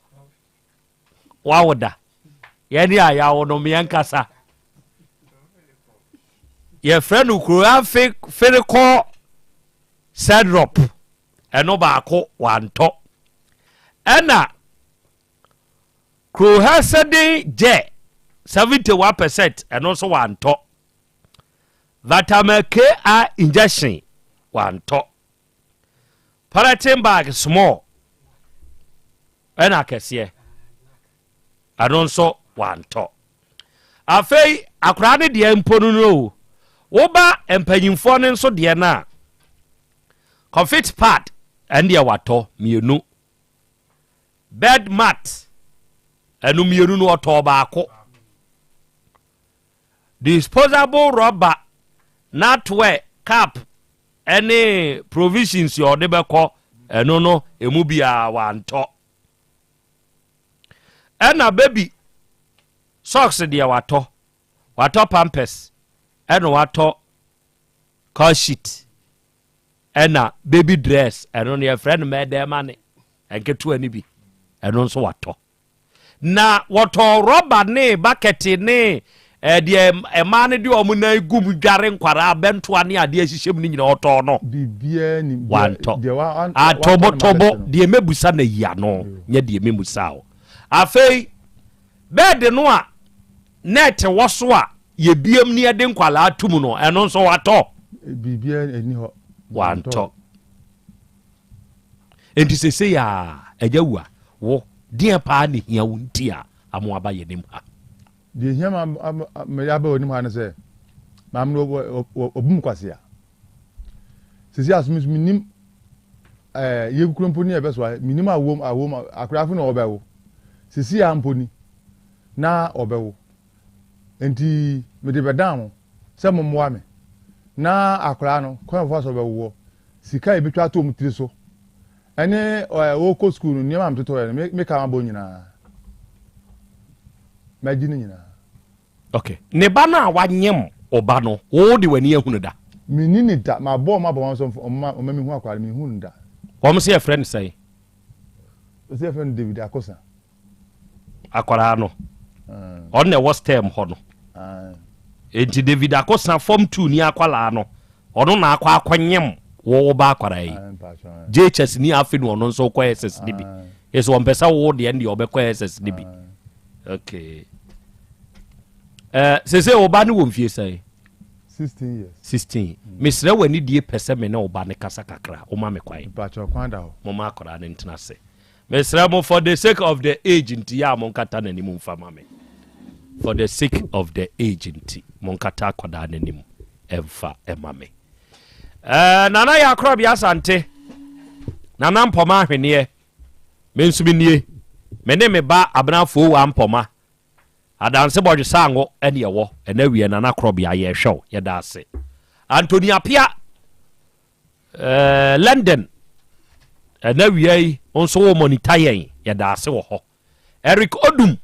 S3: wawoda yani aya wono me yankasa ye friend kloramfene ko syrup eno baako wanto ena krohasade je 71% eno so wanto vitamin K injection wanto paratin bag small ena kese anonso wanto afei akura ne de mponu no wo ba empanyimfo ne nso de na confit pad ende wato mienu bed mat enu mienu no oto baako disposable rubber natwe cap any provisions your debeko eno no emu bia wanto ena baby socks dia wato pampers eno wato car sheet ena baby dress eno ne friend me dem ane enketu ani bi eno nso wato na wato rubber ne bucket ne de emane de omuna gum dware nkwara bento ane ade ahyehyem ni nyina oto no
S6: bibia ni
S3: de wa tobo de mebusa na yia no nya de memusa o afei bed no a net woso a ye biem ni ade nkwala atum no eno nso wato
S6: bibia eni ho
S3: wanto enti sese ya agyawu a wo de pa ne hia wonti a amo aba ye nim ha
S6: de hia me ya ba onim ha ne se mam no obum kwase a sisi asumi nim ye kuromponi e be so minimum awom akrafo na obewo sisi amponi na obewo enti me de bedam se mommoa me na akra no kon fo so obewo sika e betwa to mutiri so ene o ko school no niam amtoto e me ka mabo nyina magini nyina
S3: okay ne ba na wanyem oba no wo de wani ehunu da
S6: minini da mabo so o mami hu akware mi hu nda
S3: o se friend say
S6: o se friend David Akosa
S3: akwara no on ne was term ho no enti David Akosa form 2 ni akwala no ono na akwanyem wo ba akwara yi JHS ni afi no ono nso kwa SSDB yeso on pesa wo de ndi obekwa SSDB okay sese oba ni wo mfie sai
S6: 16 years
S3: 16 misra wani die pese me na oba ne kasa kakra o ma me kwai
S6: pacho kwanda ho
S3: mo ma akora ne ntena se misra mo for the sake of the age nti ya mo nkata na nimu mfa ma me for the sake of the age nti mo nkata akoda na nimu emfa ema me nana ya Krobea Asante nana mpoma ahwene me nsumenie me ne me ba abrafo wa mpoma adanse bodwe sango ene yewo ena wie nana Krobea ye hwew ye da ase Anthony Apia London ena wie onso wo monitor yen ye da ase wo ho Eric Odum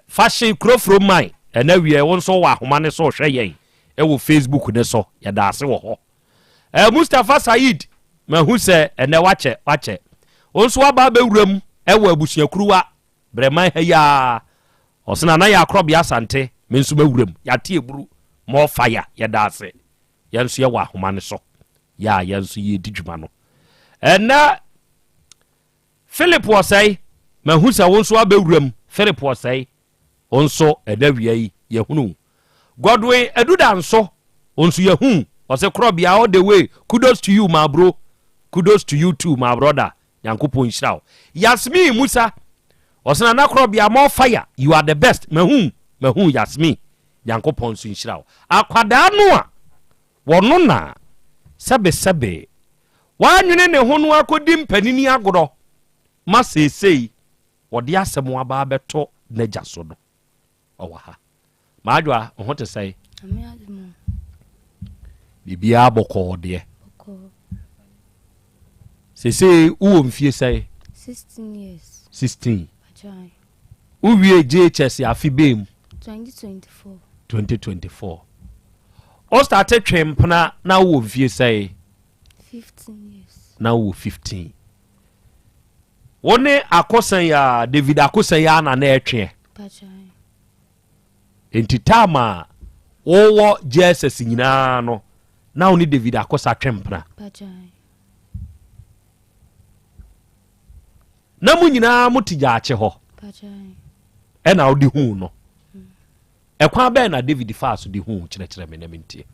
S3: fashion krofro mai ena wie onso wa ahoma ne so hwe yen e wo Facebook ne so ye da ase wo ho Mustafa Said mahu se ene wache onso aba bewuram e wo abusuakuruwa breman ya osena na ya Krobea Asante mensu bewuram ya tie buru mo fire ya da ase yansu ye wa ahoma ne so ya yansu ye dijuma no ena Philip wasai mahu se onso abewuram Philip wasai onso edawie yi ye hunu Godwin edudanso onso ye hu ose Krobea all the way kudos to you my bro kudos to you too my brother yankopon shiraw Yasmin Musa osena na Krobea more fire you are the best mahu Yasmin yankopon so shiraw akwada no a wono na sebe wanwene ne ho no akodi mpanini agoro ma sesei wode asem aba beto naja so do owa ha maadwa ho te sai bibia boko de sesei uwo mfie sai
S15: 16 years
S3: 16 uwie JHS afibem 2024 o started twempna na wo mfie sai
S15: 15 years
S3: na wo 15 wone akosan ya David akosan ya na etwe entitama wo JSS nyina no na oni David akosa twempna na mu nyina mutija ache ho na odi hu no ekwa be na David Faso di hu kire me na mentie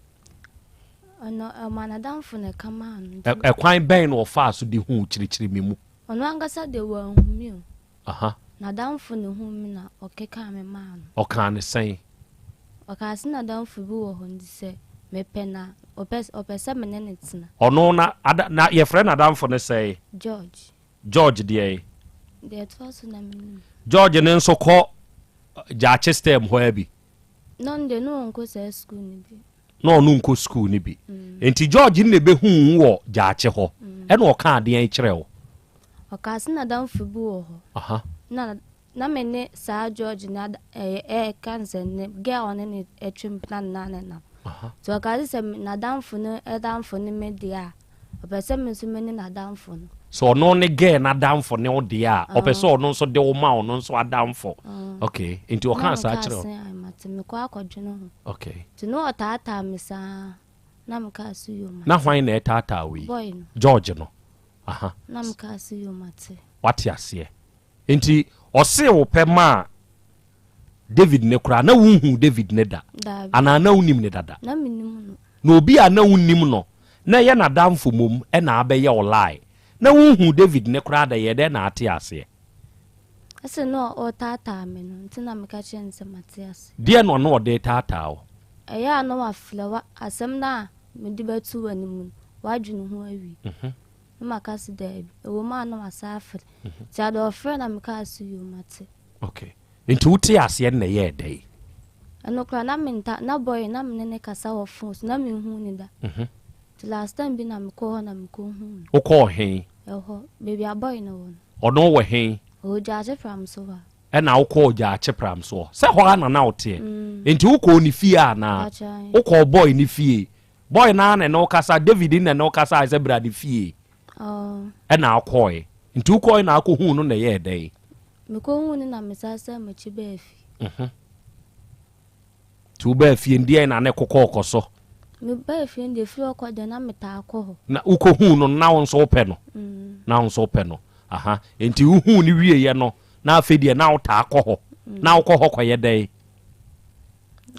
S15: ono manadamfo na kama no
S3: ekwan ben no Faso di hu kire me mu
S15: ono angasa de wa humi o
S3: aha
S15: na damfo ne humi na okeka me ma no
S3: okan ne sen
S15: okase na damfo bi wo ho ndi se mepe na opese me ne tina
S3: ono na ye friend na damfo ne say George de
S15: twaso na me
S3: George ne nso ko jaache stem ho abi
S15: nonde no nko se school ni bi
S3: no nko school ni bi enti George ne be hu wo jaache ho e na oka ade an kire wo
S15: okase na damfo bi wo ho
S3: aha
S15: na mene sa George na cancer ne girl ne etwem plan na so okase se na damfo ne media opese me so mene na damfo no
S3: so no ne ge na damfo ne ode a opese ono nso de wo ma ono nso adamfo okay enti o kan sa kire
S15: me kwa akwadweno
S3: okay
S15: ti no otata me sa na me ka su yo ma
S3: na hwan na etata we George no aha
S15: na me ka su yo mate
S3: wati ase enti ose wo pema David ne kura na wunhu David ne da ana na unim ne dada
S15: na minim no
S3: na obi ana unim no na ye na damfo mom e na abe ye olai na wunhu David ne kura da ye de na ate ase
S15: ase no o tata me no ntina me ka chense mate ase
S3: de no de tata o
S15: eya no wa flewa asem na me di betu animu wadwene ho awi ma ka se da bi wo ma no asafre ti ado friend am ka su you mate
S3: okay nti wuti ase na ye dai
S15: ano kra na menta na boy na mne kasa wo phone na me hu ni da ti last time bi na me ko na me ko hu
S3: o ko hen
S15: eho baby aboy no won
S3: ono wo hen
S15: o jaaje from so wa
S3: na wo ko jaaje pram so se ho ana na wote nti wo ko ni fie ana wo ko boy ni fie boy na no kasa David na no kasa se bra ni fie na akoi nti wo ko na akọ hu no na ye dai
S15: me ko hu ni na me sasa ma chi ba fi
S3: tu ba fi ndie na ne kokọ so
S15: me ba fi ndie fi okọ de na me ta akọ
S3: na wo ko hu no na won so pe no na won so pe no aha enti wo hu ni wie ye no na afedie na wo ta akọ ho na wo ko ho ko ye dai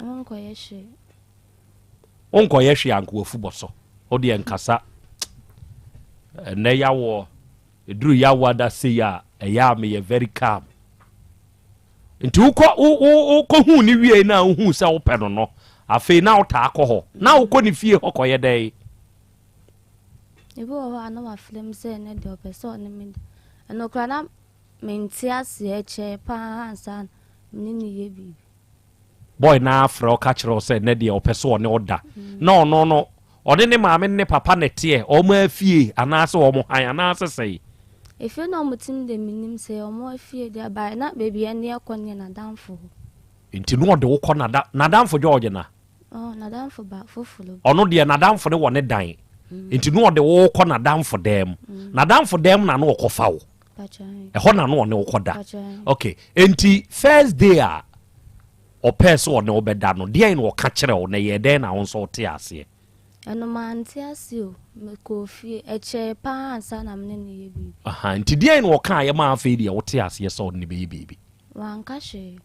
S15: onko ye hwe
S3: onko ye hwe anko afubo so o de nkasa na yawo eduru yawo da se ya eya me ye very calm nti uko hu ni wie na hu se wo pe no afi na wo ta akọ ho na wo ko ni fie ho ko ye dai
S15: ebo ho ana wa film se ne de opeso ne me no kra na mentia se eche pa hansan ni ye bi
S3: boy na afro ka kire se ne de opeso ne oda no ode ne maame ne papa ne tie o ma afie anase o mo han anase sei
S15: if you know mutin de minim se o mo afie de ba na baby ene akonye na danfo
S3: nti no de wo kọ na danfo George na
S15: na danfo ba fofulo
S3: ono de na danfo ne wone dan nti no de wo kọ na danfo dem na danfo dem na no okofa wo ho na no ne okoda okay nti first day a o person ne obeda no de no ka kire wo na ye den na won so te ase
S15: eno manti ase o me ko fie eche pa ansa na mne ne ye bi
S3: aha nti de no ka ye ma afa de wo te ase so ne be bi
S15: wan ka hwe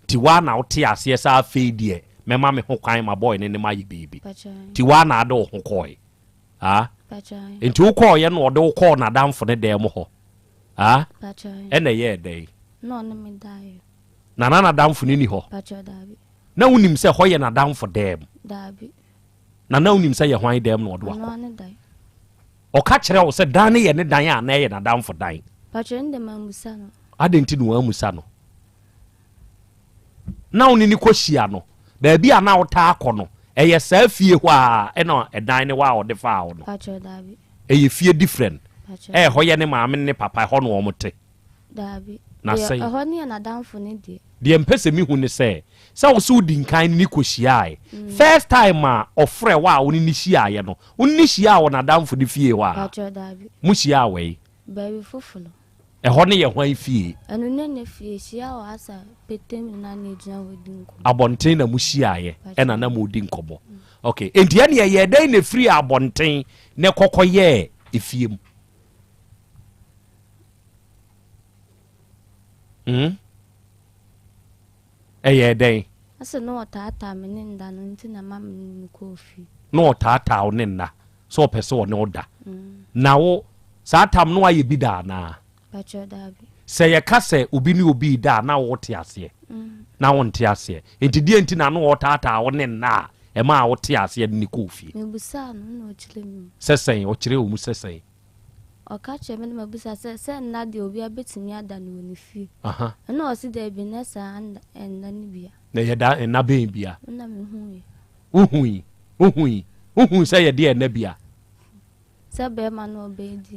S3: ti wa na wo te ase sa afa de me ma me ho kwan ma boy ne ma yi baby ti wa na ade ho koi nti wo kọ ye no de wo kọ na damfo ne dem ho ene ye dai
S15: no ne me dai
S3: na damfo ni ho na unim se ho ye na damfo dem
S15: dabi
S3: na unim se ye hwan dem no do
S15: no ne dai
S3: o ka kire wo se dan ne ye ne dan a na ye na damfo dan
S15: pacho nde mamusa no
S3: adenti no amusa no na uni ni koshia no ba bia na wo ta akọ no eye sa fie ho a eno edan ne wa o de fa o no
S15: pacho dabi
S3: eye fie different ho ye ne maame ne papa ho no omote
S15: dabi
S3: na sei
S15: ho ne na danfo ne
S3: de mpese mi hu ne se wo so di nkan ni koshia ai first time a ofre wa wo ni hia ye no wo ni hia wo na danfo de fie ho a
S15: pacho dabi
S3: mu hia we
S15: baby fofulo
S3: ho ne ye hwan fie
S15: anu ne fie hia wo asa petem na ne gina wodinko
S3: abonten na mu hia ye ena na mu di nkobo okay enti ene ye den na free abonten ne kokoye efiem eye den
S15: ase no tata me ne nda no nti na ma me ko fi
S3: no tata o ne nda so pese o ne oda na wo sa tam no aye bi da na
S15: pacho dabi
S3: se ye ka se obi ni obi da na wo te ase na wo nte ase enti die enti na no wo tata o ne na e ma wo te ase ni ko fi
S15: me busa no chile mi
S3: sesen o kire o mu sesen
S15: o ka che me me busa se na de obi abetimi ada no ni fi na o si de bi na sa en na ni bia
S3: na ye da na be bia
S15: na me
S3: hu se ye de na bia
S15: se be ma no be di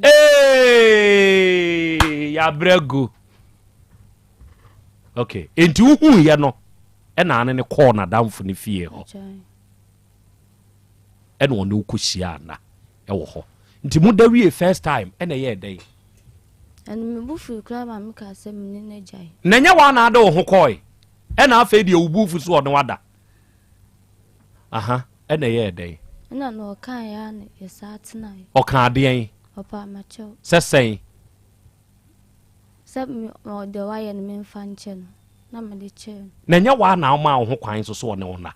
S3: ya brego okay enti hu ye no e na ne call na damfo ne fie ho e no ne ukushia na e wo ho nti mu da wie first time e na ye dai
S15: and me bufu kra ma me ka se me ne jai
S3: na nya wa na ade wo ho koi e na afa de ubufu so ne wada e na ye dai
S15: na no kan ya ne yesatna
S3: o kan ade en
S15: opa ma cho
S3: sesen
S15: se me de wa ye ne me fanche no na me de che
S3: na nya wa na ma wo ho kwan so ne wona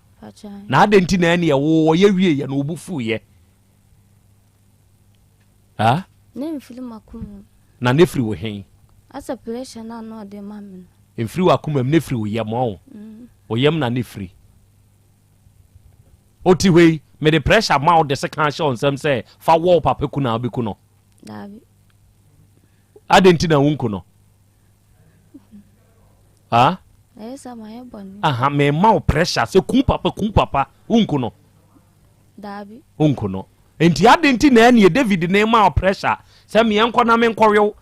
S3: na ade nti na ne ye wo ye wie ye na obufu ye
S15: ne film akum
S3: na ne free wo hen
S15: asa pressure na no de mame
S3: en free wa akum ne free wo ye mo o yem na ne free oti we me the pressure mouth the second show on some say fa wall papa ku na obeku no
S15: Dabi.
S3: Adenti na wunku no. Ha?
S15: Esa my boni.
S3: Aha me mouth pressure say kun papa wunku no.
S15: Dabi.
S3: Wunku no. Enti adenti na ene David na mouth pressure say me enko na me nkɔrew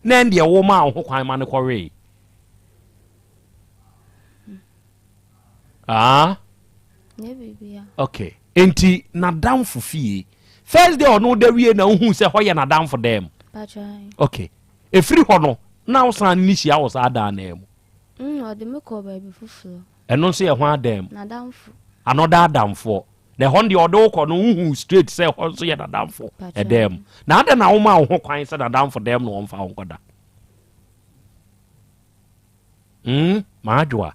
S3: na ende wo ma ho kwan ma ne kɔre. Ah?
S15: Ne bibia.
S3: Okay. Enti na down for fie. First day ono da wie na hu se ho ye na down for them.
S15: Pachai.
S3: Okay. E free ho no na wo san ni hia wo sa da na emu.
S15: Ode me ko ba bi fufulo.
S3: Eno so ye ho adam.
S15: Na down for.
S3: Another down for. The hon the odo ko no hu straight say ho so ye na down for. E dem. Na ada na wo ma ho kwan se na down for them no mfa ho koda. Maadwa.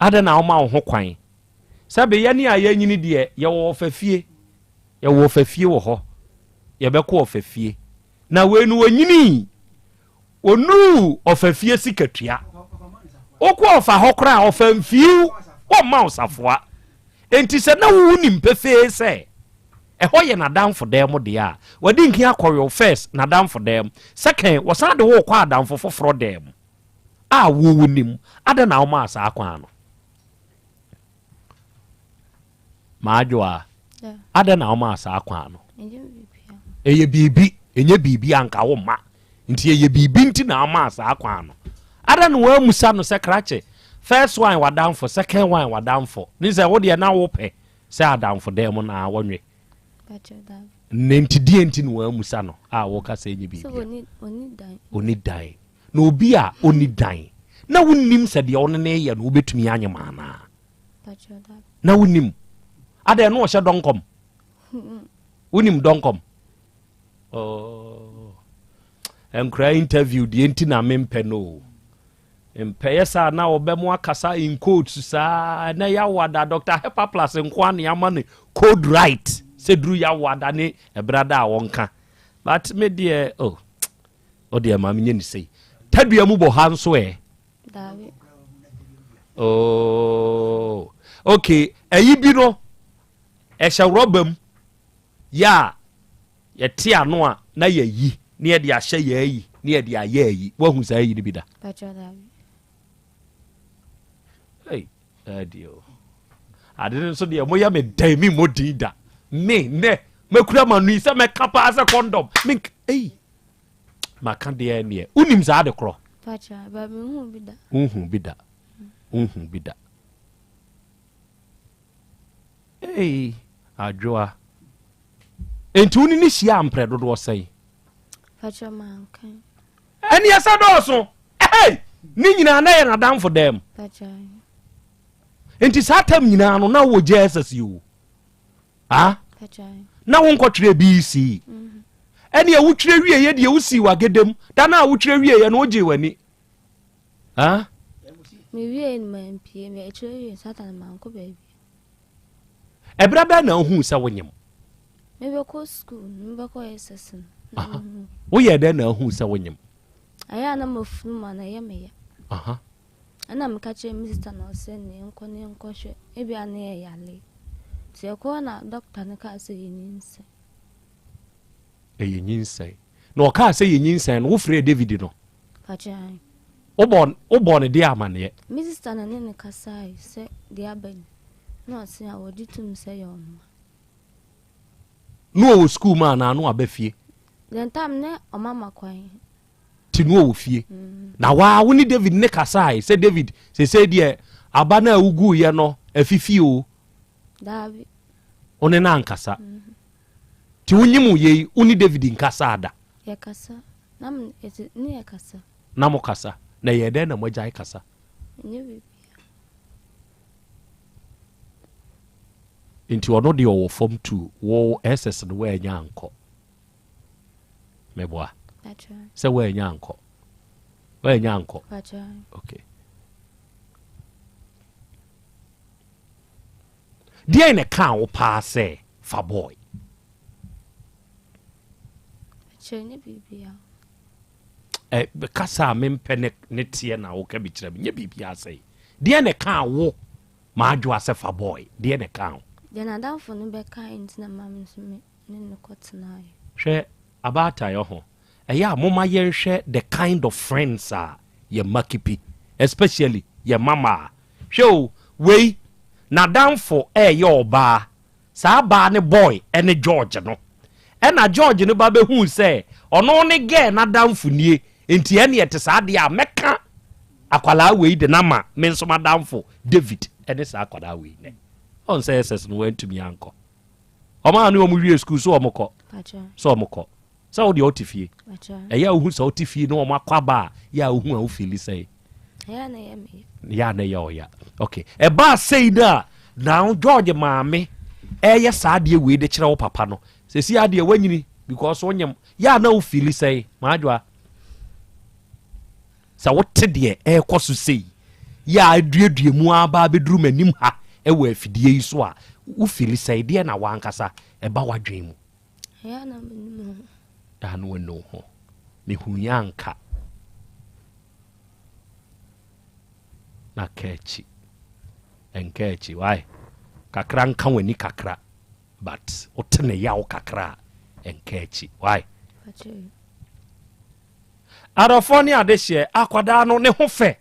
S3: Ada na wo ma ho kwan. Sabe ye ni aye nyini de ye wo fafie. Ye wo fafie wo ho. Ye be ko fafie. Na we nu onyini. Onu ofafie sikatua. Okwo ofa hokra ofamfiu. O ma osafoa. Enti se na wo nim pefe se. Eho ye na down for them de a. Wadi nki akoyo first na down for them. Second, wasan de wo kwa down for foforo them. A wo wunim. Ada na wo ma asa akwa no. Maadwa. Ada na wo ma asa akwa no. Eye bibi, enye bibi anka wo ma. Nti eye bibi nti na ama asa akwa no. Ada no wa musa no se krache. First one wa down for, second one wa down for. Ni se wo de na wo pe. Se down for dem na wonwe.
S15: Pacho da.
S3: Nenti die nti no wa musa no. A wo ka se enye bibi.
S15: So oni dan.
S3: Oni dan. Na obi a oni dan. Na wonnim se de ono na ye no obetumi anye mana.
S15: Pacho da.
S3: Na wonnim. Ada no hye donkom. Wonnim donkom. Oh. Enkra interview the enti na mempe no. Empeye sa na obemu akasa in quotes sa na ya wada Dr. Hepa Plus nkwa na yama ne code right. Se dru ya wada ne ebrada a wonka. But me de oh. O de ma menye ni sei. Tadua mu bo ha nso
S15: David.
S3: Oh. Okay, ayi bi no. E hye robam. Ya ye te ano a na ye yi na ye de ahye ye yi na ye de aye yi wo hu sa yi ni bi da
S15: Pacho David.
S3: Hey adio adene so de mo ya me dai mi modi da me ne makura manu se me kapa as a condom me hey maka de ne unim za de kro
S15: Pacho ba me hu bi da
S3: bi da hey adwoa enti woni ni hia ampre dodo sei
S15: Pacho man kan
S3: eni asa do so hey ni nyina na ye na dan for them
S15: Pacho
S3: enti satam nyina no na wo Jesus you ah
S15: Pacho
S3: na wo nkotwere BC eni e wutwere wie ye de wusi wagedem da na wutwere wie ye no oje wani ah
S15: me wie ni man pie me etwere wie satan man ko baby
S3: ebra ba na hu sa wonyem
S15: me be ko school me be ko SSN
S3: wo ye da na hu sa wonyem
S15: aya na mafunu ma na ye me ya
S3: aha
S15: ana me ka che minister na se ne nko hwe e bia na ye yale ti ko na doctor ne ka se yinyinse
S3: yinyinse na o ka se yinyinse no wo frɛ David no
S15: Pachai
S3: wo ne dia amane
S15: minister na ne ka sai se dia ban no se a wodi tum se yo
S3: no school ma na no abafie
S15: then time ne o mama kwan
S3: ti no wo fie na wa woni David ne kasai se David se die aba na ugu ye no afifie o
S15: David
S3: one na ankasa ti wonyimu ye uni David nkasa ada
S15: ye kasa nam eti ni ye kasa
S3: na mo kasa na ye de na mo jai kasa
S15: nye bibi
S3: inti ono de wo form 2 wo SS no we nya anko meboa
S15: Pacho
S3: se we nya anko
S15: Pacho
S3: okay dia ne ka wo pa se fa boy
S15: chenye bibi ya
S3: kasa mempe ne tie na wo ka bi kire nye bibi asai dia ne ka wo ma adwo ase fa boy de ne kan
S15: then adamfo no be kan ntina mam nso me ne kotena
S3: hwe abata yo ho eya moma ye hwe the kind of friends ye makipi especially ye mama hwe we na damfo ye oba sa ba ne boy ene George no ena George no ba be hu se ono ne ge na damfo nie enti ene yete sa de a meka akwala we de na ma me nso madamfo David ene sa akwala we ne on say SS no went to me anko o ma no mu wie school so o moko so o moko so o de otifie eya ohu so otifie no o makwaba ya ohu a ofili say
S15: ya na ya me
S3: ya na ya o ya okay e ba say da now George maame eye sa de we de kire wo papa no se si ade wanyini because onyem ya na ofili say ma adwa sa wote de e koso sei ya aduadue mu aba beduru manim ha e wa afidie yi so a ofili say de na wankasa e ba wadwen mu
S15: ya na me
S3: da no no ho me hunyanka na kechi enkechi why kakra nka wani kakra but otene yawo kakra enkechi why arofoni adehye akwada no ne ho fe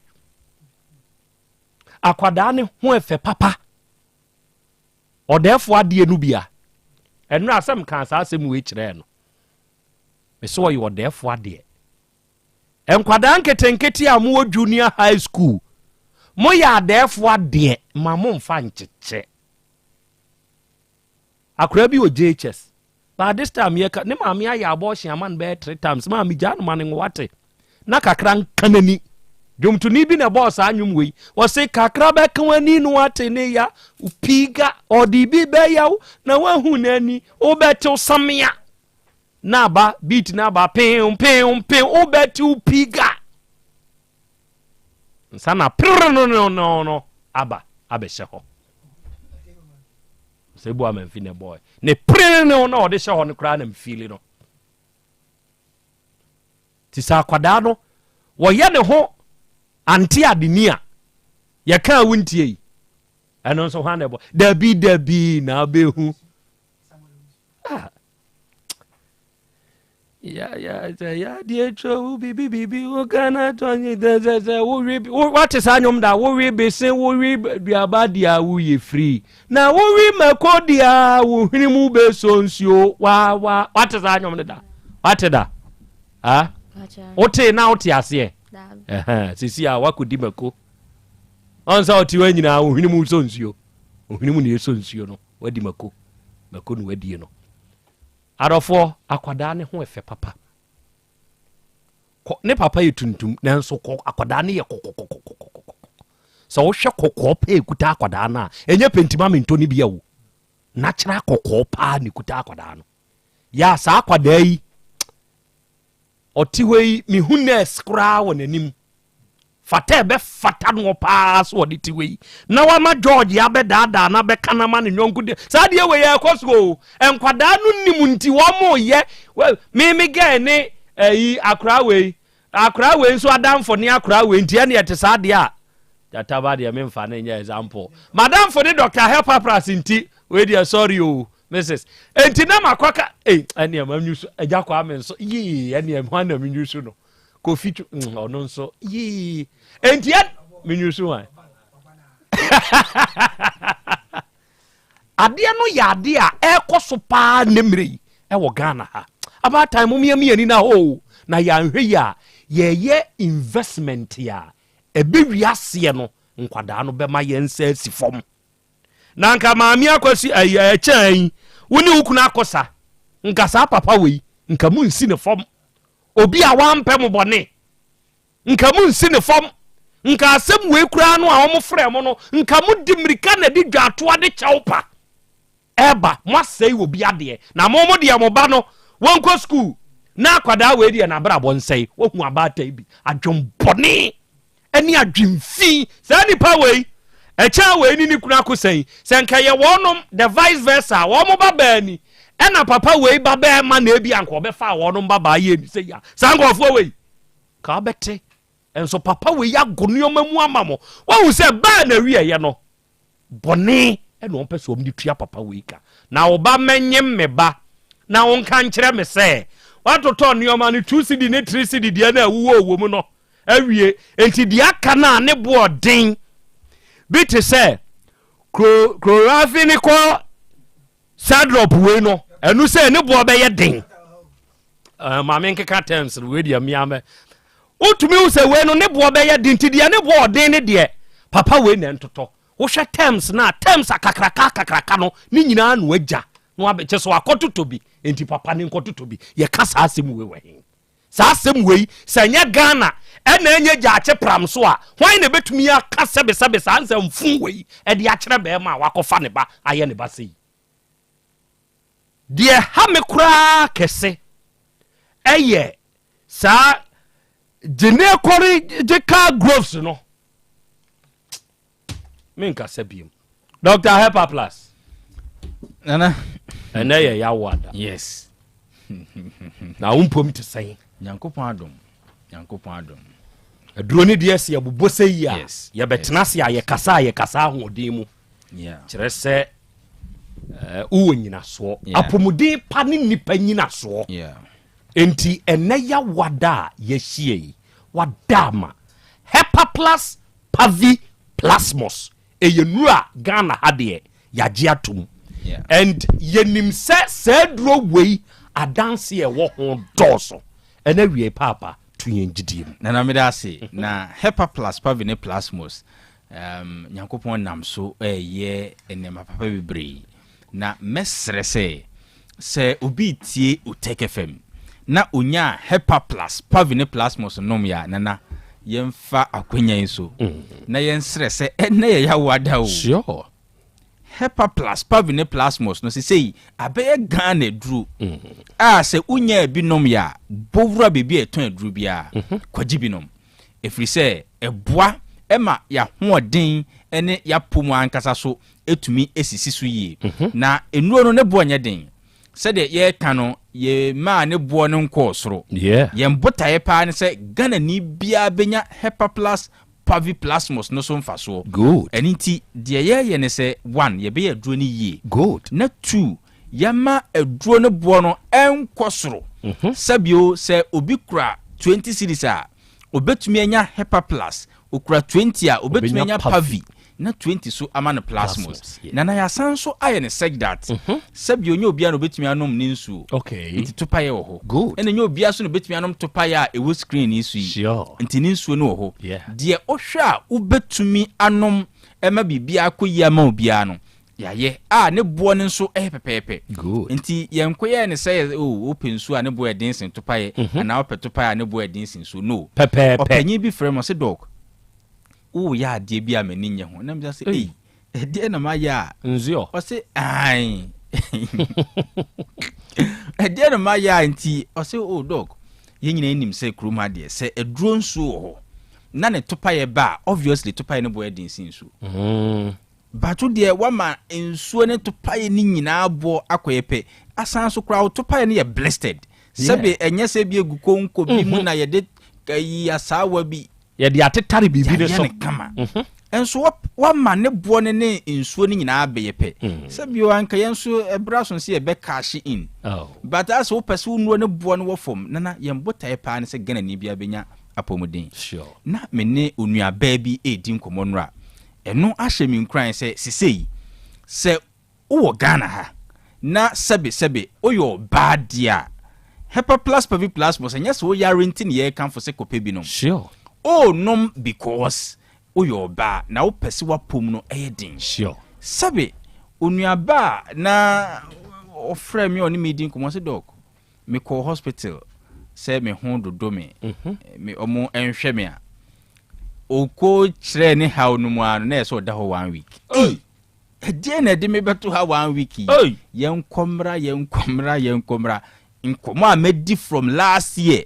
S3: akwada ne ho efe papa odefo ade enu bia enu asem kan sa asem we kire no me so you odefo ade enkwada nketenketi a mo junior high school mo ya defo ade ma mo mfa ncheche akura bi o JHS but this time ye ne ma me ya abortion man be 3 times ma me janu man nwate na kakra kanani dwumtuni bi na boss anyum we wo se kakra be kanani no ate ne ya upiga odibi be yaw na wahu nani o beto samia na ba beat na ba pim o beto upiga sana no aba sheho se bo am fine boy ne no de sheho no kra na mfili no ti sa kwada no wo ye ne ho anti adenia ye ka wuntie yi eno so hwane bo dabi na behu ya die tro bibi o kana tonye de wo ri what is anyum da wo ri be se wo ri biaba dia wo ye free na wo ri makodia wo hini mu be so nsio wa what is anyum da what da ah ote na ote ase sisi a wakodi mako onsa oti wanyina wo hini mu so nsio wo hini mu ne so nsio no wadi mako no wadi no arofo akwada ne ho efe papa ne papa yetuntum nanso akwada ne ye kokokokoko so wo hwe kokko pa ekuta akwada na enye pentima mento ne bia wo na kira kokko pa ne kuta akwada no ya sa akwada yi otiwei mi hunes kra wonanim fata be fata no pa so oditiwei na wa ma George ya be dada na be kana ma ne nyonku de sa de we ya koso enkwada no nim nti wo mo ye me ge ne yi akra we nso adamfo ne akra we nti ene yete sa de a data ba de me mfa na nya example madam for the Dr. help pras nti we dey sorry o Mrs. enti na makwaka ene am nyusu eja kwa me nso yi ene am hwana me nyusu no kofi ono nso yi enti me nyusu wan ade no ya ade a ekoso pa nemre wo Ghana ha about time mo miani na ho na ya nhwe ya ye investment ya ebewiase no nkwada no be ma ye nsa sifom na nka maami akwasi chan woni hukuna akosa nka sa papa we nka mu nsi ne fom obi a wampe mo bone nka mu nsi ne fom nka asem we kura no a wo mo frɛ mo no nka mu dimirika na di dwato ade chawpa eba mo asai obi ade na mo mo de mo ba no wonko school na akwada we de na bra bonsai wo hu abata bi adwom bone ani adwemfi sa nipa we echa we ni kuna akosan senka ye wonom the vice versa wo mo baba ni ena papa we baba ma na ebi anko be fa wonom baba ye ni se ya sangofo we ka bete enso papa we ya gonyo mamu amamo wo hu se ba na wiye ye no bɔne ɛna wɔn pɛ so wɔn de tua papa wei ka na ɔba mɛnyɛ mmeba na wɔn ka nkyerɛ me sɛ watotɔ nneɛma no 2 cedi ne 3 cedi deɛ na ɛwuwɔ wɔ mu no awie enti deɛ aka na ne boɔ den bi te sɛ krorafi ne kɔ sadrop wei no ɛnu sɛ ne boɔ bɛyɛ den maame nkeka terms no wei deɛ miamɛ wotumi wo sɛ wei no ne boɔ bɛyɛ den nti deɛ ne boɔ den ne deɛ papa wei na ntotɔ wohwɛ terms na terms akakraka no ne nyinaa no agya no abɛkyɛ so akɔtotɔ bi enti papa ne nkɔtotɔ bi yɛka saa asɛm wei wɔ he saa asɛm wei sɛ nyɛ Ghana ɛna ɛnyɛ gyaakye pram so a hwan na bɛtumi aka sɛbesɛbe saa nsɛ mfo wei ɛde akyerɛ bɛɛma a wakɔfa ne ba ayɛ ne ba sɛ deɛ ha me koraa kɛse ɛyɛ saa gynecological growths no menkasa biom Dr. Hepa Plus
S5: nana
S3: ɛnɛ yɛ Yaw Ada
S5: yes
S3: na wompom te sɛn
S5: nyankopɔn adom
S3: aduro ne deɛ sɛ yɛbobɔ sɛ yi a yɛbɛtena se a yɛkasa ahoɔden mu kyerɛ sɛ wowɔ nyinasoɔ apɔmuden pa ne nnipa nyinasoɔ enti ɛnɛ Yaw Ada a yɛhyia yi wada ma Hepa Plus Pavi Plasmos ɛyɛ nura Ghana ha deɛ yɛagye atom and yɛnim sɛ saa duro wei adanse ɛwɔ ho dɔɔso ɛna wie papa to yɛn gyidie mu
S5: nana mede ase na Hepa Plus Pavi ne Plasmos nyankopɔn nam so ɛyɛ nneɛma papa bebree na mɛsrɛ sɛ obi tie Otek FM na onya Hepa Plus Pavi ne Plasmos nom ya nana yɛmfa akwanya yi so na yɛnsrɛ sɛ ɛnɛ yɛ Yaw Ada o
S3: sure
S5: Hepa Plus Pavi ne Plasmos no sei abɛyɛ Ghana duro a sɛ unya bi nom ya bowura bebi ɛtɔn duro bia kwagye bi nom ɛfiri sɛ ɛboa ɛma ya hoɔden ɛne ya pomu ankasa so etumi esisi so yie na enuro no ne boɔ nyɛ den sɛde yɛka no yɛ ma ne boɔ no nkɔ soro yɛn botaeɛ paa ne sɛ Ghana ni bia benya Hepa Plus Pavi Plasmos no so mfa so
S3: good
S5: ɛni nti deɛ yɛyɛ ne sɛ 1 yɛbɛyɛ aduro no yie
S3: good
S5: na 2 yɛma aduro no boɔ no ɛnkɔ soro sabio sɛ obi kura 20 cedis a obetumi anya Hepa Plus okura 20 a obetumi anya Pavi na 20 so ama no Plasmos na na yasan so ayɛ ne seg that sabio nya obia no obetumi anom ne nsuo
S3: okay
S5: nti topa yɛ wɔ ho
S3: good
S5: ɛna nya obia so no obetumi anom topa yɛ a ɛwɔ screen yi so yi nti ne nsuo no wɔ ho deɛ ohwɛ a obetumi anom ɛma bibia akɔyi ama obia no yɛayɛ a ne boɔ no nso ɛyɛ pɛpɛɛpɛ nti yɛnkɔyɛ ne sɛ open nsuo a ne boɔ ɛden sen topa yɛ ana opɛ topa yɛ a ne boɔ ɛden sen so no
S3: pɛpɛɛpɛ
S5: ɔpanyin bi frɛ mo sɛ dog wo ya adie bi a mani nye ho na me say die na ma ya
S3: nzio
S5: o say ai die na ma ya nti o say oh dog ye nyina nim say kroma de say eduro nsu ho na ne topa ye ba obviously topa ye ne boy din sin so batu de wa ma nsuo ne topa ye ni nyina bo akoyepe asan so kra topa ye ne ye blessed sebe enye se bi egu konko bi mu na ye de yi asawa bi
S3: ye de atetare bibi ne so
S5: enso wa ma ne bo ne nsuo ne nyina abeyepe sebe o anka yenso ebraso se ye be cash in but as wo pese wo nuo ne bo ne wo fom na yembotae pa ne se Ghana ni bia benya apomuden
S3: sure
S5: na me ne onua ba bi edi nkomonra eno ahye mi nkran se sisei se wo Ghana ha na sebe oyo badia Hepa Plus Pavi Plasmos enya so ya renting ye kan for se kope bi no
S3: sure
S5: oh nom because oyo ba na wo pese wa pom no eyedin
S3: sure
S5: sebe onua ba na ofre mi oni medin komo se doc me call hospital se me ho dodo me me omo enhwe me a oko kire ne haw no mu ano na so da ho 1 week die na de me beto ha 1 week yen komra nkomo a medi from last year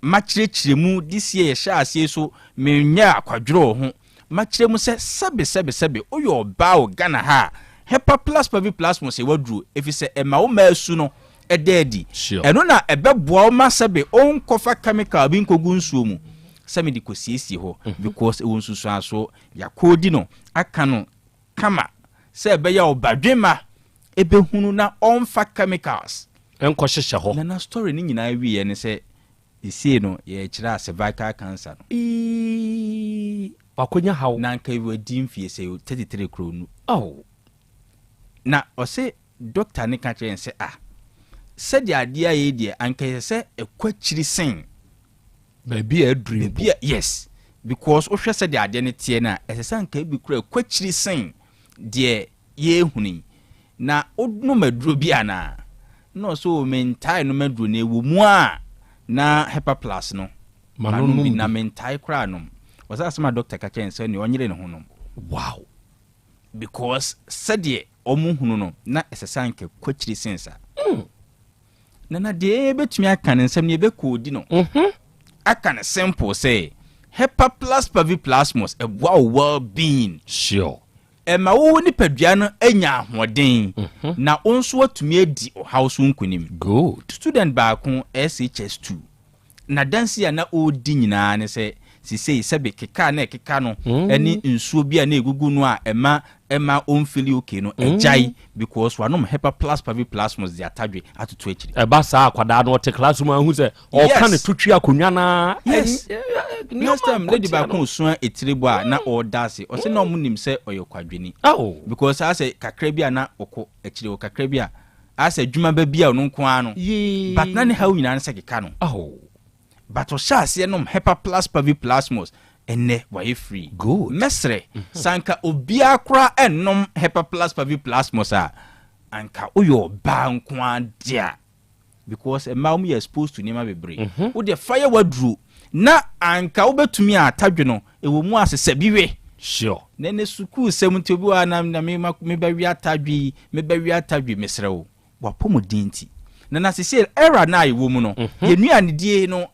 S5: machirechiremu this year sha asie so me nya akwadworo ho machiremu se sebe oyo ba o Ghana ha Hepa Plus Pavi Plasmos e wadru efise ema wo maasu no ededi eno na ebeboa o ma sebe onkofa chemical bi nkogu nsuo mu same di kosiesie ho because e wonsusu aso yakodi no aka no kama sɛ ɛbɛyɛ ɔbadwema ebehunu na ɔmfa chemicals
S3: ɛnkɔ hyehyɛ hɔ
S5: na story ni nyinaa wie ne sɛ esie no yɛ kyerɛ cervical cancer no
S3: wakonya haw
S5: na nka wadi mfie sɛ 33 kro nu na ɔse doctor ne ka kyerɛ sɛ sɛ de adeɛ ayɛ deɛ anka yɛ sɛ ɛkwakyiri sen
S3: baabi a aduru
S5: yes because wohwɛ sɛ de adeɛ ne teɛ no a ɛsɛ sɛ anka bi kura ɛkwakyiri sen deɛ yɛhuni na odnom aduro bi ana na ɔso mentai no maduro na ewu mu a na hepa plus no manom bi na mentai kra nom wasa asema doctor ka kyɛn sɛ ne ɔnyere ne ho nom
S3: wow
S5: because sɛdeɛ ɔmo hunu no na ɛsɛ sɛ anka kwakyiri sen sa na deɛ betumi aka ne nsɛm ne ebɛkɔdi no aka ne simple say hepa plus paviplasmus ɛboa well being
S3: sure
S5: ɛma wo nipadua no anya ahoɔden na onso atumi adi ɔhaw so nkonim
S3: good
S5: student baako SHS2 na dansi a na odi nyinaa ne sɛ sisei sɛbe keka na keka no ɛne nsuo bi a na egugu no a ɛma onfili okay no ɛgyai because wanom hepa plus paviplasmus de atadwe atoto akiri
S3: ɛba saa akwada no ɔte classroom ahu sɛ ɔka ne totwi akonwa na
S5: yes next time lady baako so etiribo a na ɔdase ɔse na ɔmo nim sɛ ɔyɛ kwadweni because ase kakra bi a na ɔkɔ akiri o kakra bi a ase dwuma ba bi a ɔno nko ano but na ne hawo nyina ne sɛ keka no but ɔhyɛ nom hepa plus paviplasmus ene waye free
S3: good
S5: mesre sanka obia kra ennom hepa plus paviplasmus a anka oyo ba nko adia because emma mu exposed to nema bebre wo de fire wadru na anka obetumi atadwe no ewo mu asese biwe
S3: sure
S5: na ne suku semunti obi wa na me ba wi atadwe mesre wo wapomodinti na sese era na ewo mu no ye nuanedie no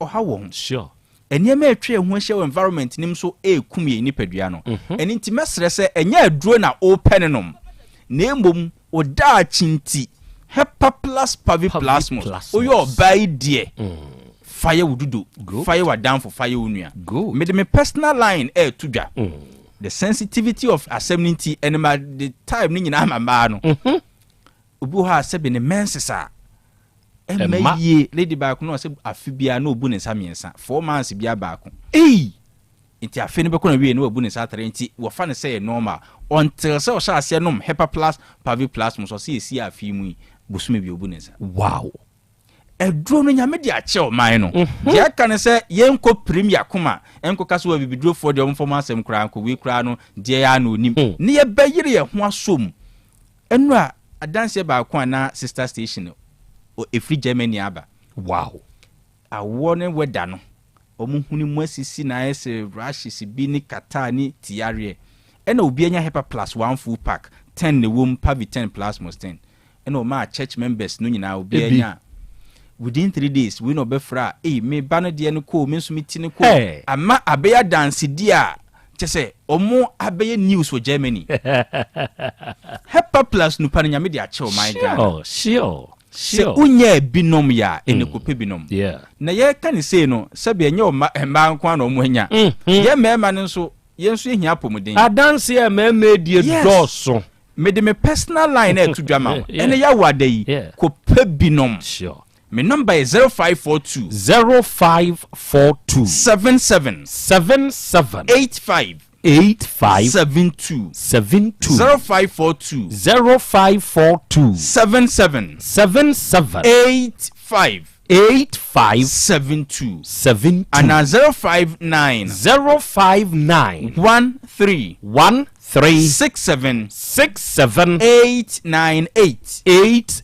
S5: ohawo
S3: sure
S5: enema etwe ho hye environment nim so ekum ye nipadua no eni nti mesre se enya aduro na open nom na embom oda chinti hepa plus paviplasmus oyo bai die fire wududo fire wadanfo fire unua me de me personal line tudwa the sensitivity of assembly enema the time ni nyina mama no obu ha sebe ne mensesa emaye lady baako no se afibia na obu ne samiensa 4 months bia baako nti afi ne beko na wie na obu ne sa 3 nti wo fa ne say normal until se o sha ase nom hepa plus paviplasmus so se esi afi mu busume bi obu ne sa
S3: wow
S5: edro no nyame di ache o man no dia ka ne se yenko premier kuma enko kaso wa bibidro for de omfo asem kra anko we kra no dia ya na onim ne ye bayire ye ho asom enu a adanse baako ana sister station efri Germany aba
S3: wow
S5: awone weda no omuhuni mu asisi na ese rashes bi ni kata ni tiare ena obi anya hepa plus 1 full pack 10 ne wom pavi 10 plasmus 10 ena o ma church members no nyina obi anya within 3 days we no be fra me ba no de no ko me nso miti ne ko ama abeya dance dia chese omo abeya news for Germany hepa plus no pa nyame de a che o my god
S3: sure
S5: se unye binom ya enekope binom na ye ka ne sei no sebe enye o ma nko na omo anya ye mema ne nso ye nso ehia pomuden
S3: adanse e mema die doso
S5: me de me personal line to dwama ene ya wada yi kope binom
S3: sure
S5: my number is 0542
S3: 77 85
S5: 72 0542 77 85 72 and 059 13 67 898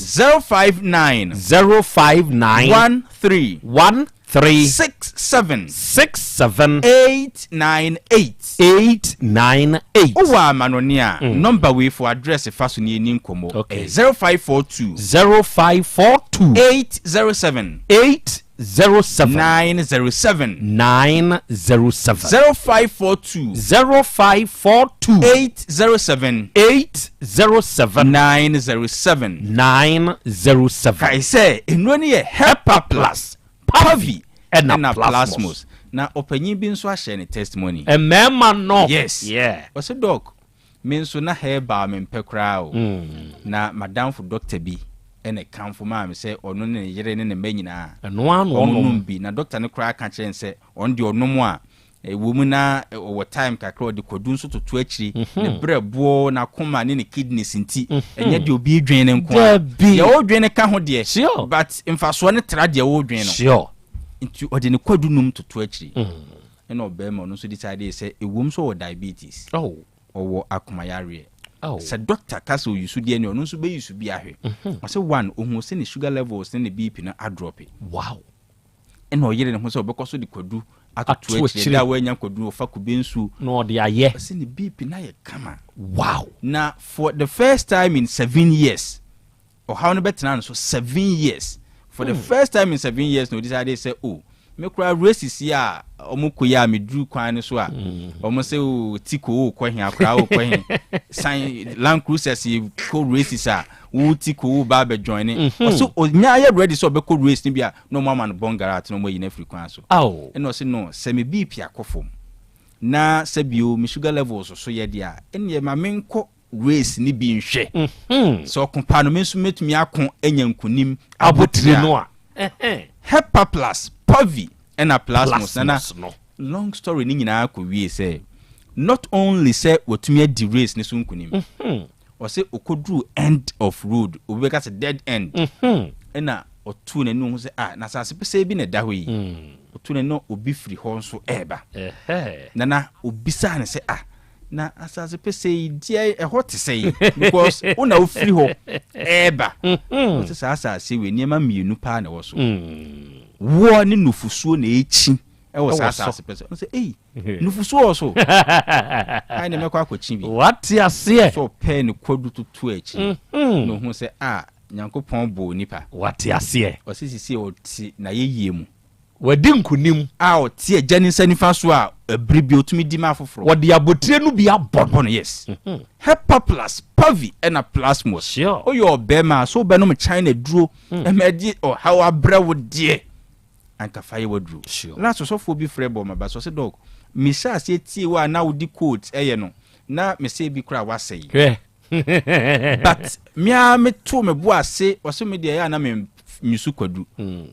S5: 059 13 67 898 Owa manonia number we for address faso ni eni nkomo 0542 807 907 0542 807 907 kai say enwani ye hepa plus pavi and plasmus na opanyin bi nso ahye ne testimony
S3: mema no
S5: yes
S3: yeah
S5: what's a dog me nso na hair ba me mpekra o na madam for doctor bi ene kanfo ma me say ono ne yere ne manyina
S3: eno ano
S5: ono bi na doctor ne kra ka kire nse on de ono mu a wo mu na over time kakra de kodu nso toto akiri ne brebo na koma ne kidneys nti enye de obi dwen ne nko ya o dwen ne ka ho de but mfaso ne tra de o dwen no nti o de ne kodu num toto akiri ene obema no so decide say ewum so o diabetes owo akumayare se doctor kaso yusu de ne ono so be yusu bi ahwe o se one ohun se ne sugar levels ne BP na adrop
S3: wow
S5: ene o yire ne ho se obekọ de kodu atu echi da wanya kodu ofa kubensu
S3: no de aye
S5: se ne BP na ye kama
S3: wow
S5: na for the first time in 7 years or how no better so 7 years for the first time in 7 years no decide say oh me kura races ya omuko ya me dru kwan so a omo say o tiko o kwahin akra o kwahin san Land Cruisers ko races a wo tiko ba be join so onya ya ready so be ko race ni bia no mama no bongara at no mo yin Africa kwan so eno say no se me BP akofom na se bio me sugar levels so ye dia ene ma menko race ni bi nhwe so kompa no me so metumi akon enyankunim
S3: abotire no a
S5: Hepa plus Pavi and a plasmos no long story ni nyina ko wie say not only say wotumi di race ni sunkunim o say okodru end of road obeka say dead end na otu na nu say na sase pese bi na da hɔ yi otu na no obi firi hɔ nso eba na obisa ne say na asase pese dia hɔ te say because una ofiri hɔ eba o say asase we niema mienu pa na wɔ so wo ni nufusuo na echi e wo asase pese o say nufusuo so ai na mekwa akɔchi bi
S3: what ase
S5: so pen kodu tutu echi no hu say nyankopɔn bo nipa
S3: what ase
S5: o sisi o ti na yeye mu
S3: wadi nkunim
S5: o ti agya ni sanifa so a abribi otumi di ma foforo
S3: wadi abotire no bi abɔ
S5: yes Hepa plus Pavi and a plasmos o yo bema so be no me China duro emedi o how abra wo de anka faye wadru last so fo bi frebo ma ba so se dog mi sha se tie wa na wodi coat eye no na me se bi kura wasei but me a me to me bo ase o so me de ya na me misu kwadu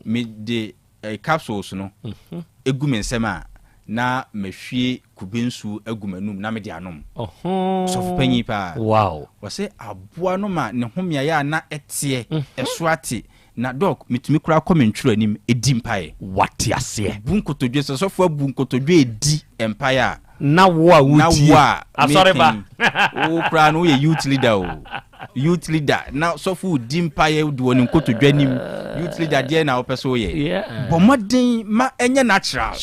S5: me de capsules no egu me nsema na mehwie kubensu agumanum na me de anom so fu panyi pa
S3: wow
S5: wo se aboa no ma ne homia ya na etie esoate na dog mitumi kura commentary anim edi mpae
S3: wate ase
S5: bunkotodwe so fu bunkotodwe edi empire
S3: na wo a wuti
S5: asore ba o kura no ye youth leader na so fu di mpae di woni nkotodwe anim youth leader de na opeso ye bomodin ma enye natural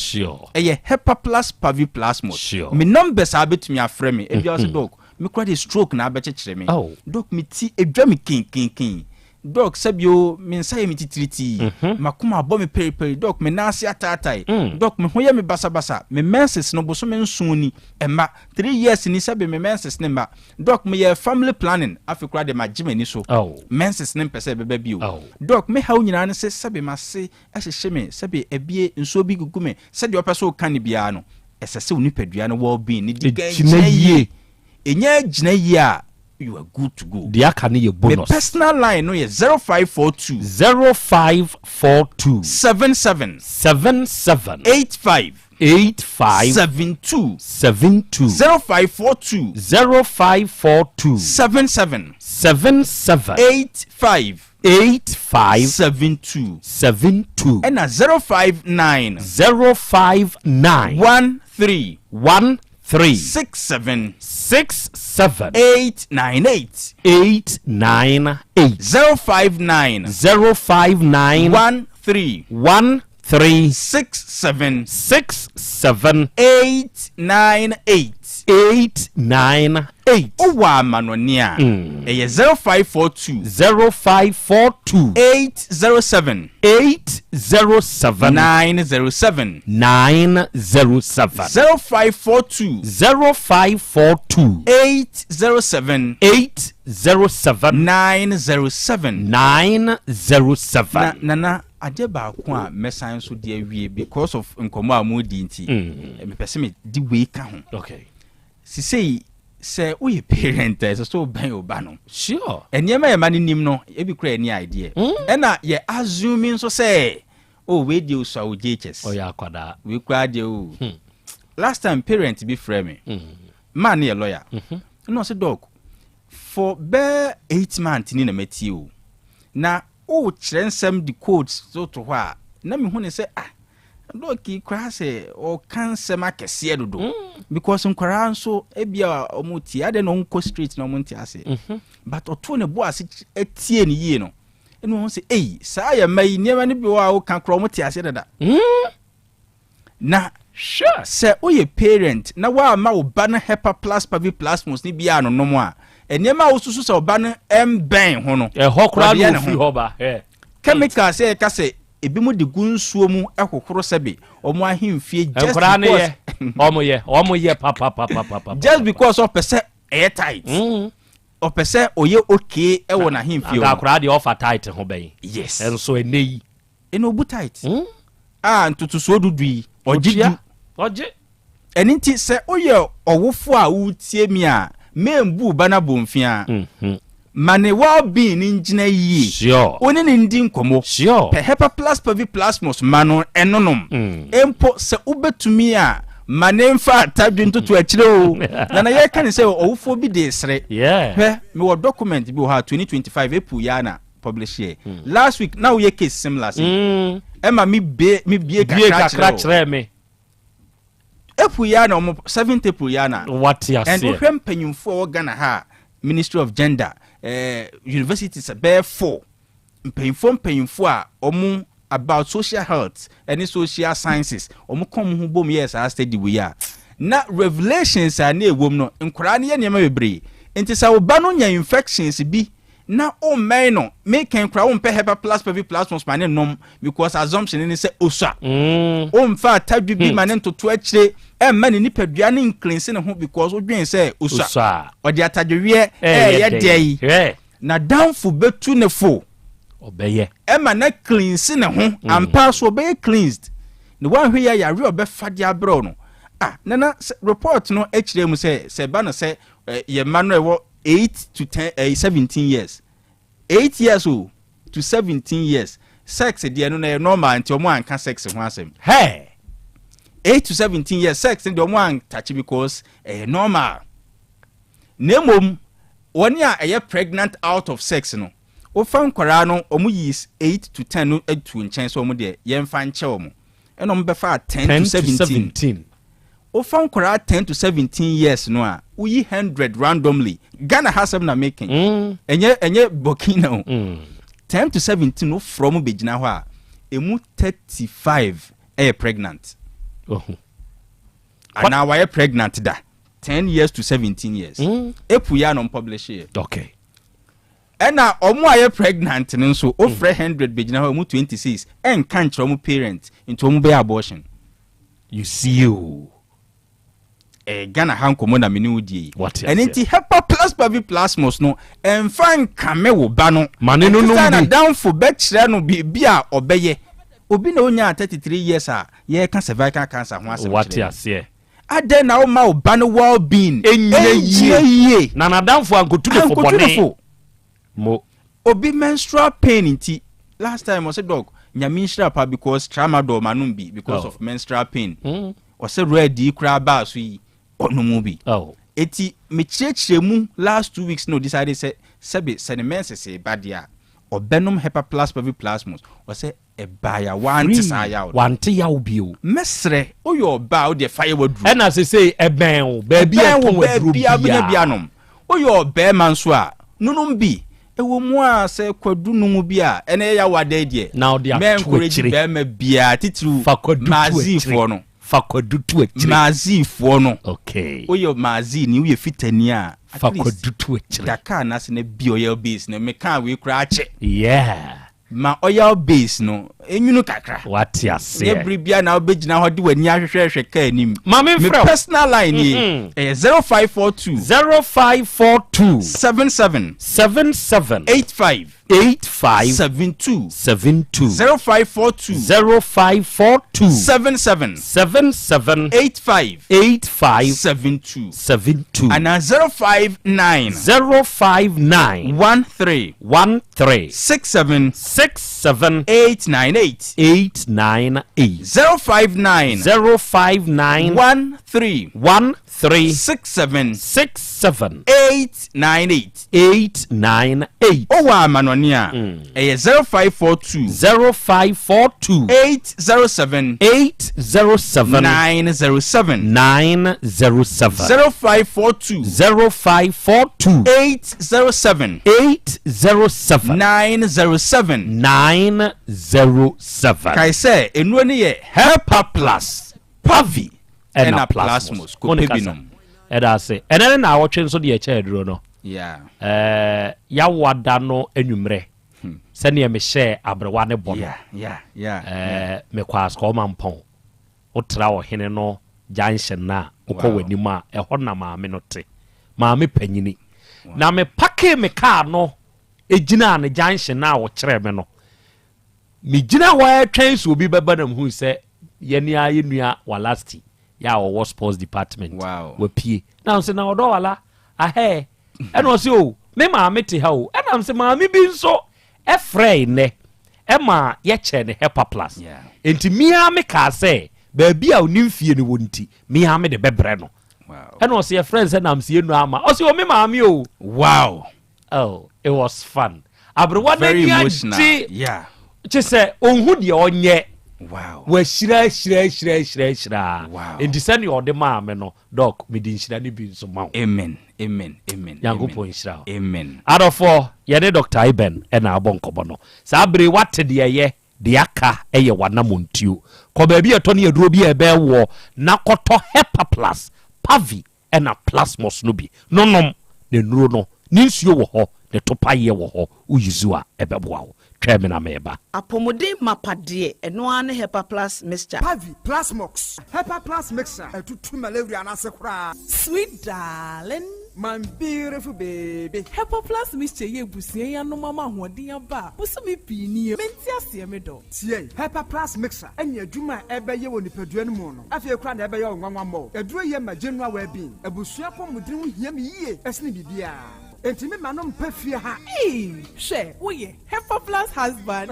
S5: eye Hepa plus Pavi plasmos me numbers abetumi afre me e bia so dog me kura de stroke na abechekere me dog me ti edwa me kin dog sabio me nsaye me titiriti makoma abo me periperi dog me nasi atatai dog me hoye me basabasa me menses no boso me nsuni emma 3 years ni sabe me menses ne ma dog me ye family planning afikura de magime ni so menses ne pese bebe bio dog me hawo nyina ne se sabe mase ahyehye me sabe ebie nso bi gugume sabe opeso kan bia no esese unipadua no well being ni
S3: digaye
S5: enya ginaye a you are good to go.
S3: The akane ye bonus.
S5: The personal line no ye 0542
S3: 77
S5: 85
S3: 72
S5: 0542 77 85 72 and 059 13 67 898 059 13 67 898 Owa manonia eye 0542 807 907 0542 807 907 nana ade ba ko a mesan so de awie because of nkomo amudi nti me pese me di we ka ho
S3: okay
S5: si sei say we parent so ben obano
S3: sure
S5: enye ma ma nim no e bi kura any idea e na ye assuming so say oh we dey so JHS
S3: oh ya kwada
S5: we kura dey o last time parent be frame me man a lawyer no say dog for be 8 months ni na meti o na o kyerensem the codes so to hwa na me hu ne say doki kura say o kan sema kese dodo because nkura nso ebia omuti ade no nko street no omuti ase but oto ne bo ase etie ne yie no enu ho say saa ya mai niema ne bi wa o kan kura omuti ase dada na sure say o ye parent na wa ma o ba na hepa plus pavi plus mus ni bia no no a niema o susu say o ba no emben ho no
S3: ho kura no fi ho ba
S5: chemical say ka say ebi mu de gunsuo mu ekokoro sebe omo ahemfie just because
S3: omo ye papa
S5: just because of person airtight o person oye okay e wo na ahemfie
S3: o akora de offer tight ho ben
S5: yes
S3: enso enei
S5: eno bu tight ntutu so dudui
S3: oje
S5: eninti se oye owofo a utie mi a membu bana bomfia mane well-being injina yi
S3: sure
S5: oni ne ndi nkomo
S3: sure
S5: pe hepa plus pavi plasmos mano enonom empo se ubetumi a mane mfa tadwe ntoto akire o na ye kan se owufo bi de sere
S3: yeah
S5: me wo document bi ha 2025 epu ya na publish here last week now ye case similar say ema mi bie kakra
S3: kire me
S5: epu ya na 70 epu ya na
S3: what you say
S5: and ohwem panyumfo wo Ghana ha Ministry of Gender universities bear 4 mpanyimfo a omu about social health and social sciences omu kom hu bom yes a study we ya na revelations a na ewom no nkora ne ye niam bebre enti sa wo ba no nya infections bi na o men no make nkora wo mpe hepa plus pavi plus mane nom because assumption ni say osa o mfa tadwi bi mane ntoto akire mane ni padua ne inclinse ne ho because o dwen say osa o de atadwe ye dey na downful betu ne fo
S3: obeye
S5: ema na cleanse ne ho ampa so obeye cleansed ne wan hwe ya re obefa de abro no nana report no akire mu say ba no say ye manu ewo 8 to 10 17 years 8 years old to 17 years sex de no na normal until omo anka sex ho asem 8 to 17 years sex de omo an touch because normal nemom woni a pregnant out of sex no o fan kwara no omo yi 8 to 10 no atu nchen so omo de ye mfa nche omo eno mo befa 10 to 17 o fan kwara 10 to 17 years no a uyi 100 randomly Ghana has some na making enye Burkina 10 to 17 no from begina ho a emu 35 pregnant and now why pregnant da 10 years to 17 years epu ya no publish here
S3: okay
S5: ena omo aye pregnant nso o frɛ 100 begina ho emu 26 en kan kyerɛ omo parent into omo be abortion
S3: you see you
S5: Ghana hankomo na meni udie and inti hepa plus pavi plasmos no enfan kame wo ba no
S3: mane no
S5: na down for be kyerɛ no bi a obeye obi na onya 33 years a ye ka cervical cancer ho asem
S3: what you say
S5: ade na o ma o ba no well being
S3: enye na down for ankotu de for bone mo
S5: obi menstrual pain inti last time I said dog nyame nhyira pa because tramadol manum bi because of menstrual pain o se ready kra ba so yi onumu bi eti me chirechire mu last 2 weeks no decided say sebe senemense se badia obenom hepa plus pavi plasmos o se e baya wanti sa ya
S3: bio
S5: mesre o yo ba o de fire wadu
S3: e na say e ben o ba bia pon wadu
S5: bia nom o yo be man so a nunum bi ewo mu a se kwadu numu bi a ene ya wada die men courage be ma bia titru mazi fo no
S3: fakodutu akire
S5: mazi fo no
S3: okay
S5: oyo mazi ni uye fitani a
S3: fakodutu akire
S5: daka na se na bi oil base na me kan we kura ache
S3: yeah
S5: ma oil base no enyunu kakra
S3: what ase
S5: every bia na obegina ho de wani ahwehwehwe ka anim
S3: mame
S5: me personal line ni 0542 77 85 72 0542 77 85 72 and 059 13 67 898 059 13 67 898 oh wa manonia 0542 807 907 0542 807 907 kai say enu ni ye Hepa Plus Pavi
S3: ena plasmos ko pebinum eda se ena na awotwe nso de eche aduro no ya wada no anwumre se ne me share abrewa ne bono me kwa sko mampon otra wo hene no junction na ukọ wanim a ehọ na maame no te maame panyini na me pake me car no ejina na junction na wo kire me no me gina wa twen so obi beba na mhu se yeni ayenua walasti ya wo sports department we pie na so na odo wala ahe eno se o me maame te ha o ena se maame bi nso efrey ne ema ye che ne Hepa Plus enti mia me ka se ba bia onimfie ne wonti mia me de bebre no eno se ye friends na am se enu ama o se o me maame o oh it was fun abrewa na dia che se onhu de onye wa shira enti se ne ode maame no doc me din shira ne bi nso ma
S5: amen
S3: yango shira amen adofo ye ne Dr. Iben ena abonkobo no sa abre wate de ye de aka eye wanamontuo ko ba bi eto ne aduro bi ebe wo na koto Hepa Plus Pavi ena plasmos no bi nonom ne nuro no ni nsuo wo ho ne topaye wo ho uyizua ebeboa wo twemena meba
S8: apomode mapade eno ane Hepa Plus mixture
S9: Pavi Plasmox Hepa Plus mixture etutu malaria na sekura
S10: sweet darling
S9: my beautiful baby
S10: Hepa Plus mixture ye busie ya no mama hoden aba busumi pini menti ase me do
S9: tie Hepa Plus mixture enya adwuma ebe ye woni padua no mu no afie kura na ebe ye onwanwa mo eduro ye ma genua wa bi abusua pomudin ho hia me yie esne bibia enti me ma no mpa fie ha
S10: she wo ye Hepa Plus husband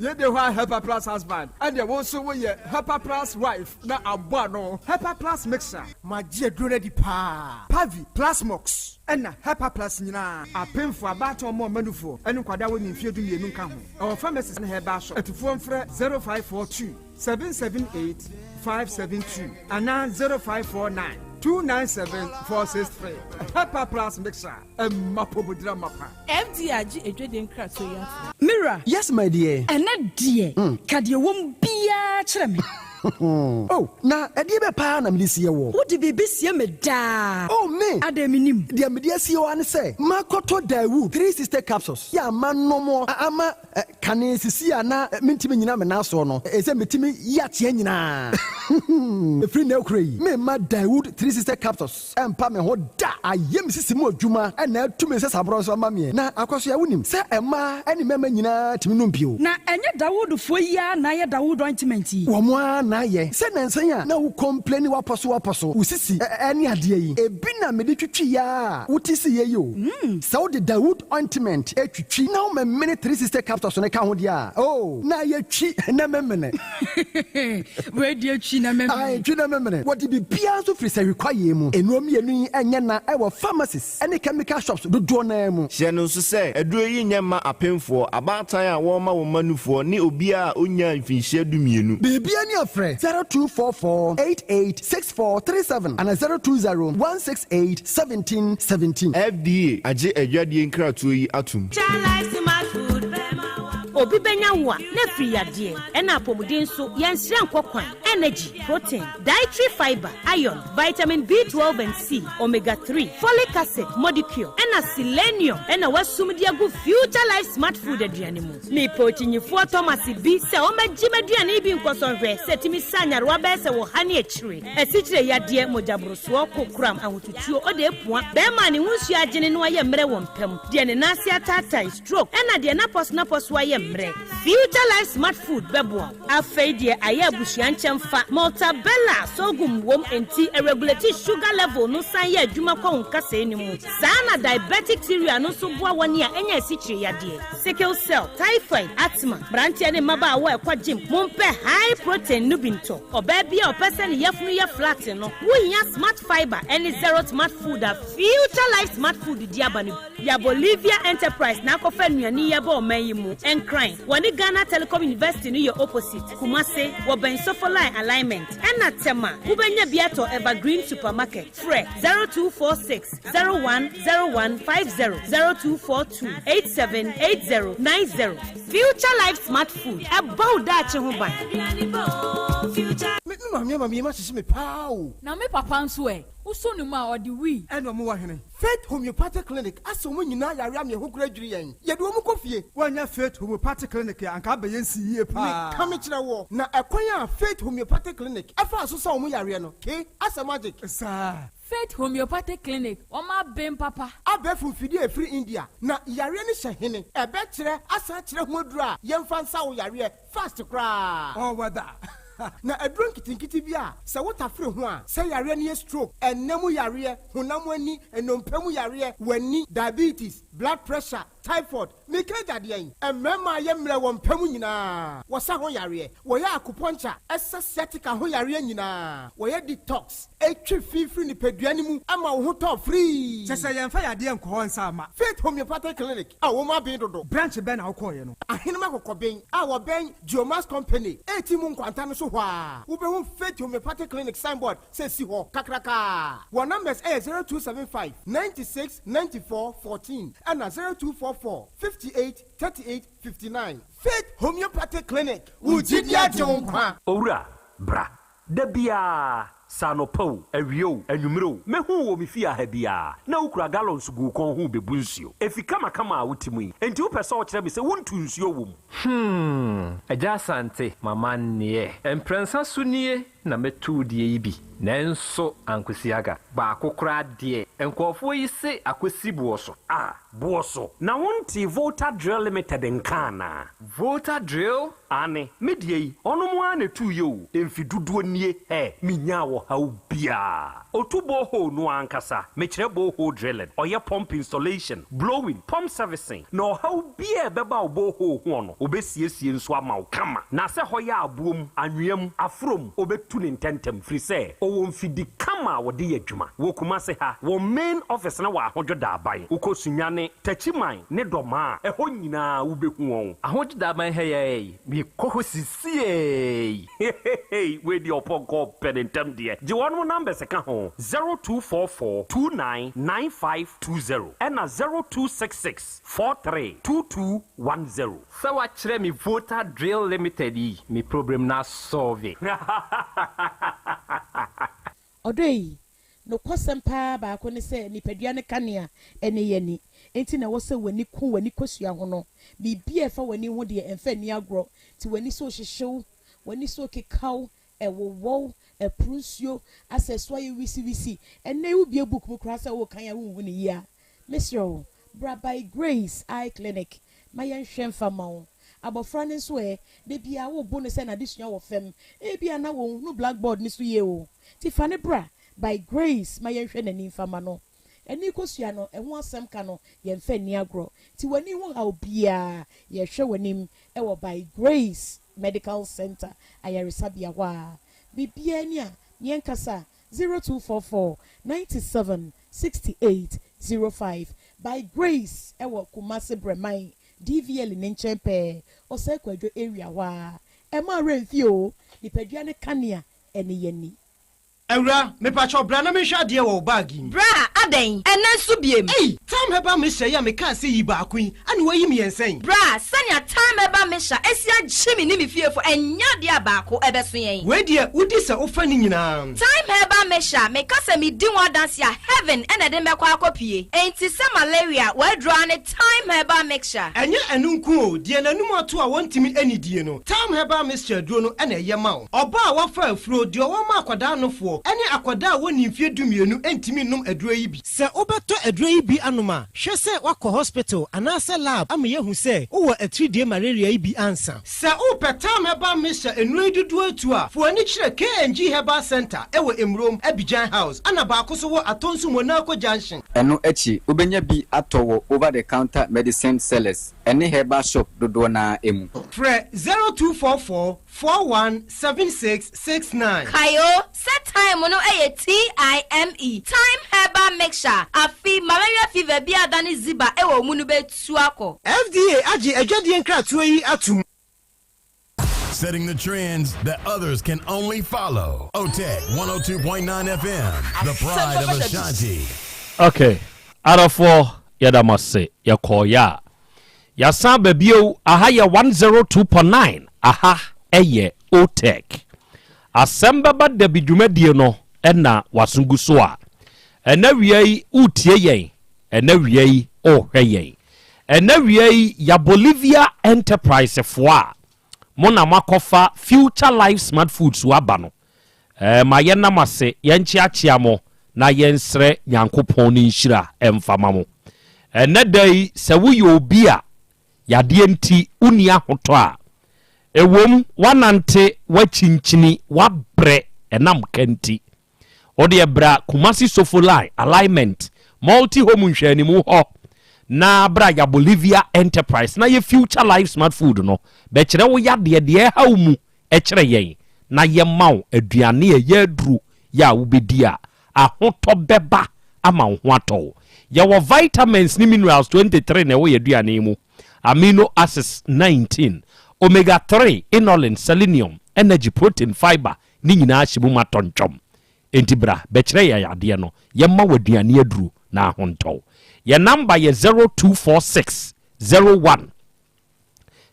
S9: ye de wa Hepa Plus husband and ye wo so wo ye Hepa Plus wife na abo no Hepa Plus mixer magie dure di pa Pavi Plasmox ena Hepa Plus nyina apemfo abato mo manufo enu kwada wo nimfie du mienu nka ho our pharmacist na heba so atufo mfre 0542 778 572 ana 0549 297-463. Hepa Plus mixer. Mapobudra mapa.
S10: FDRG ejweden krato ya.
S12: Mira. Yes, my dear.
S11: Ene dear. Kadie wom bia kire me.
S12: Oh, na edie be pa na me sie wo.
S11: Wo de bebe sie me da.
S12: Oh me.
S11: Ademinim.
S12: De me die sie wo an say. Makoto Dawood 360 capsules. Ya manom ama kane sisi ana mentimi nyina me na so no. Ese metimi ya tie nyina. Free na okrai. Me ma Dawood 360 capsules. Empa me ho da. Ayem sisi mu adwuma. Na tumi se sabro so ma me. Na akoso ya wonim. Se ema ani mema nyina timi no mpio.
S11: Na enye Dawood fo ya na ye Dawood ointment yi.
S12: Wo mo na ye. Se nansan ya na wo complain waposo. Usisi ani ade yi. Ebi na me de twitwi ya. Utisi ye yo. Se wo de Dawood ointment etwitwi na wo me minute 360 capsules ne ka ho dia. Oh, na ye twi na memene.
S11: We de twi na memene.
S12: Ai twi na memene. What be bia so free say require mu. Enuom ye nu enye na e wo pharmacies any chemical shops do na mu.
S1: Hye no so say eduro yi nyema apemfo abatan a wo ma wo manufo ni obi a onya mfinhye dumienu.
S12: Bibia ni afre 0244886437 and 02016871717.
S1: FDA age edwadie nkratoyi atum.
S2: obi benya wo a na firi yade ena apomuden so yensire nkokwan energy protein dietary fiber iron vitamin B12 and C omega 3 folic acid molecule ena selenium ena wasum dia go future life smart food aduane mu me pochinyifo Thomas bi se o magime aduane bi nkosonhwe setimi sanyarwa be se wo hane achire esichire yade mojabroso kokram ahotutuo o de epua be ma ne hunsu agene no aye mre wo mpam de ne nase atata stroke ena de na pos waye mre future life smart food bebo afei de aye abusuan nchemfa multabella sogum wom enti regulate sugar level no san ye adwuma kwa nkasa enimu sana diabetic cereal no so boa woni a enya esichire yade sickle cell typhoid asthma branche ne maba wa ekwa gym mompe high protein no binto oba bia opese ne yefunu ye flat no wunya smart fiber any zero smart food a future life smart food diabanu ya Bolivia enterprise na kofa nuani ye ba omayimu encrin woni Ghana Telecom University no ye opposite Kumase wo ben sofoline alignment ena tema ubenya biato evergreen supermarket fre 0246 010150 0242 878090 future life smart food about that ho ban
S9: me ma sisi me pao
S10: na me papa nso uso ni ma odi wi
S9: eno mo wa hene Faith Homeopathic Clinic aso mo nyina yare am ye ho kura dwiri yen ye do mo kofie wanya Faith Homeopathic Clinic anka ba yen si yie pa me kam kire wo na ekwan a Faith Homeopathic Clinic afa aso sa mo yare no ke asa magic sa
S10: Faith Homeopathic Clinic oma ben papa
S9: abefu fidi e free India na yare ni hye ebe kire asa kire ho adura yemfa nsa wo yare fast kra oh wada na adron kitinkiti bia se wota free ho a se yare ne stroke enemu yare honam ani enompemu yare wani diabetes blood pressure typhoid mikeja de yen emema ye mre wo mpemu nyina wo sa ho yare wo ya acupuncture aesthetic ho yare nyina wo ya detox etwi fifiri ni peduani mu ama wo ho to free se yemfa yade enko ho nsa ama Faith Homeopathic Clinic a wo ma ben dodo branch ben na wo koye no ahenema kokoben a wo ben Geomas Company etimu nkwanta no so hwa wo be ho Faith Homeopathic Clinic signboard se si ho kakraka wo numbers 0275 96 94 14 and 0244 58 38 59 Faith Homeopathic Clinic Ujidia Jonkwa
S3: Owura bra dabia sanopo awio anwumro mehu wo mefia ha bia na ukura gallons gu kon hu bebu nsuo efika makama a wutimu enti wo pese wo kire me se wontu nsuo wom
S20: Yaw Asante mama nie emprensa sunie na metu die yi bi nanso ankosiaga ba akokora de enkofo yi se akosi buoso
S3: buoso na wonti Volta Drill Limited nkana
S20: Volta Drill
S3: ane medie yi ono mo ane tu yo emfiduduo nie minya wo ha ubia otubo ho no ankasa mekire bo ho drilling oye pump installation blowing pump servicing no ha ubia beba obo ho ho no obesiesie nso ama kama na se hoya abuom anwem afrom obetu ne ntentem firi se owo mfidi kama wode yadwuma wo kuma se ha wo main office na wa ahojoda aban ukosunyane tachiman ne doma eho nyina ubehu won
S20: ahojoda aban heye mi kohosisie
S3: we di opogo penentem de je wonu number se ka ho 0244299520 and 0266432210
S20: sawa kire mi Volta Drill Limited yi mi problem na solve
S22: Odoi no kwasempa ba ko ne se nipadua ne kanea ene yani enti na wo se wani ku wani kosua ho no bibia fa wani ho de emfa ni agro ti wani so hyehyew wani so kekaw ewowo eprusuo aseswa ye wisi ene wo bia book mu kra se wo kan ya wo ni ya mesro bra by Grace Eye Clinic mayen hwemfa mawo abofra ne so de bia wo bo ne se na disua wo fem e bia na wo no blackboard ni so ye o ti fa ne bra by Grace mayen hwe nani fama no eni kosua no eho asem ka no ye mfa ni agro ti wani ho ha obia ye hwe wanim ewo by Grace Medical Center ayarisabia wa bibia ni a yen kasa 0244 97 68 05 by Grace ewo Kumase Bremai DVL ni nchempe osekwadwo area wa ema renfio nipadua ne kanea ene yani
S9: Ewra me pacho bra na me hwa de wo bag
S2: bra
S4: aden ene nso biem
S13: ei time heba mesha ya meka se yi ba kun ani wayi mi ensen
S4: bra sanya time heba mesha esia gyimi ni mi fiefo enya de abaako ebeso yen
S13: we de udi se ofa ni nyina
S4: time heba mesha meka se mi di one dance ya heaven ene de mekwa akopie enti se malaria we draw ne time heba mesha
S13: enye enunku o de nanum ato a wontimi anidie no time heba mesha duro no ene ye ma oba a wafa afuro de o ma akwada nofo ene akwada a woni mfie dumienu entimi num aduro yi bi se obeto aduro yi bi anoma hwe se wakọ hospital anase lab ama yehu se wo 3D malaria yi bi ansa se o petam heba mesha enuro dudu atu a fo ani kire KNG Herbal Center ewo Emrom Abidjan House ana ba ko so wo atonsu Monaco Junction
S23: eno echi obenya bi atowo over the counter medicine sellers ene herbal shop dodo na emu
S13: Fre 0244 417669
S4: Kayo set time no TIME time herbal mixture afi malaria fever bi adani ziba ewo munu betu akọ
S13: FDA agi ejwadie nkratoa yi atum
S24: setting the trends that others can only follow. OTEC 102.9 FM, the pride of Ashanti.
S3: Okay, out of 4, Yadamase, Yakoya. Yasan Bebio, Ahaya 102.9, Aha, Eye, OTEC. Asem Beba Dabi Dumediano, Enna, Wasunguswa. Enewie, Utie, Enewie, O Heye. Enewie, Ya Bolivia Enterprise Foire. Mona makofa future life smart foods wabano ma yena mase yenchiachia mo na yensre nyankopon ni nhira emfama mo ene dai se wo ye obi a yade enti uni ahoto a ewom wanante wachinchini wabre enam kanti ode ebra kumasi sofolai alignment multi home nhwani mu ho na bra ya Bolivia Enterprise na ye future life smart food no be kire wo ya de ha mu e kire yen na ye maw aduane ye aduru ya wo bedi a ahoto beba ama ho ato ye wo vitamins ni minerals 23 na wo ye aduane mu amino acids 19 omega 3 inulin selenium energy protein fiber ni nyina hyibu matontwom enti bra be kire ya de no ye maw aduane aduru na ahonto. Your number is 0246 01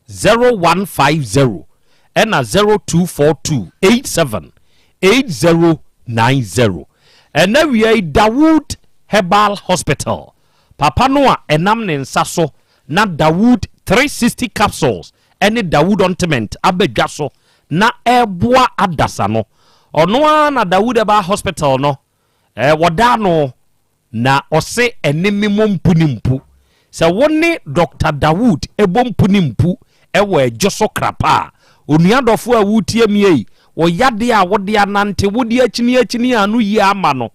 S3: 0150 and 0242 87 8090. And now we are Dawood Herbal Hospital. Papa Noah enam ne nsaso na Dawood 360 capsules any Dawood ointment abedwaso na eboa adasa no. Ono na Dawood Herbal Hospital no. Wadano na ose enemi mompunimpu se woni Dr. Dawood ebompunimpu ewe joso krapa onuadofo a wutie miei wo yade a wode anante wodi akini anu yi ama no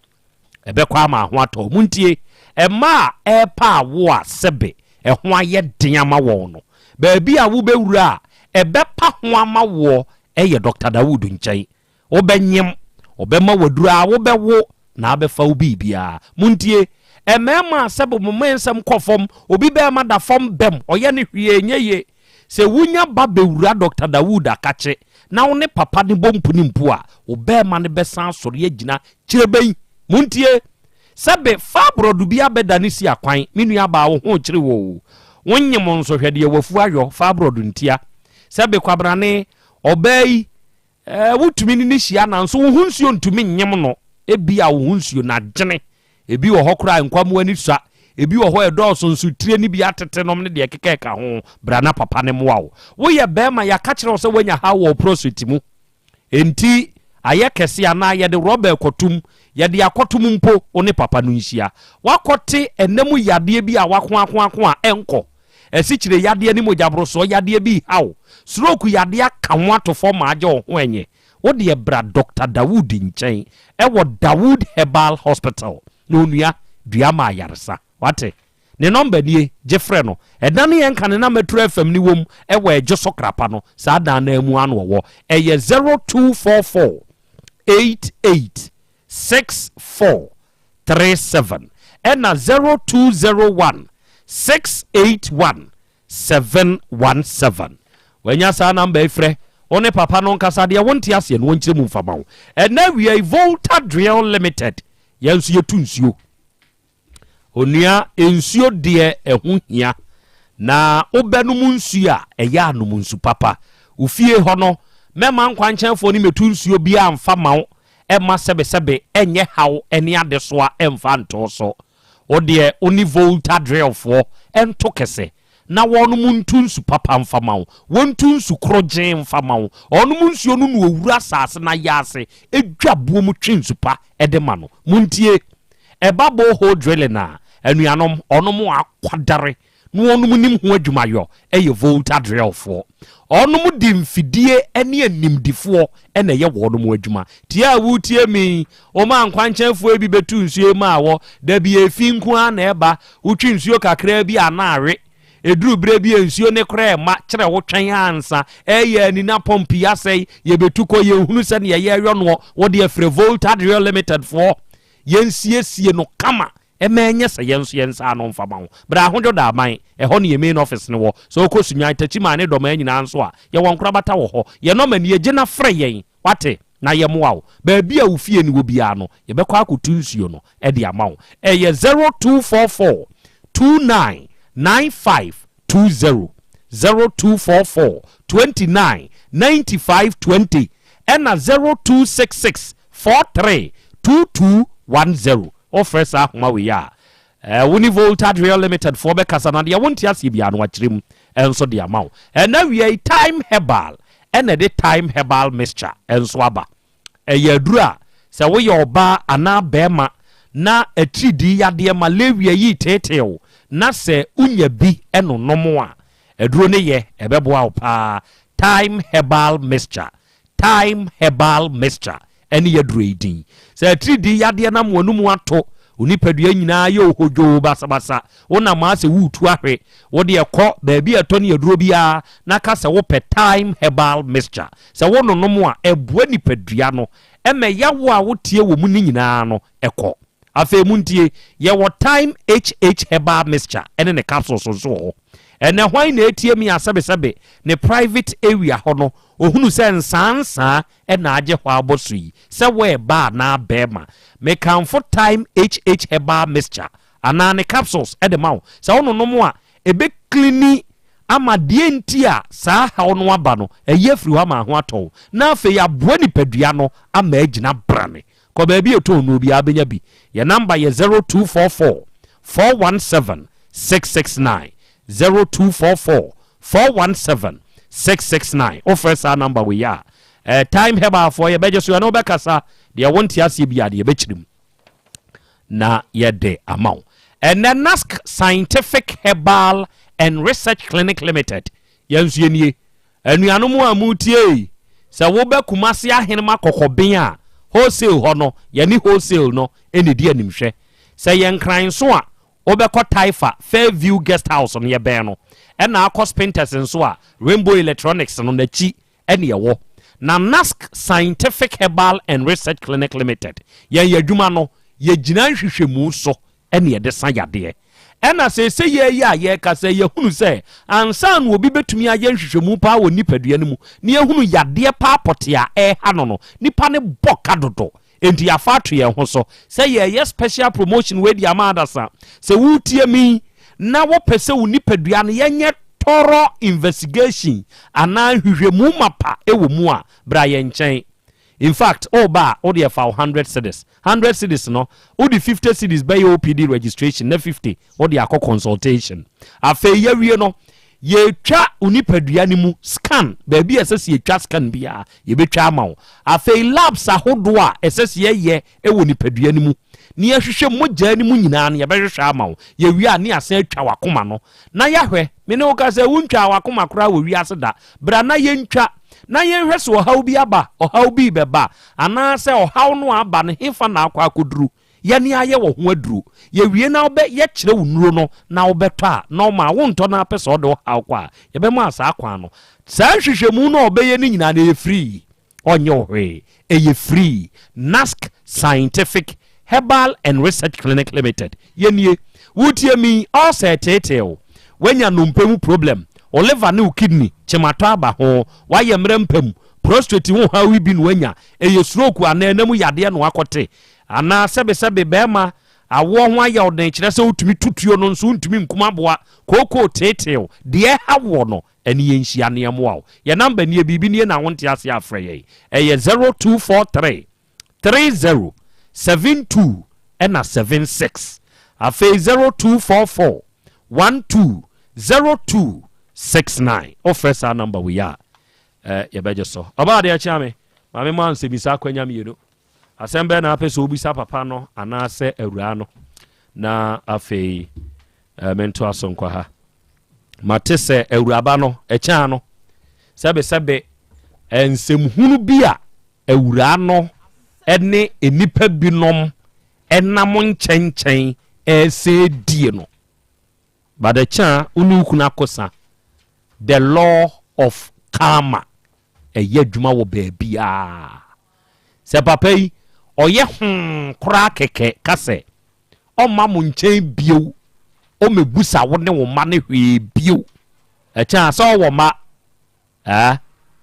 S3: ebekwa ama ho ato muntie ema epa wo a sebe ho aye den ama wo no ba bi a wo bewura ebepa ho ama wo eye Dr. Dawood nkyai obenyem obema wadura wo bewo na abefa obi bia muntie emema sebo momensem kofom obi be ma da fom bem oye ne hwie nyeye se wunya ba bewura Dr. Dawood akache na wo ne papa ne bompuni mpu a obe ma ne besan sori agina kireben muntie sebe fabrodu bia bedani si akwan menua ba wo ho kire wo wonyem nso hwede ye wafu ayo fabrodu ntia sebe kwabrane obei wutumi ni hia na nso wo hunsuo ntumi nyem no ebi a wo hunsuo na gene ebi wo hokora nkwamu ani sa ebi wo ho edoso nso tire ni bi atete nom ne de kekeka ho brana papa ne moawo wo ye bema ya ka kire wo se wanya ha wo prostate mu enti aye kese ana ye de robe kotum ye de akotum mpo one papa no nhia wakote enemu yade bi a wako a enko esikire yade ni mojabroso yade bi hawo stroke yade aka ho atofo ma age ho enye wo de bra Dr. Dawood nchen ewo Dawood Herbal Hospital no nua duama yaresa wate ne number nie jefre no edane yen kan na metro fm ni wom ewo ejoso krapa no sa dan na mu an wo eye 0244 886437 ena 0201 681 717 wenya sa number ifre one papa no nkasa de wonti ase no wonkyire mu mfama wo ena we Volta Drill Limited yensu yetu nsuo onua ensuo de ehu hia na obenum nsuo a eya anum nsu papa ufie ho no mema nkwanchenfo ni metu nsuo bia amfa mawo ema sebe enye haw ene ade so a emfa nto so ode oni volta drill fo ento kese na wonum ntu nsu papa mfa mawo wontu nsu kroje mfa mawo onum nsuo no no owura asase na yase edwabuo mu twinsu pa ede ma no muntie eba bo ho drilling na anuanom onum akwadare no onum nim ho adwumayo eye volta drill fo onum di mfidie ene animdifo ene ye wonum adwuma tia wutie mi o ma nkwanchenfo ebi betu nsuo ma wo da bi efi nku a na eba utwi nsuo kakra bi anaare eduru bre bi nsuo ne kra ma kire wo twen ansa eye ni na pompi asai ye betuko ye hunu se ne ye yero no wo de afre volta drill limited for yensiesie no kama emenye se yenso yensa no mfama ho bra hodo da man ho ne ye main office ne wo so ko sunyan tachima ne do man nyina nso a ye wonkra bata wo ho ye no mani ye gina frɛ yen wate na ye moawo ba bia wo fie ni wo bia no ye bekɔ akotu nsuo no e de ama wo ye 0244 29 9520 0244 29 9520 and 0266 43 2210 offers a we ya Uni Volta Drill Limited for Bekasana dia won't yasi bia no achrim enso dia maw and now we a time herbal and a time herbal mixture enso aba yadura se wo ye oba ana bema na atridi yade malaria yi tetew na se unya bi eno nomo a eduro ne ye ebeboa opa time herbal mixture eni yaduro edin se atridi yade na monum ato unipadua nyina ye ohojo basabasa wona ma se wutu ahwe wo de ekọ baabi eto ne yaduro bia na ka se wo pe time herbal mixture se wo nonom a ebua nipadua no eme yawo a wotie wo mu ni nyina no ekọ afa muntie ye wo time HH herbal mixture ene ne capsules so ene hwan na etie mi asebesebe ne private area ho no ohunu se nsansa ena agye hwa abosu yi se we ba na bema me kan for time HH herbal mixture ana ne capsules edemaw se wono no a ebe clean ama die ntia saa ha ono aba no eye firi ha ma ho ato na afa ya boa ni padua no ama agina brane ko ba bi eto no bi abenya bi ye number ye 0244 417 669 0244 417 669 offers our number we are time heba for ye beje so no bekasa de won't yasi bia de bechirim na ye de amount and then NASC Scientific Herbal and Research Clinic Limited yansu nie anuanu mu amutie se wo be kumase ahenema kokoben a wholesale ho no ye ni wholesale no eni di animhwe se ye nkran so a obekọ Taifa Fairview Guest House on ye ben no e na akọ Spinters nso a Rainbow Electronics no na chi ene yewo na NASC Scientific Herbal and Research Clinic Limited ye yadwuma no ye gina hwehwemu so ene ye de san yade ena se ye ya ye ka se ye hunu se ansan obi betumi aye hwehwemu pa wo nipadua ne mu ne ye hunu yade pa potia ha no nipa ne boka dodo enti ya fatu ye ho so say ye special promotion we di amada sa se wutie mi na wo pese wo nipadua no ye nye thorough investigation ana hwehwemu mapa ewo mu a bra ye nchen in fact oba o de fa 100 cedis no o de 50 cedis by OPD registration na 50 o de akọ consultation afa ye wie no ye twa unipadua ni mu scan baabi esese ye twa scan bia ye betwa amawo afei labs ahodo a esese ye ewo nipadua ni mu ni ahwehwe mogya ni mu nyina na ye behwehwe amawo ye wi a ni asan atwa wakoma no na yahwe me ne wo ka se wuntwa wakoma kora wo wi ase da bra na ye ntwa na ye hwe so ohaw bi aba ohaw bi beba ana se ohaw no aba ne hefa na akwa akoduru yani aye wo ho aduru ye wie na obe ye kire wonuro no na obeto a no ma wonto na pese ode haw kwa ye be ma asa akwa no sa hwehwemu no obe ye ni nyina na ye free onye ohwe ye free NASC Scientific Herbal and Research Clinic Limited yenie wutie mi all setete wenya numpemu problem o liver ne kidney chemato aba ho wa ye mrempem prostate ho hawi bi no wenya ye stroke ananam yade no akote ana sebe bema awo ho aya oden kire se utumi tutuo no nso utumi nkuma boa koko tetew de hawo no ene yenhia ne mo ye number ne bibi ne na wonte ase afre ye 0243 30 72 and 76 afe 0244 12 0269 offer our number we are ye beje so about the chame mame man se bisa kwanya mienu asembe na ape so obisa papa no anase awura no na afe mento asonkwa ha matese awuraba no echa no sebe ensemhunu bia awura no ene enipa binom enam nchen ese die no badecha unukuna kosa the law of karma eye dwuma wo baabia se papa yi oye kura keke kase o ma mo nchen bio o mebusa wo ne wo ma ne hwe bio echa so wo ma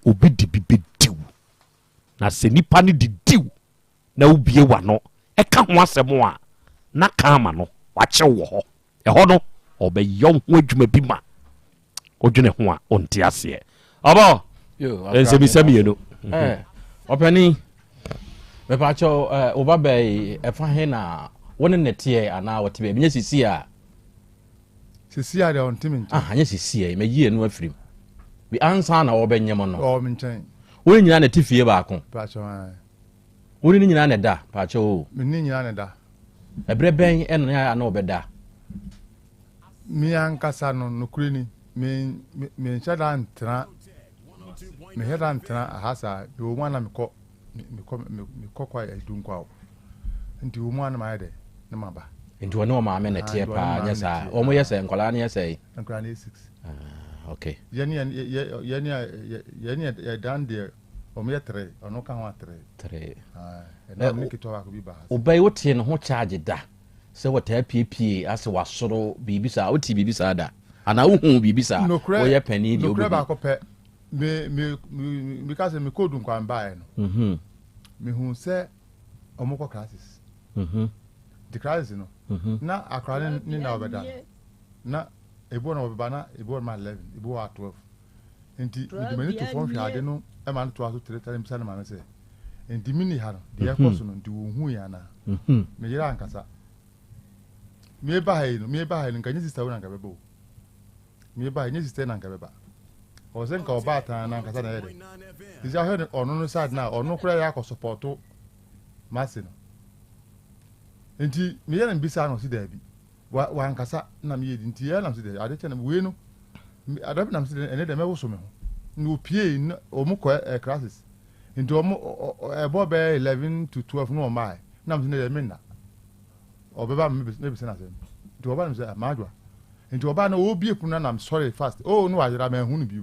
S3: obi dibibidiw na se nipa ne didiw na ubie wa no eka ho asem a na karma no wache wo ho ho no obeyo ho adwuma bi ma odwene ho a onte ase abo ensemi no opani me pa cho obabe efa he na woni netie ana wote be nya sisi a
S6: de ontimi
S3: nya sisi me yie no afirim bi ansa na obenyem no
S6: o minchen
S3: woni nyina na tifie ba ko
S6: pa cho
S3: woni nyina na da pa cho
S6: me nyina na da
S3: ebre ben eno ya na obeda
S6: mi ankasa no nokure ni me nchada ntra me heda ntra ahasa be wo na me ko kwa edun kwa nti wo mu ana ma yede na maba
S3: nti wo no ma me na tie pa nya sa o mo yese nkola na yese
S6: nkola na 6
S3: okay
S6: yani dan de o me 3 ono ka ho 3 na me kito ba ko bi ba
S3: obai wotie no ho charge da se wota PPA ase wasoro bibisa oti bibisa da ana wo hu bibisa wo ye pani di obi
S6: ba ko pe me ka se me kodun kwa mbae no me hu se omoko classes the classes no na akra ni na obeda na ebo na obeba na ebo ma 11 ebo wa 12 enti ndi mani to fon hwade no e ma no to aso 3 misa na ma se enti mini ha no de ekoso no ndi wo hu ya na me yira ankasa me ba ha no nka nyi sister wona nka bebo me ba nyi sister na nka beba o se nka oba ta na ankasa na yede isi ahwe no ono no sad na ono kura ya ko supporto masi no enti me yira mbisa no si da bi wa ankasa na me yedi enti ya na si da ade chena we no adabi na si ene de me wo so me ho ni opie o mu ko classes enti o mu ebo be 11 to 12 no mai na me de me na obeba me be se na se enti oba me se maadwa enti oba na obi ekunu na I'm sorry fast oh no ayira me hu no bi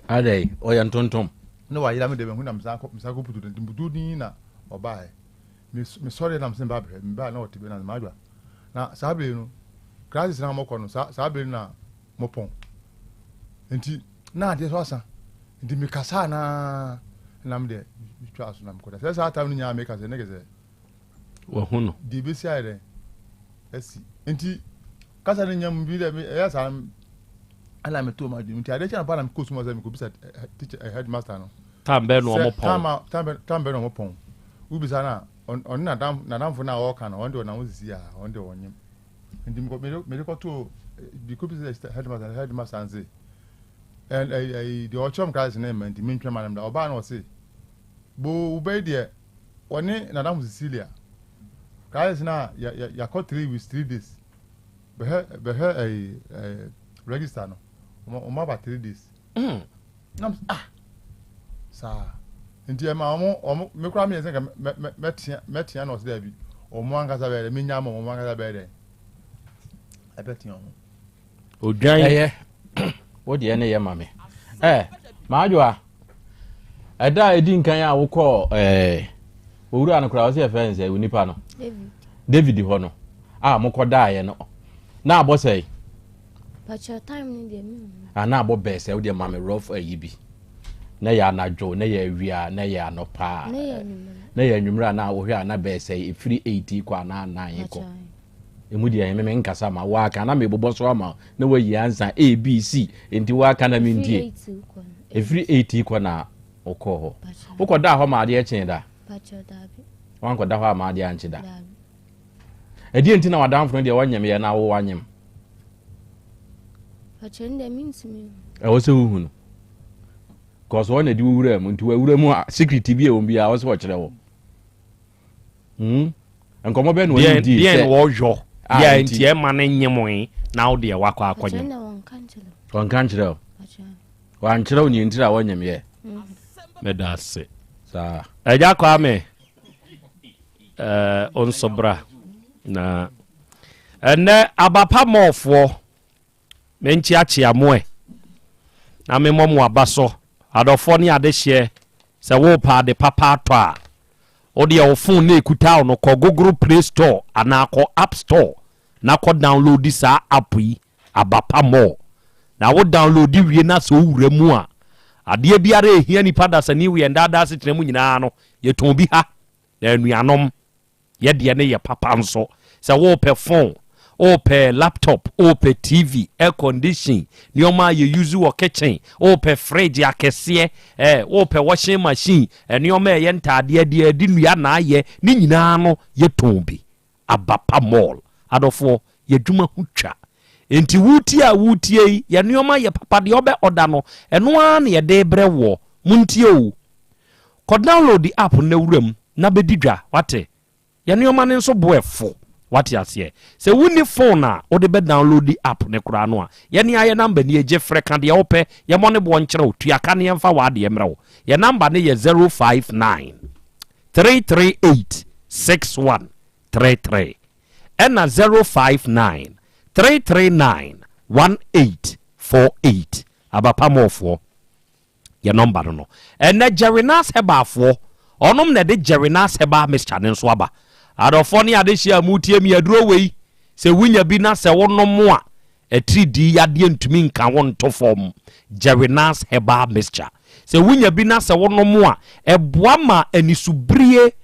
S3: adai oya ntontom
S6: no ayira me de me hu na msako putu enti budu ni na oba me sorry na me se ba bre me ba na otibe na maadwa na sabe no crisis na mo ko no sabe na mo pon enti na de so asa enti me kasa na me de twa so na me ko da sa time nya me kasa ne gese
S3: wa hunu
S6: di bi sia de esi enti kasa ne nyam bi de ya sa ala me to ma di enti ade cha na me ko suma za me ko bisa teacher headmaster no
S3: tambe no mo pon
S6: tambe no mo pon u bisa na on na dam fo na o ka na on de na wo sisi a on de wonyem enti me ko to di ko bisa headmaster nze and the ochom class na me enti me ntwa manam da oba na o se bo ubei de oni na dam Cecilia guys na ya ko 3 weeks 3 days be register no o ma ba 3 days nam sa nti ma o me kura me senga metia no se da bi o mo angasa be me nya mo angasa be de e betia o
S3: odwan eye wo de ne ye mame maadwa eda edi nkan ya wo ko owura an kura wo se fence e nipa no David ho no mo ko daaye no na abo sei
S15: pacha time ni de mi
S3: na abo be sei wo de mame rough ayi na ya anadwo na ya awia na ya anopa na ya nwumra na wo hwe na be sei efiri 80 kwa na 9 ko
S20: emu dia me nkasa ma wa ka na me bobo so ama na wa yi ansa ABC enti wa ka na me ndie every 8 ko na okọ ho da ho ma ade chen da wan ko da ho ma ade anche da edi enti na wadam fro de wanyem ye na wo wanyem
S15: Achende means me.
S20: I say who no. Cause one di wura mu nti wura mu secret bi e won bia wo se wo kire wo. Enkomo be no di di.
S3: Bien wo jo. Ya nti e ma na nyem na wo de wakọ akonye.
S20: Won kan kire wo. Wan kire wo ni ntira wo nyem ye.
S3: Medase.
S20: Sa.
S3: Eja kwa me. On sobra na ene abapa mofo menchi achi amoe na me momu abaso adofo ni adehye se wo pa de papa to a odi e phone na ekuta no ko Google Play Store ana ko App Store na ko download this app yi abapa mo na wo download wie na so wura mu a ade biara ehia ni pada sani we ndada setre mu nyina no ye ton bi ha na anuanom ye de ne ye papa nso se wo pe phone ope laptop ope TV air condition nioma ye use wo kitchen ope fridge akese ope washing machine nioma ye ntade de nua na aye ni nyina no ye tombi abapa mall adofo ye dwuma hutwa enti wutie ye nioma ye papa de obe oda no eno an ye de bre wo muntie o ko download the app na wuram na bedidwa wate ye nioma ne nso boefo what you say se wuni phone a o de be download the app ne kura no a ye ne aye number ne eje freka de ope ye mo ne bo nkyere o tuaka ne mfa wa de emre wo ye number ne ye 059 338 6133 ena 059 339 1848 abapa mofo ye number no ena Jerinas hebafo onom ne de Jerinas heba Mr. ne nso aba adofoni adehia mutie mi aduro wei se wunya bi na se wonom a etridi yade ntumi nka won to form Jerinas heba mixture se wunya bi na se wonom a eboa ma anisubrie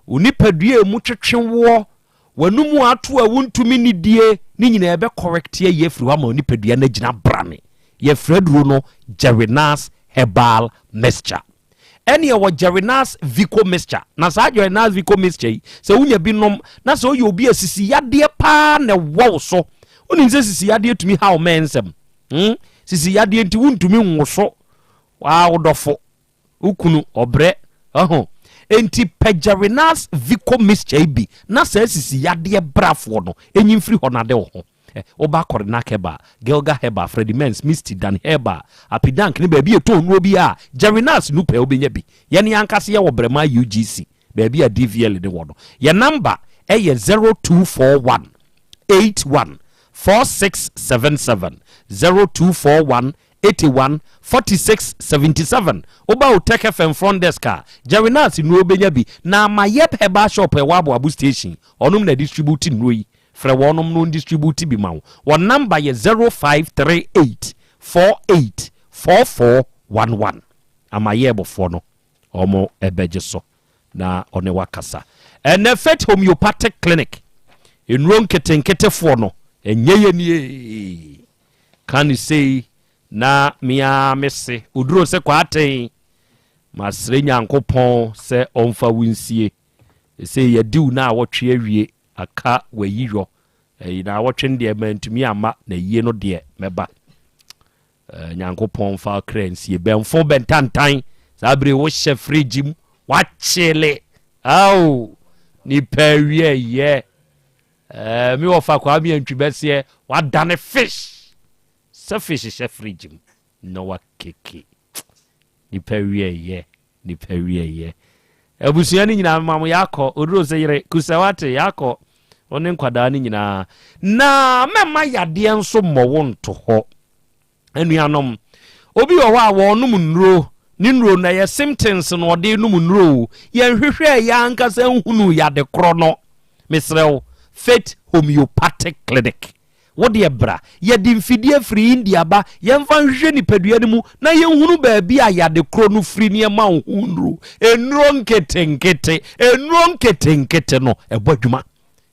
S3: onipadue mu twetwewo wanumu ato a wontumi ni die ni nyina ebe correct ye yefri wa ma onipadua na gina brane yefri aduro no Jerinas herbal mixture eni wo Jerinas Vico mixture na sa Jerinas Vico mixture se unya binom na se oye obi asisi yade pa na wo so oni se sisi yade tumi ha o mensem sisi yade nti wuntumi nwoso wa wodofo ukunu obre enti Jerinas Vico mixture bi na se sisi yade brafo no enyimfiri ho na de ho oba korina keba Gelga heba Freddy Mens Misty Dan heba apidank ni baby eto nu obi a Jerinas nu pe obenya bi ye ne yankase ye wo brema UGC baby a DVL de wodo ye number ye 0241 81 4677 0241 81 4677 oba o Tech FM front desk Jerinas nu obenya bi na mayep heba shop e wabo abu station onum na distribute nu yi fra wonom no distribute bi mawo one number ye 0538 484411 amayebo fo no omo ebeje so na one wakasa ene Fet Homeopathic Clinic enron ketenkete fo no enyeye ni kan say na mia mese uduro se kwaten masre nyankopon se omfa winsie se ye diu na wotwe awie aka wayiyo na wotwe de mantumi ama na yie no de meba nyankopon fa kransie benfo bentantan sabre wo hye fridge mu wa chile au ni pawie ye mi wo fa kwa mi antwibese wa dane fish se fish hye fridge mu no wa keke ni pawie ye ebusuani nyina mamu yako oduro yire kusawate yako one nkwada ni nyina na mema yade enso mmowo nto ho anuanom obi wo a wonum nnuro ni nnuro na ye symptoms no ode num nnuro ye hwehwe ya ankasa nhunu yade kro no misrew Fet Homeopathic Clinic wode ebra ye di mfidie free India ba ye mfa hwehwe ni padua ni mu na ye nhunu baabi a yade kro no free ne ma nhunru enuro nketenkete no ebodwuma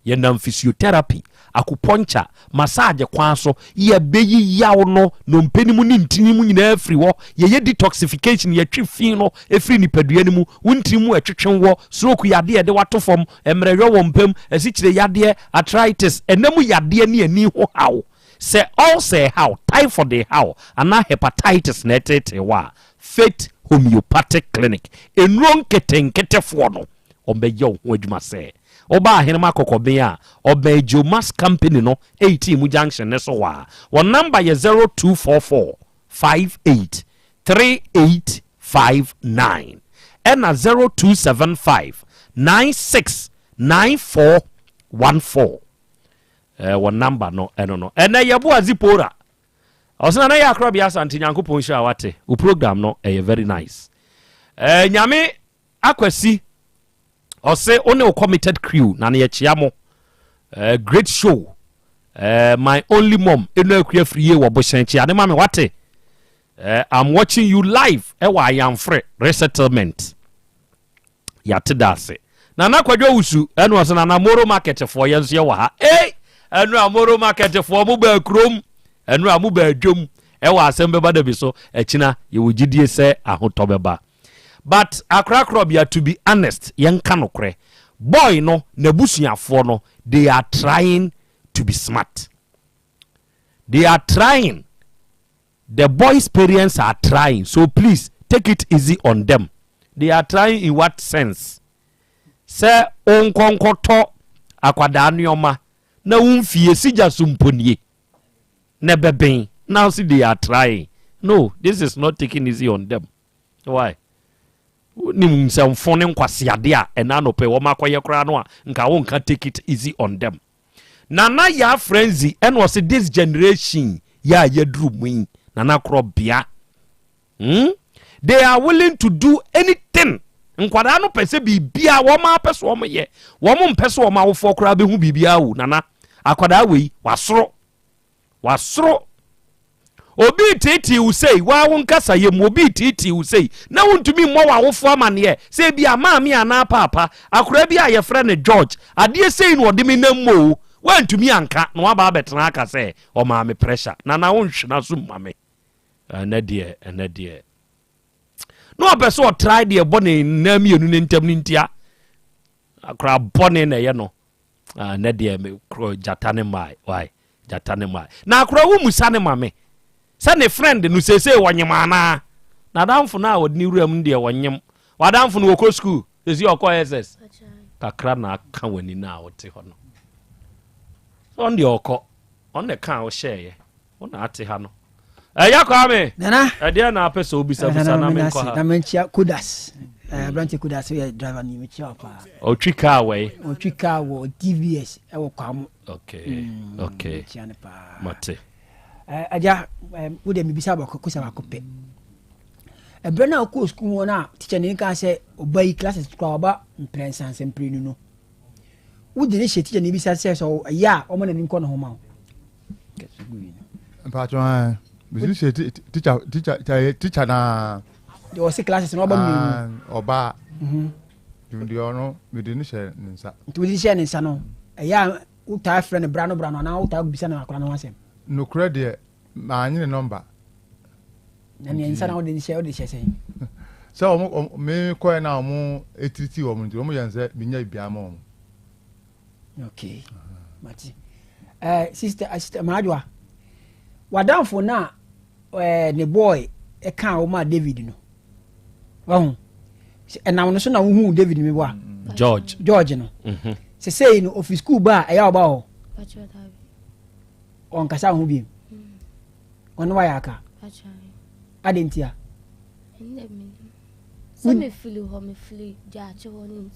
S3: ye nam physiotherapy acupuncture massage kwan so ye beyi yaw no no mpenimu ni ntinimu nyina afiri wo ye detoxification ye twi no efiri nipadua nimu wuntinimu etwetwen wo stroke yade de wato fom emrewe wo mpem asikyire yade arthritis enemu yade ne ani ho haw se all say how typhoid how ana hepatitis na tete wa Faith Homeopathic Clinic enron ketenketefo no ombeje ho adwuma se oba ahenema kokobea obejo mass company no 18 junction ne so wa one number ye 0244 58 3859 and 0275 96 9414 one number no no and ye bo azipora osana na ya Krobea Asante Nyankopon hia wate u program no very nice nyame akwasi ose one committed crew na ye chiamo great show my only mom eno akua friye wo boshanchi ade ma me wate I'm watching you live wa Ayamfre resettlement yate dase na nakwadwo usu eno osana na Moro market for yenso ye wa ha eno Amoro market for mo ba krom enu amu ba adwom wa Asem Beba Dabi so ekina ye wogidie se ahotobeba but Krobea to be honest yenka nokre boy no nabusuafo no they are trying to be smart, they are trying, the boys' parents are trying, so please take it easy on them. They are trying in what sense? Se onkonkoto akwada nioma na umfie sija sumponie ne beben. Now see they are trying. No, this is not taking easy on them. Why? Ni mfone nkwasiade a enanope wo makoye kra no a nka won ka take it easy on them. Nana ya frenzy and was this generation ya yedru muin Nana Krobea. They are willing to do anything. Nkwada no pese bibia wo ma pese wo ye. Wo mo pese wo ma wo fo kra be hu bibia wo nana. Akwada we wasoro. Wasoro. Obi titi u say wa won kasa ye mo obi titi u say na wontumi mo wa wo fo amane say bia ma me ana papa akora bia ye frɛ George ade say no de me na mo wantumi anka na waba betena aka say o ma me pressure na wonhwena so ma me na de no abeso try de bone na mienu ne ntam ne ntia akora bone na ye no na de me kro jatane mai why jatane mai na akora wo musane ma me sane friend no sese wonyemana na damfo na wodni ruam de wonyem wadamfo no woko school sese okọ SS kakra na aka wani na wote ho no on the okọ on the kan o share on ate ha no yakọ ame
S21: nana
S3: dia na apesa obisa bisa na me kwa
S21: na menchia kudas branch kudas we driver ni menchia pa
S3: o twika we TVS e wo kwam
S21: okay
S3: mate
S21: aja wo de mi bisa ba ko sa ba ko pe ebre na ko school won na teacher ni kan say obai classes kwa ba mprensan sempre nu no wo de ni she teacher ni bisa say so ya o mo na ni ko no ho ma
S6: patron bisi she teacher na
S21: de o se classes no ba mi
S6: oba ndi ono we de ni she nsa
S21: tu di she nsa no ya wo ta friend brano na wo ta bisa na akora no wasem
S6: no credit ma anyi number
S21: na ni nsa na wo de she say
S6: so me ko na mo etiti wo mo ndi wo yanse binya bia ma wo
S21: okay mati sister Majwa wadamfo na ne boy e kan o ma David no won na no so na wo hu David me bo George no se say no office school ba e ya oba ho on kasa hu bi on wa ya ka adentia
S15: so me feel ja che won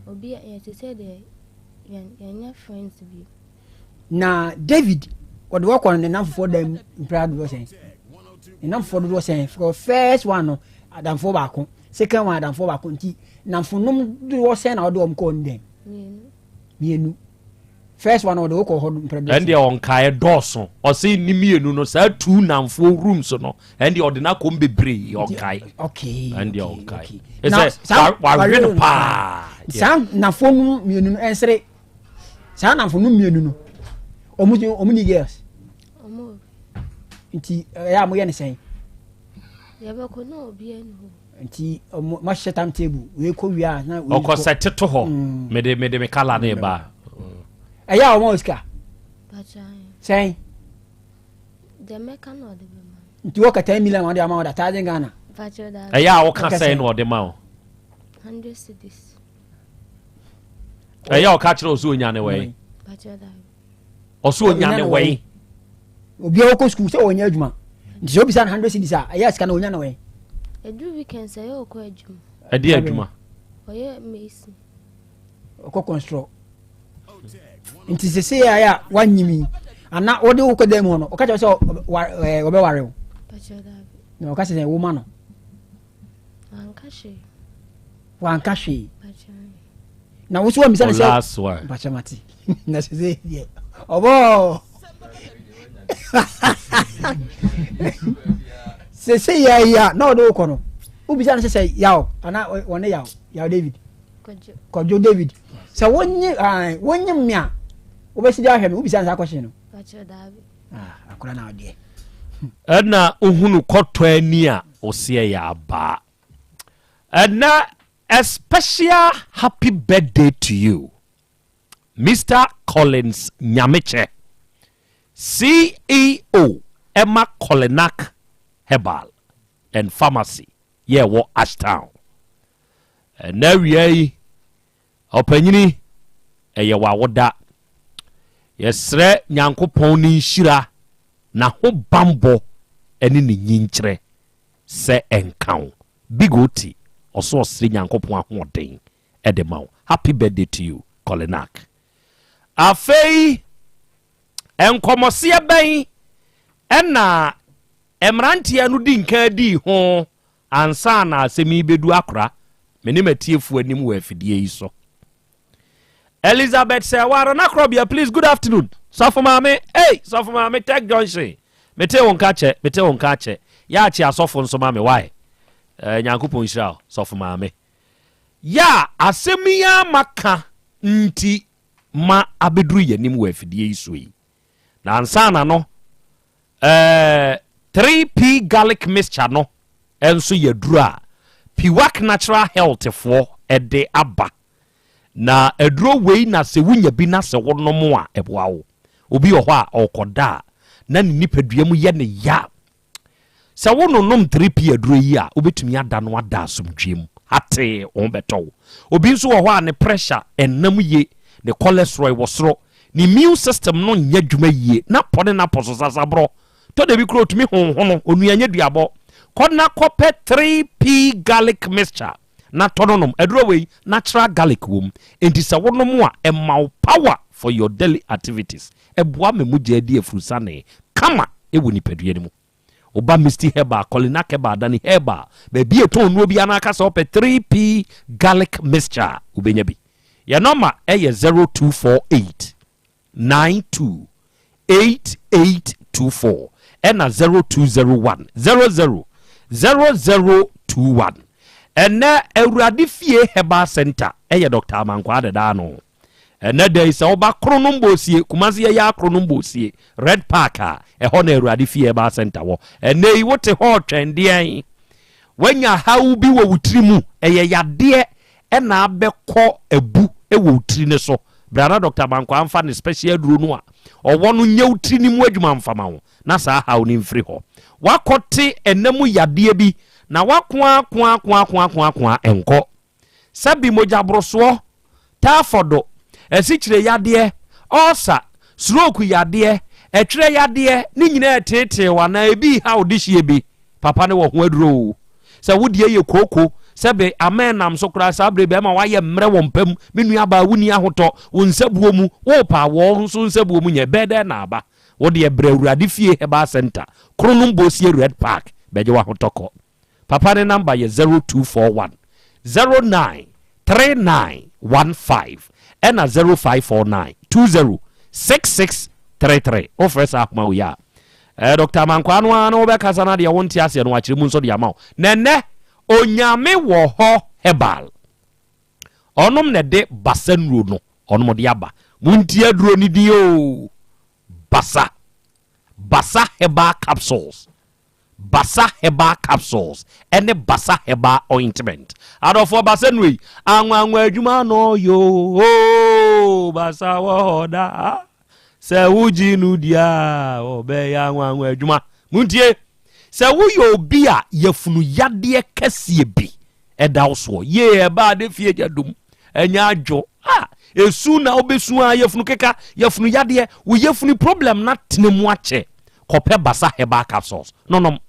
S15: obi ya se say de ya friends bi
S21: na David what work on the number for them proud was saying enough for the saying for first one no adam for back second one adam for back nti na funum do was saying na do am ko ndem mienu first one or the work hold president
S3: and the on kai doso or say ni mienu no sa two na for rooms no and the ordinary come bebre on kai
S21: okay
S3: and the on kai it's a pa
S21: sam na phone mienu no ensre sam na phone mienu no Omuni girls. Nti ya mo ye ne sen.
S15: Ya be ko no obi enu.
S21: Nti ma hye time table we ko wia na we.
S3: Oko set to ho. Me kala na ba.
S21: Ya o mo iska.
S15: Bachan.
S21: Sen.
S15: De me kan no de be ma.
S21: Nti wo ka 10 million on the amount that I Ghana.
S15: Bachan da.
S3: Ya o ka sen no de ma.
S15: 100 cedis.
S3: Ya o ka chiro osu onya ne we.
S15: Bachan da.
S3: Osu onya ne we.
S21: Obi o ko school se onya adwuma. Nti so bi san 100 cedis a ya sika na onya na we.
S15: Edu weekend say o ko adwuma.
S3: Edi adwuma.
S15: Oye Mason.
S21: Ko construct. Nti se ya wanyimi ana odi wo ko dem ho no o ka che so obe ware wo.
S15: Bachan da.
S21: No ka se wo ma no. Wankashe.
S15: Bachan.
S21: Na wo so wa misane se.
S3: Last one.
S21: Bachan mati. Na se ye. Obo. Se ya na odo ko no. Ubi san se yaw ana wona yaw David. Kojo David. Se wonye mmia. Obesi dia hwe no ubi san sa kwhye no.
S15: Bachan Dabi.
S21: Akora na ode.
S3: Edna uhunu kotto ani a ose ya ba. Edna a special happy birthday to you, Mr. Collins Nyameche, CEO Emma Colinak Herbal and Pharmacy, wo Ashtown. And now ye opanyini eye wawoda. Yesre Nyankopon ni shira na ho bambo eni ni nyinkyere se enkan. Big Oti also sri Nyankopon ahoden edemaw. Happy birthday to you, Colinak. Afei enkomose ben ena emrantie anu di nkan di ho ansa na asemi bedu akra menimatiefo anim wo afidie yi so. Elizabeth Sewara na Krobea, please, good afternoon. Sofo mame, hey, Sofo mame, take Johnson. Mete won kache. Ya chi asofo nso mame, why? Nyankopon Israel, Sofo mame. Ya asemiya maka nti ma abedru yanim wo afidie iso yi. Na ansana no 3P garlic mixture no enso yadru a Piwak Natural Health for ede aba. Na edro wei na se wunya bi na se wonom a eboa wo. Obi ho a okoda na nipadua mu ye ne ya. Se wononom 3P edro yi a obetumi ada no ada asomdwem. Ate on beto. Obi nso ho a ne pressure enam ye, ne cholesterol wo soro, ne immune system no nya dwuma ye, na pone na poso sasabro. To de bi kro tumi honhono onuanya duabo. Kona kope 3P garlic mixture. Na tononom edroway natural garlic wom enti se wonom a emma power for your daily activities eboa memugye di afurusane kama ewu nipadua ni mu oba Misty Herbal Colinak Herbal Dani Herbal be bi eton no bi anaka se ope 3P garlic mixture ubenya bi ya number eye 0248 928824 ena 0201 000021 ene Awurade fie Herbal Center eye Dr. Amankwa Adeda no ene dey se oba kronombosie kumase ya kronombosie Red Park a eho na Awurade fie Herbal Center wo ene yi wote ho twendien wanya hawo bi wo wutirimu eye yade ena abekọ ebu ewo wutiri ne so brother Dr. Amankwa amfa ne special duro no a owo no nya wutiri ni mu adwuma amfama wo na sa hawo ni mfiri ho wakote enemu yade bi na wakwa enko sabi moja broso tafodo esichire yade osa stroke yade etwere yade ni nyina tete wa na ebi ha odihie bi papa ne wo ho aduro se wodie ye koko sebe amenam so kura sabre be ma waye mre wo mpam menu aba wuni ahoto wo nsabuo mu wo pa wo nso nsabuo mu nye bede na aba wode ye bre Awurade fie Herbal Center Kronumbosie Red Park beje wa hotoko. Papa ne number ye 0241 093915 ena 0549 206633 ofresa akuma uya. Dr. Amankwa no be kasana de wonti ase no akire mu nso de amaw. Nene onyame wo ho Herbal. Onom ne de basenro no onom de aba. Munti aduro ni di o. basa herbal capsules basa herbal capsules ene basa herbal ointment adofo basa nui anwanwa adwuma no yo basa woda se wuji nu dia obe ya anwanwa adwuma muntie se wo yo bi a yefunu yade kase bi edawso ye ba de fie jadum enya adwo esu na obesu a yefunu keka yefunu yade wo yefunu problem na tenemu ache kope basa herbal capsules no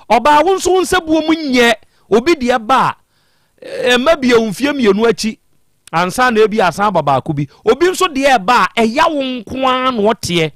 S3: oba wonso nsabuo munye obi de ba mabia umfie mienu achi ansa na ebi asan baba akubi obi nso de ba eya wo nkoa na wote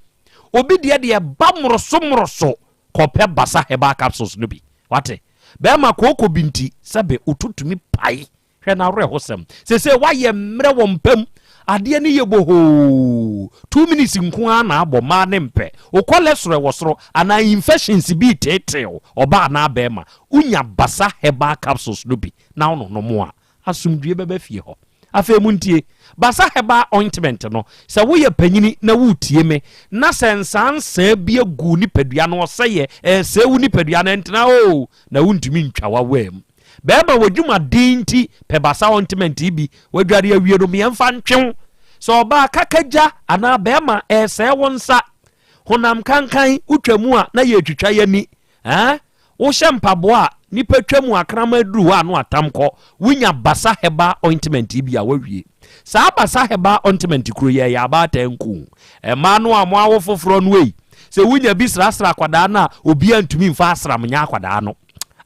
S3: obi de ba moroso kope basa herbal capsules no bi wate be ma koko binti sabe ututumi pai hwe na rehosem se waye mre wo mpam ade ne yeboho 2 minutes nko na abo ma ne mpe o cholesterol wosoro ana infections bi tetew oba na abema unya basa herbal capsules no bi na ono no mo a asumdue beba fie ho afa muntie basa herbal ointment no se wo ye panyini na wutie me na sensansa bi agu ni padua no seye se wu ni padua na entena o na wuntumi ntwa wawam beba wadwuma dinti pe basa ointment bi wadware awie no me mfa ntwen so ba kakaja ana bema se wonsa honam kankan utwamu a na ye twitwa yani wo hye mpabo a nipa twamu akrama duru a no atamko wunya basa herbal ointment bi a wawie sa basa herbal ointment kuro ye ya ba tanku ma no a mo awo foforo no we se wunya bi srasra kwada na obi antumi mfa asram nya kwada no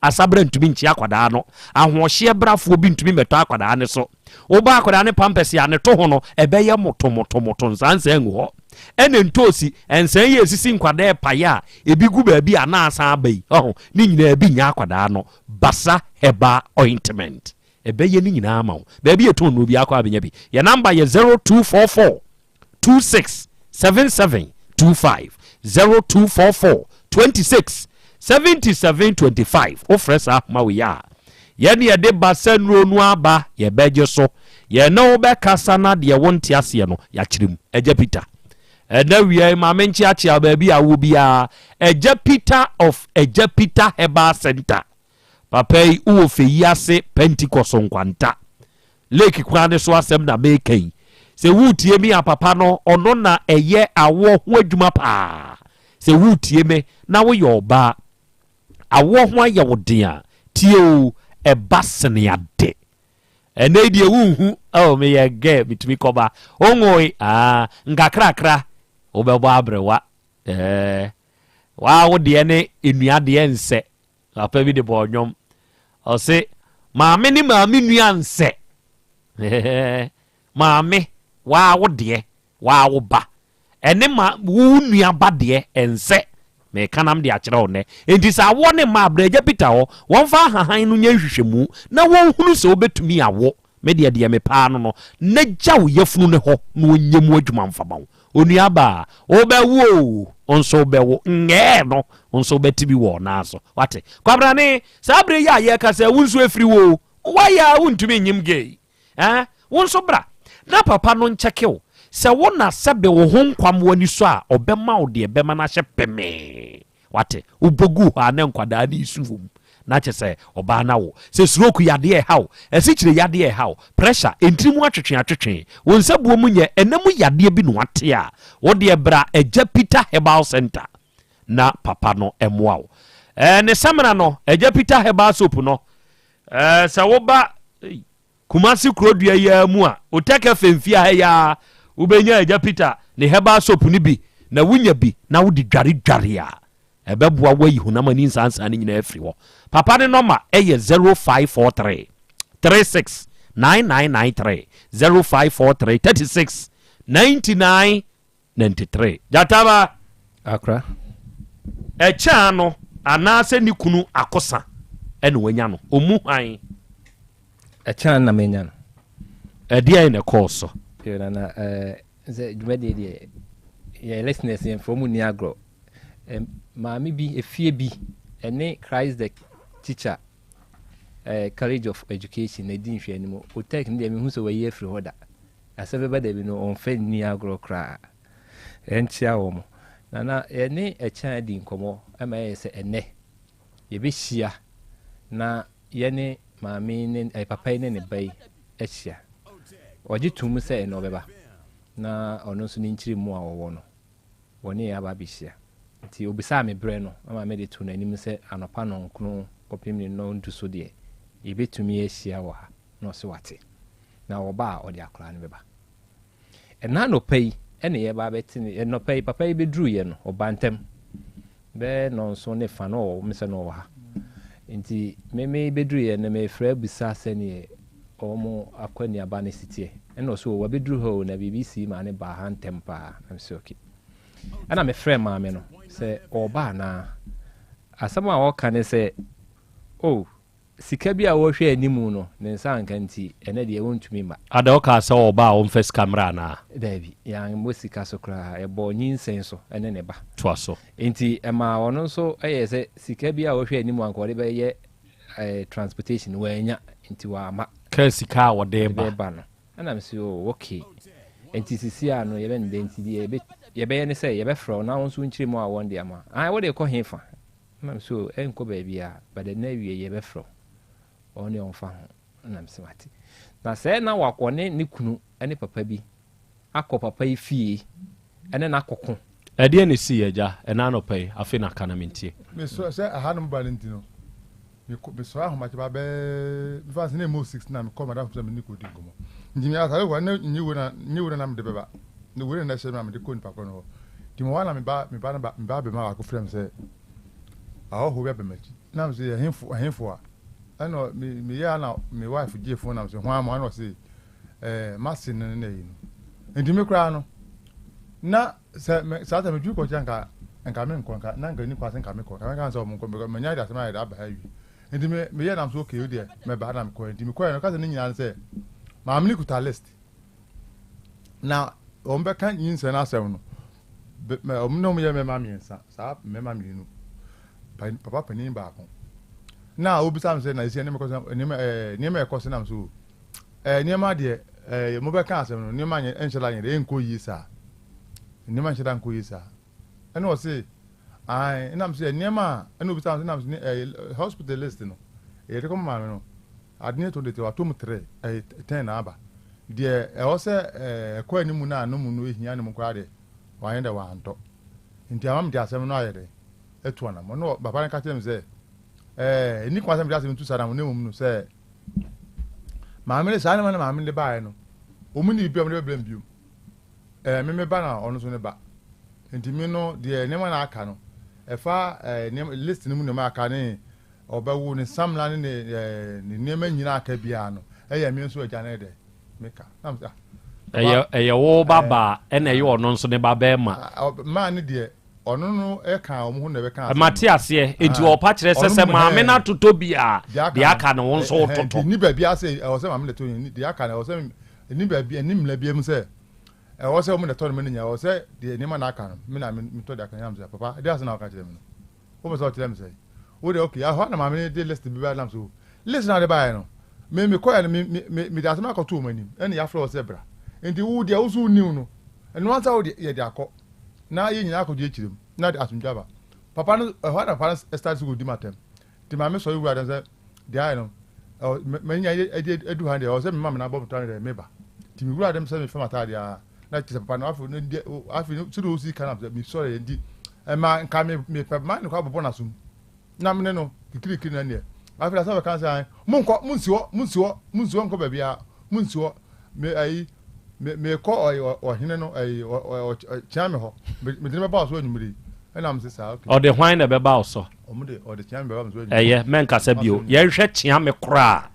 S3: asabra ntumi nchi akwada no ahohye brafo bi ntumi meto akwada ne so wo ba akwada ne pampers ya ne to ho no ebeye moto nsansa engu ho ene ntosi ensan ye sisi nkwada epaya ebi gu ba bi ana asan abai ni nyina ebi nya akwada no basa herbal ointment ebeye ni nyina ama wo ba bi eto no bi akwa abenya bi ya number ye 0244 267725 0244 26 7725 ofresa mawiya yene ye de basenro nu aba ye beje so ye no be kasa na de wonti ase no ya kirem eja Peter na wiye ma menchi achi ababi awo bia eja Peter of eja Peter Herbal Center papai uwo fe yase Pentecost nkwanta leki kwane so asem na meken se wutie mi apapa no ono na eye awo ho adwuma pa se wutie me na wo ye oba awo ho aye wodea tio e basene ade ene die wunhu me ye ge bitumi koba ongoi ngakrakra obebo abrewa wa wo de ne enua de ense apa bi de bonyom o se maame ni maame nua nse maame wa wo de wa wo ba ene ma wo nua ba de ense me kanam de akere wo ne enti sa wo ne ma abraja Peter ho won fa hahan no nya hwehwemu na won hunu se obetumi awo me de me pa no na gya wo yefunu ne ho na onyemu adwuma mfama wo onua ba obewo onso bewo nge no onso betibi wo na so wate kwabra ne sa abre ya ye ka se wunso efiri wo waya wuntumi nyim gei wonso bra na papa no nchekew se wona sebe wo ho nkwam wani so a obema wo de bema na hye peme wate ubogu ha na nkwada ni isufum na chese oba na wo se stroke yade e hawo esichire yade e hawo pressure entrimu atwetwe wonsabuo munye enamu yade bi no ate a wo de bra eja Peter Herbal Center na papa no emoa wo ne samana no eja Peter Herbal soap no se wo ba Kumasi Krobea ya mu a otaka femfia ya ubenya eja Peter ne Herbal soap ni bi na wunya bi na wo di dware a ebeboa wayi hunama ni nsansa ni nyina afiri ho papa ne number eye 0543 36 9993 0543 36 9993 jataba
S20: akra
S3: echa no anase ni kunu akosa ene wanya no omu han
S20: echa na menya no
S3: edia ine course
S20: pera na ze dwede de ye listeners in from Niagro maami bi efie bi ene Christ the teacher college of education na din hwe animo o tek ndi me hu so waye afri hoda Asem Beba Dabi no on fe Niagro kra entia wo mo
S7: na yɛne ɛkyɛn di nkɔmmɔ ɛma yɛ sɛ ɛnɛ yɛbɛhyia na yɛne maame ne papa ne ne ba yi ahyia ɔgye tum sɛ ɛnɛ ɔbɛba na ɔno nso ne nkyiri mu a wɔwɔ no wɔne yɛ aba abɛhyia nti obisaa me berɛ no ama mede to n'anim sɛ anɔpa nɔnkron kɔpem ne no ntu so deɛ yɛbɛtumi ahyia wɔ ha na ɔsɛ wate na wɔba a ɔde akora no bɛba ɛna nɔpa yi ɛne yɛba bɛte ne nɔpa yi papa yi bɛduruyɛ no ɔba ntɛm bɛɛ nɔnso ne fa no ɔwɔ mesɛ no ɔwɔ ha nti meme bɛduruyɛ no mefrɛ abisa sɛneɛ ɔmo akɔniaba no siteɛ ɛna ɔso wabɛduru hɔ na biribi si ma ne baa ha ntɛm paa na mesɛ okay ɛna mefrɛ maame no sɛ ɔba anaa asɛm a wɔka ne sɛ sika bi a wɔhwɛ animu no ne nsa anka nti ɛnɛ deɛ wɔntumi ma
S3: ada wɔka sɛ ɔba a wɔmfa sika mmra anaa
S7: daabi yɛmmɔ sika so koraa ɛbɔ nyinsɛn so ɛne ne ba
S3: toa so
S7: nti ɛma ɔno nso ɛyɛ sɛ sika bi a wɔhwɛ animu anka wɔde bɛyɛ transportation wɔanya nti wɔama
S3: ka sika a wɔde
S7: ba no ɛna mesɛ okay nti sisi a no yɛbɛnde nti deɛ yɛbɛyɛ ne sɛ yɛbɛfrɛ na wo nso nkyiri mu a wɔn de ama wode kɔ hefa nam so ɛnkɔ baabi a bade na awie yɛbɛfrɛ ɔne ɔmfa ho nam sɛ wate na sɛ na wakɔne ne kunu ne papa bi akɔ papa yi fie ɛne n'akɔko
S3: ɛdeɛ ne si agya ɛna anɔpa yi afei na aka na mentie
S6: mesɔ sɛ ahanom ba no nti no mesɔ ahomakyɛ ba bɛɛ mefa sɛ ne ɛmɔ 6 na mekɔ madam sɛ mene kɔdi nkɔmmɔ nti measare kɔ ne nyiwo na mede bɛba ne wure na hyɛ no a mede kɔ nipa kɔ no hɔ nti mɔwa na meba bɛma wakɔ frɛ m sɛ ahɔho bi abɛmakyi na m sɛ ahemfo a ɛna meyɛ na me wife gye fo nam sɛ ho ama na ɔse mase no na yi no nti me koraa no na sɛ saa ta me dwu kɔkyɛ nka me nkɔ na nka ni kwase nka me kɔ ka me kan sɛ ɔmo nkɔ manya de asɛm ayɛ de aba ha wi nti meyɛ nam so okay o deɛ mɛba na me kɔ nti me kɔ no ka sɛ ne nyinaa sɛ maame ne kuta list na ɔmo bɛka nyinsɛ no asɛm no ɔmo na ɔmo yɛ mɛma mmiɛnsa saa mɛma mmienu papa panin baako na obisa m sɛ na esi nneɛma ɛkɔ so nam so nneɛma deɛ mo bɛka asɛm no nneɛma nhyɛda nyɛ de ɛnkɔ yie saa nneɛma nhyɛda nkɔ yie saa ɛna ɔse ɛnam sɛ nneɛma ɛna obisa m sɛ nam sɛ hospital list no ɛyɛde kɔ maame no adeɛ to de te watom 10 na aba deɛ ɛwɔ sɛ ɛkɔ anim no a no mu no ehia ne mu koraa deɛ wanyɛ dɛ wantɔ nti amam de asɛm no ayɛ dɛ ɛto anam ɔno papa no ka kyerɛ m sɛ ni kwa sɛ mede asɛm ntu sada mo ne mum no sɛ maame ne saa ne ma ne maame ne baeɛ no ɔmu ne bibia mde bɛbrɛ mbio meme ba na ɔno so ne ba nti me no deɛ nneɛma na aka no ɛfa list no mu nneɛma aka ne ɔbɛwo ne samla ne ne nneɛma nyina aka biara no ɛyɛ me nso agya ne dɛ meka nam sɛ
S3: ɛyɛ wo baba ɛna ɛyɛ ɔno nso ne ba bɛɛma
S6: maa ne deɛ ɔno no ɛka ɔmo ho na ɛbɛka
S3: mate aseɛ enti ɔpa kyerɛ sɛ maame na totɔ bi a deɛ aka no wo nso wototɔ
S6: ni baabi ase ɛwɔ sɛ maame na tɔ ni deɛ aka no ɛwɔ sɛ ni baabi ni mla bi mu sɛ ɛwɔ sɛ ɔmo na tɔ no me nya ɛwɔ sɛ deɛ nneɛma na aka no me na me tɔ de aka nyam sɛ papa deɛ ase na ɔka kyerɛ me no wo bɛ sɛ ɔkyerɛ me sɛ wo de okay ahɔ na maame de list bi ba nam so list na de ba no me kɔ ya no me de asɛm akɔto ɔmo anim ɛne yafrɛ wɔ sɛ bra enti wo deɛ wo so niw no ɛno ansa wo de yɛ de akɔ na yɛ nyina akɔgye akyirem na de asomdwaba papa no ɛhɔ na papa no start go di matem ti maame sɔ wura dem sɛ de ayi no manya edu ha de o sɛ me mama na bɔ mutane de meba ti mi wura dem sɛ me fama ta de a na ti papa no afi no de afi no tudo si kana mi sɔre ndi ma nka me papa no kwa bɔ na sum na me no kikiri na ne afi na sɛ kan sɛ munsiwo nkɔ ba bia munsiwo me ayi me kɔ ɔhene no kyea me hɔ mede ne bɛba wo so anwummere ɛnam sɛ saa
S3: ɔde hwan na bɛba wo so
S6: ɔde kyea me bɛba me so
S3: ɛyɛ mɛnkasa bio yɛhwɛ kyea me korɔ a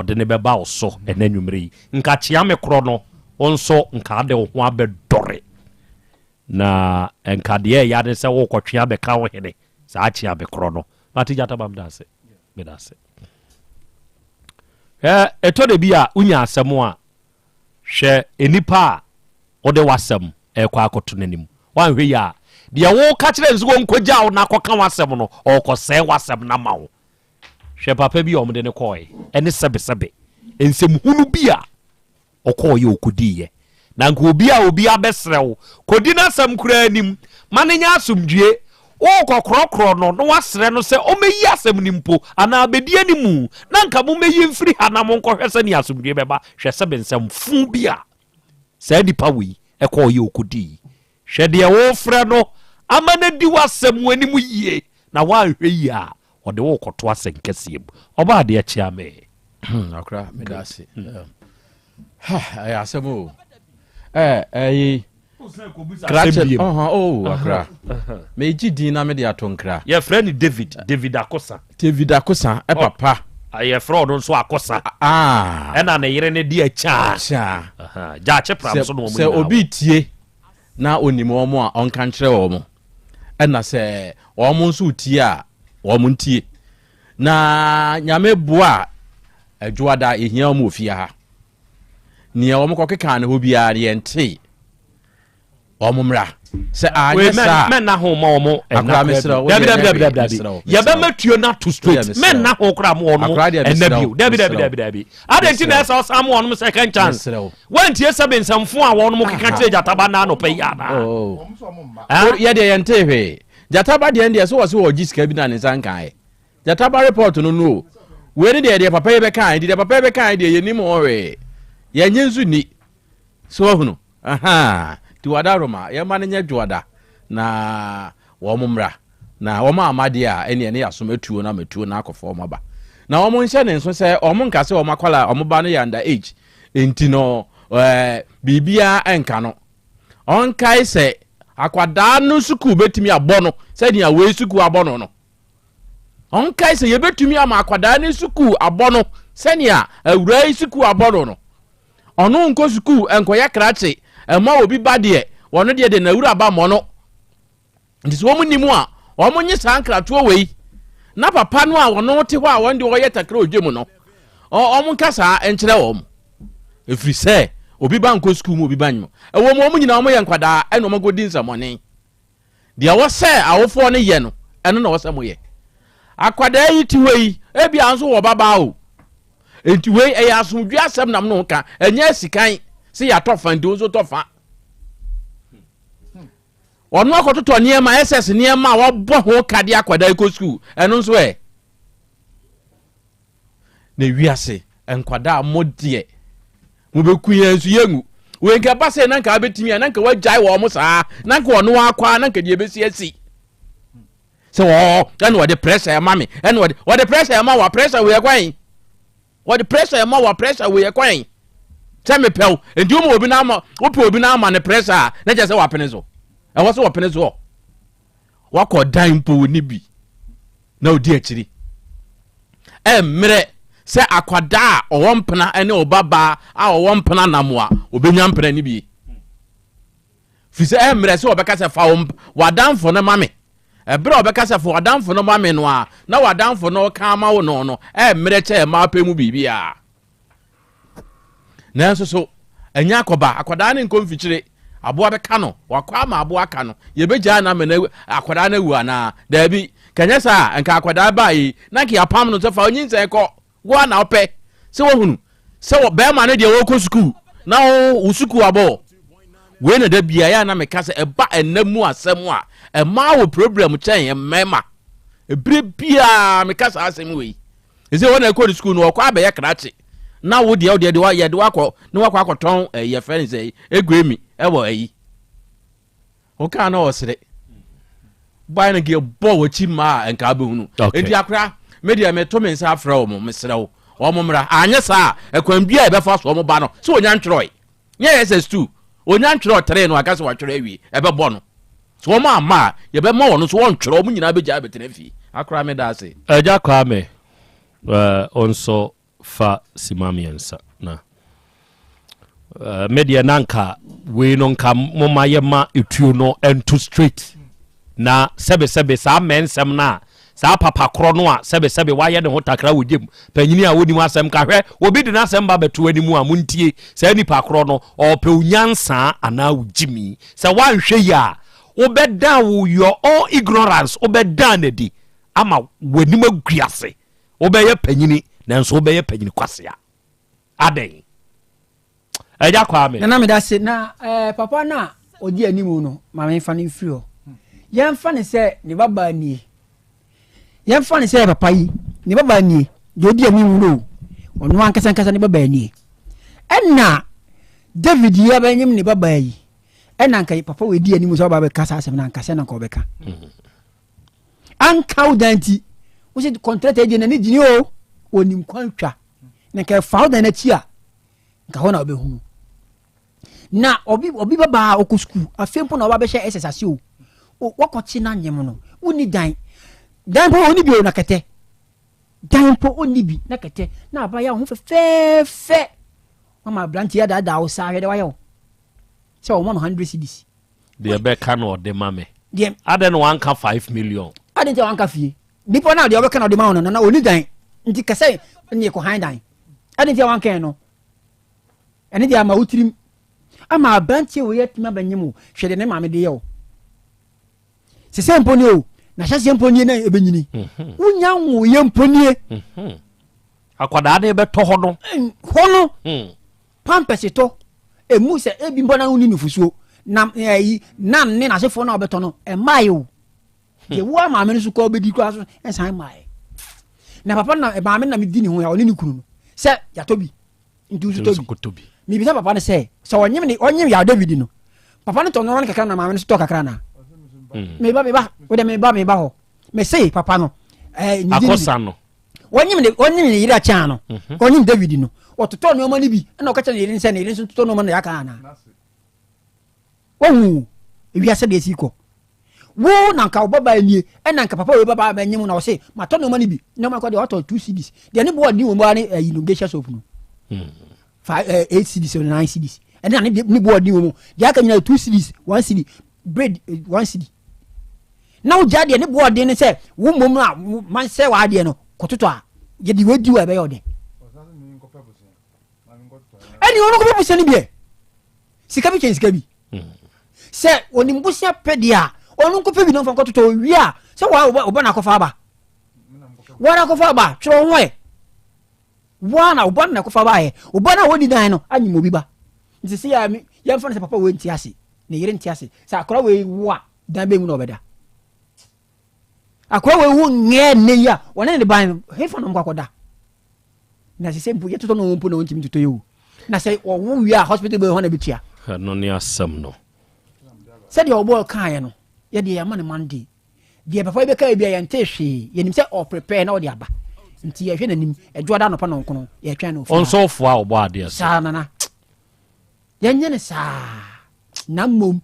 S3: ɔde ne bɛba wo so ɛna anwummere yi nka kyea me korɔ no wo nso nka de wo ho abɛdɔre na nka deɛ ɛyɛ ade sɛ wokɔtwea bɛka wo hene saa kyea me korɔ no mate gyata ba meda ase ɛtɔ de bi a wonya asɛm a hwɛ enipa a ɔde wasɛm ɛkɔ akɔto n'anim wanhwɛ yi a deɛ wo ka kyerɛ nso nkɔgya wo na akɔka wasɛm no ɔkɔsɛe wasɛm na ma wo hwɛ papa bi a ɔmde ne kɔɔe ɛne sɛbesɛbe nsɛmhunu bi a ɔkɔɔyɛ ɔkɔdiiɛ na nko obi abesrew kodi na asem kura anim mane nya asomdue o kokrokro no no wasre no se o meyi asem ni mpo ana abedi animu na nka mo meyi mfiri hanam nkohwese ni asomdue beba hwese bensem fu bia sa di pawi ekọ ye okodi hwede wo frɛ no amana di wasem wanimu yie na wanhwɛ yi a ɔde wo kɔto asem kasiem ɔba de akyia me
S20: akra me da se asem akra me ji din na me de atonkra
S3: ye frɛ ni David Akosa
S20: papa
S3: ye frɛ no nso Akosa ɛna ne yere ne di acha ja che pram so no mo
S20: se obi tie na onimo mo a onka nkyerɛ wo mo ɛna se wo mo nso tie a wo mo ntie na nyame boa adwoada ehia mo ofia ha ne wo mo kokeka ne ho bia ne yente omumra se anyesa
S3: men na ho ma omo ya be matuo na to straight men na ho kra mo ono enabio dabi adenti na esa osam ono second chance wantie sebe nsamfo a wono mo keka kire jataba na no pe ya na
S20: ye de yente hwe jataba de ende so wo se wo gisika bi na ne sankan jataba report no we de papa ye be kan de papa ye be kan de ye nim ho we ye nyenzu ni so hunu tiwada roma ye ma nya dwoada na wo mumra na wo ma amade a ene ne yaso matuo na matuo na akofo maba na wo nhyɛ ne nso sɛ wo nkase wo makwala wo ba no ya under age enti no bibia enka no onkai sɛ akwada no suku betimi abɔ no sɛ dia we suku abɔ no no onkai sɛ ye betumi ama akwada no suku abɔ no sɛ nia awura suku abɔ no no ɔno nko suku enkoya krache ema obi bade wono de na wura ba mo no ndisi wo munimu a wo munye sankrato wei na papa no a wono te ho a wonde wo ye takra odwemu no o mun kasa enkyere wo mo efri se obi ba nko school mu obi ba nyu wo mo nyina wo ye nkwada eno mo godi nsamone de wo se awofo no ye no eno na wo se mo ye akwada yi ti wei ebi anso wo baba o enti wei e ya asomdwe asem nam no ka enya sikan se ya tofa ndi ozo tofa onu akototo niema SS niema wo bo ho kade akwada iko school eno nso na wiase enkwada modie mo bekuya nsu yengu we nka base na nka betimi na nka wajai wo mo saa na nka onu akwa na nka die besi asi se wo eno wo de pressure ya mami eno wo de pressure ya ma wa pressure we kwan wo de pressure ya ma wa pressure we kwan teme pel endi o mo obi na ama opi obi na ama ne pressure na je se wa pene so e wo se wa pene so wa ko dan po ni bi na odi akiri mre se akwada o wompena ene obaba a o wompena namoa obenya mpena ni bi fi se mre se obeka se fa wadanfo no mame ebre obeka se fa wadanfo no mame no a na wadanfo no ka ma wo no mre che ma pemu bibia nanso so enya akoba akwada ne nkomfikyire aboa beka no wakwa ma aboa ka no ye beja na me akwada na wu ana dabi kanya sa enka akwada bai na ki apam no se fa onyin se ko wo na opɛ se wo hunu se wo be ma no de wo ko school na wo school abo we na da bia ya na me ka se eba enamu asem a e ma wo problem chen e mema e bre bia me ka sa asem we e se wo na ko school no ko abe ya krache na wo de wa ye de wakɔ na wakɔ akɔtɔn ye friend say egwemi e wo ayi o ka na o sere bai na ge bo wo chi ma enka be hunu enti akra media me to me nsa afra wo mo mesrew wo mo mra anya sa ekwan bia e be fa so mo ba no so onya ntweroi nye SS2 onya ntweroi 3 no aka se wa twere awi e be bo no so wo ma ama ye be ma wo no so wo ntweroi mo nyina be gya be tenafi akra me da se
S3: eja kwa me onso fa simamiensa na media nanka we no nka moma ye ma etuo no ento straight na sebe sa mensem na sa papa kro no a sebe wa ye ne ho takra wodim panyini a woni mu asem ka hwe obi de na asem ba beto animu a muntie sa ni pa kro no o pe unyansa ana wujimi sa wan hwe ya obeda wo your all ignorance obeda na di ama wanim aguase obeye panyini nanso obeye panyini kwasea aden eja kwa me
S21: na me da se na papa na odi animu no ma me fa ne free o yɛn fa ne sɛ ne baba nie yɛn fa ne sɛ papa yi ne baba nie de odi animu no ɔno ankasa ankasa ne baba nie ɛna David ya ba nyim ne baba yi ɛna nka papa we di animu so baba be kasa asɛm na ankasa na nka obeka anka udanti wo se contract agent na ne gini o onim kwantwa na ka fa udan na tia nka ho na obehu na obi baba okusku afempo na oba be hye SSC o wakochi na nyem no uni dan po oni bi o na kete dan po oni bi na kete na aba ya ho fe mama branch ya da o sa hwe de wa yo se o mo 100 cedis
S3: de be ka no de mame de ade no wanka 5 million
S21: ade te wanka fie nipo na de o be ka no de ma no na oni dan nti kase ni ko han dan ade te wanka no ene de ama utirim ama branch wo yetima banyemu hwe de ne mame de yo se semponi o na hye semponi na ebenyini unya wo yemponi
S3: akwada de be to hono
S21: pampeseto emu se ebi mbona uni nufusuo na yi na ne na sefo na obeto no e mayo de wo ama me nso ko obedi kwa so ensan mai na papa na e ba me na me di ni ho ya oni ni kunu no se ya tobi ndu tobi mi bisa papa ne se onyim ya David no papa ne to no kakra na ma me nso to kakra na me ba ho me say papa no
S3: akosa no
S21: onyim ne yira cha no onyim David no ototo no mani bi na okacha ne yiri nse ne yiri nso toto no mani aka na ohu ewi ase de siko wo na nka baba nie na nka papa we baba ba nyim na o say mato no mani bi na ma kwa de auto 2 cedis de ne bo ni wo ba ne inundation soap no 8 cedis or 9 cedis na ne bo ni wo de aka nyina 2 cedis 1 cedi bread 1 cedi na wo jade ne bo de ne say wo mom na man say wa de no kototo a ye di wadi wa be yo de ani ono ko busia ni bi sika bi chen sika bi se oni mbusia pedia onu ko pebi no fa kototo wi a se wa oba na kofa ba wa na kofa ba tro nwe wa na oba na kofa ba ye oba na wodi dan no anyi mo bi ba nti se ya mi ya mfa na se papa we nti ase ne yire nti ase sa akora we wa dan be mu na obeda akora we wu nge ne ya wona ne ban he fa no mkwakoda na se mpu yeto no mpu no ntimi tuto yo na se wo wi a hospital be ho na bitia
S3: no ne asem no
S21: se de obo kan no ye de ya man mandi de papa be ka bia ye ntehwe ye nim se o prepare na o de aba nti ye hwe nanim edwoda no pa no nkono ye twan no
S3: onso fo a obo ade
S21: sa na ye nye ne sa na mom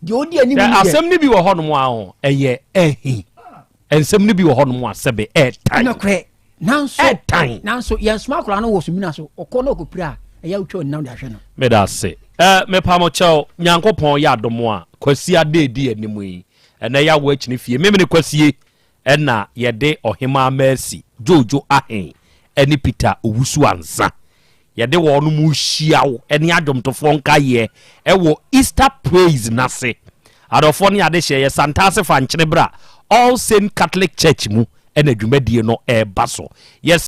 S21: de odi anim
S3: ni asem ni bi wo ho no mo a ho eye ehi ensem ni bi wo ho no mo asebe tan
S21: no kre nanso ye sma kura no wo so mina so okono okopira eya utwa na de ahwe no
S3: me da se me pa mo chao nyankopon ya adomo a kwasi adedi animu yi ena ya wo akini fie me kwasie ena ye de ohima mercy jojo ahen eni Peter owusu ansa ye de wo no mu hyiawo eni adomtofo nka ye wo Easter praise nase adofo ne ade hye ye santase fa nkyene bra All Saint Catholic Church mu ena dwumadie no baso yes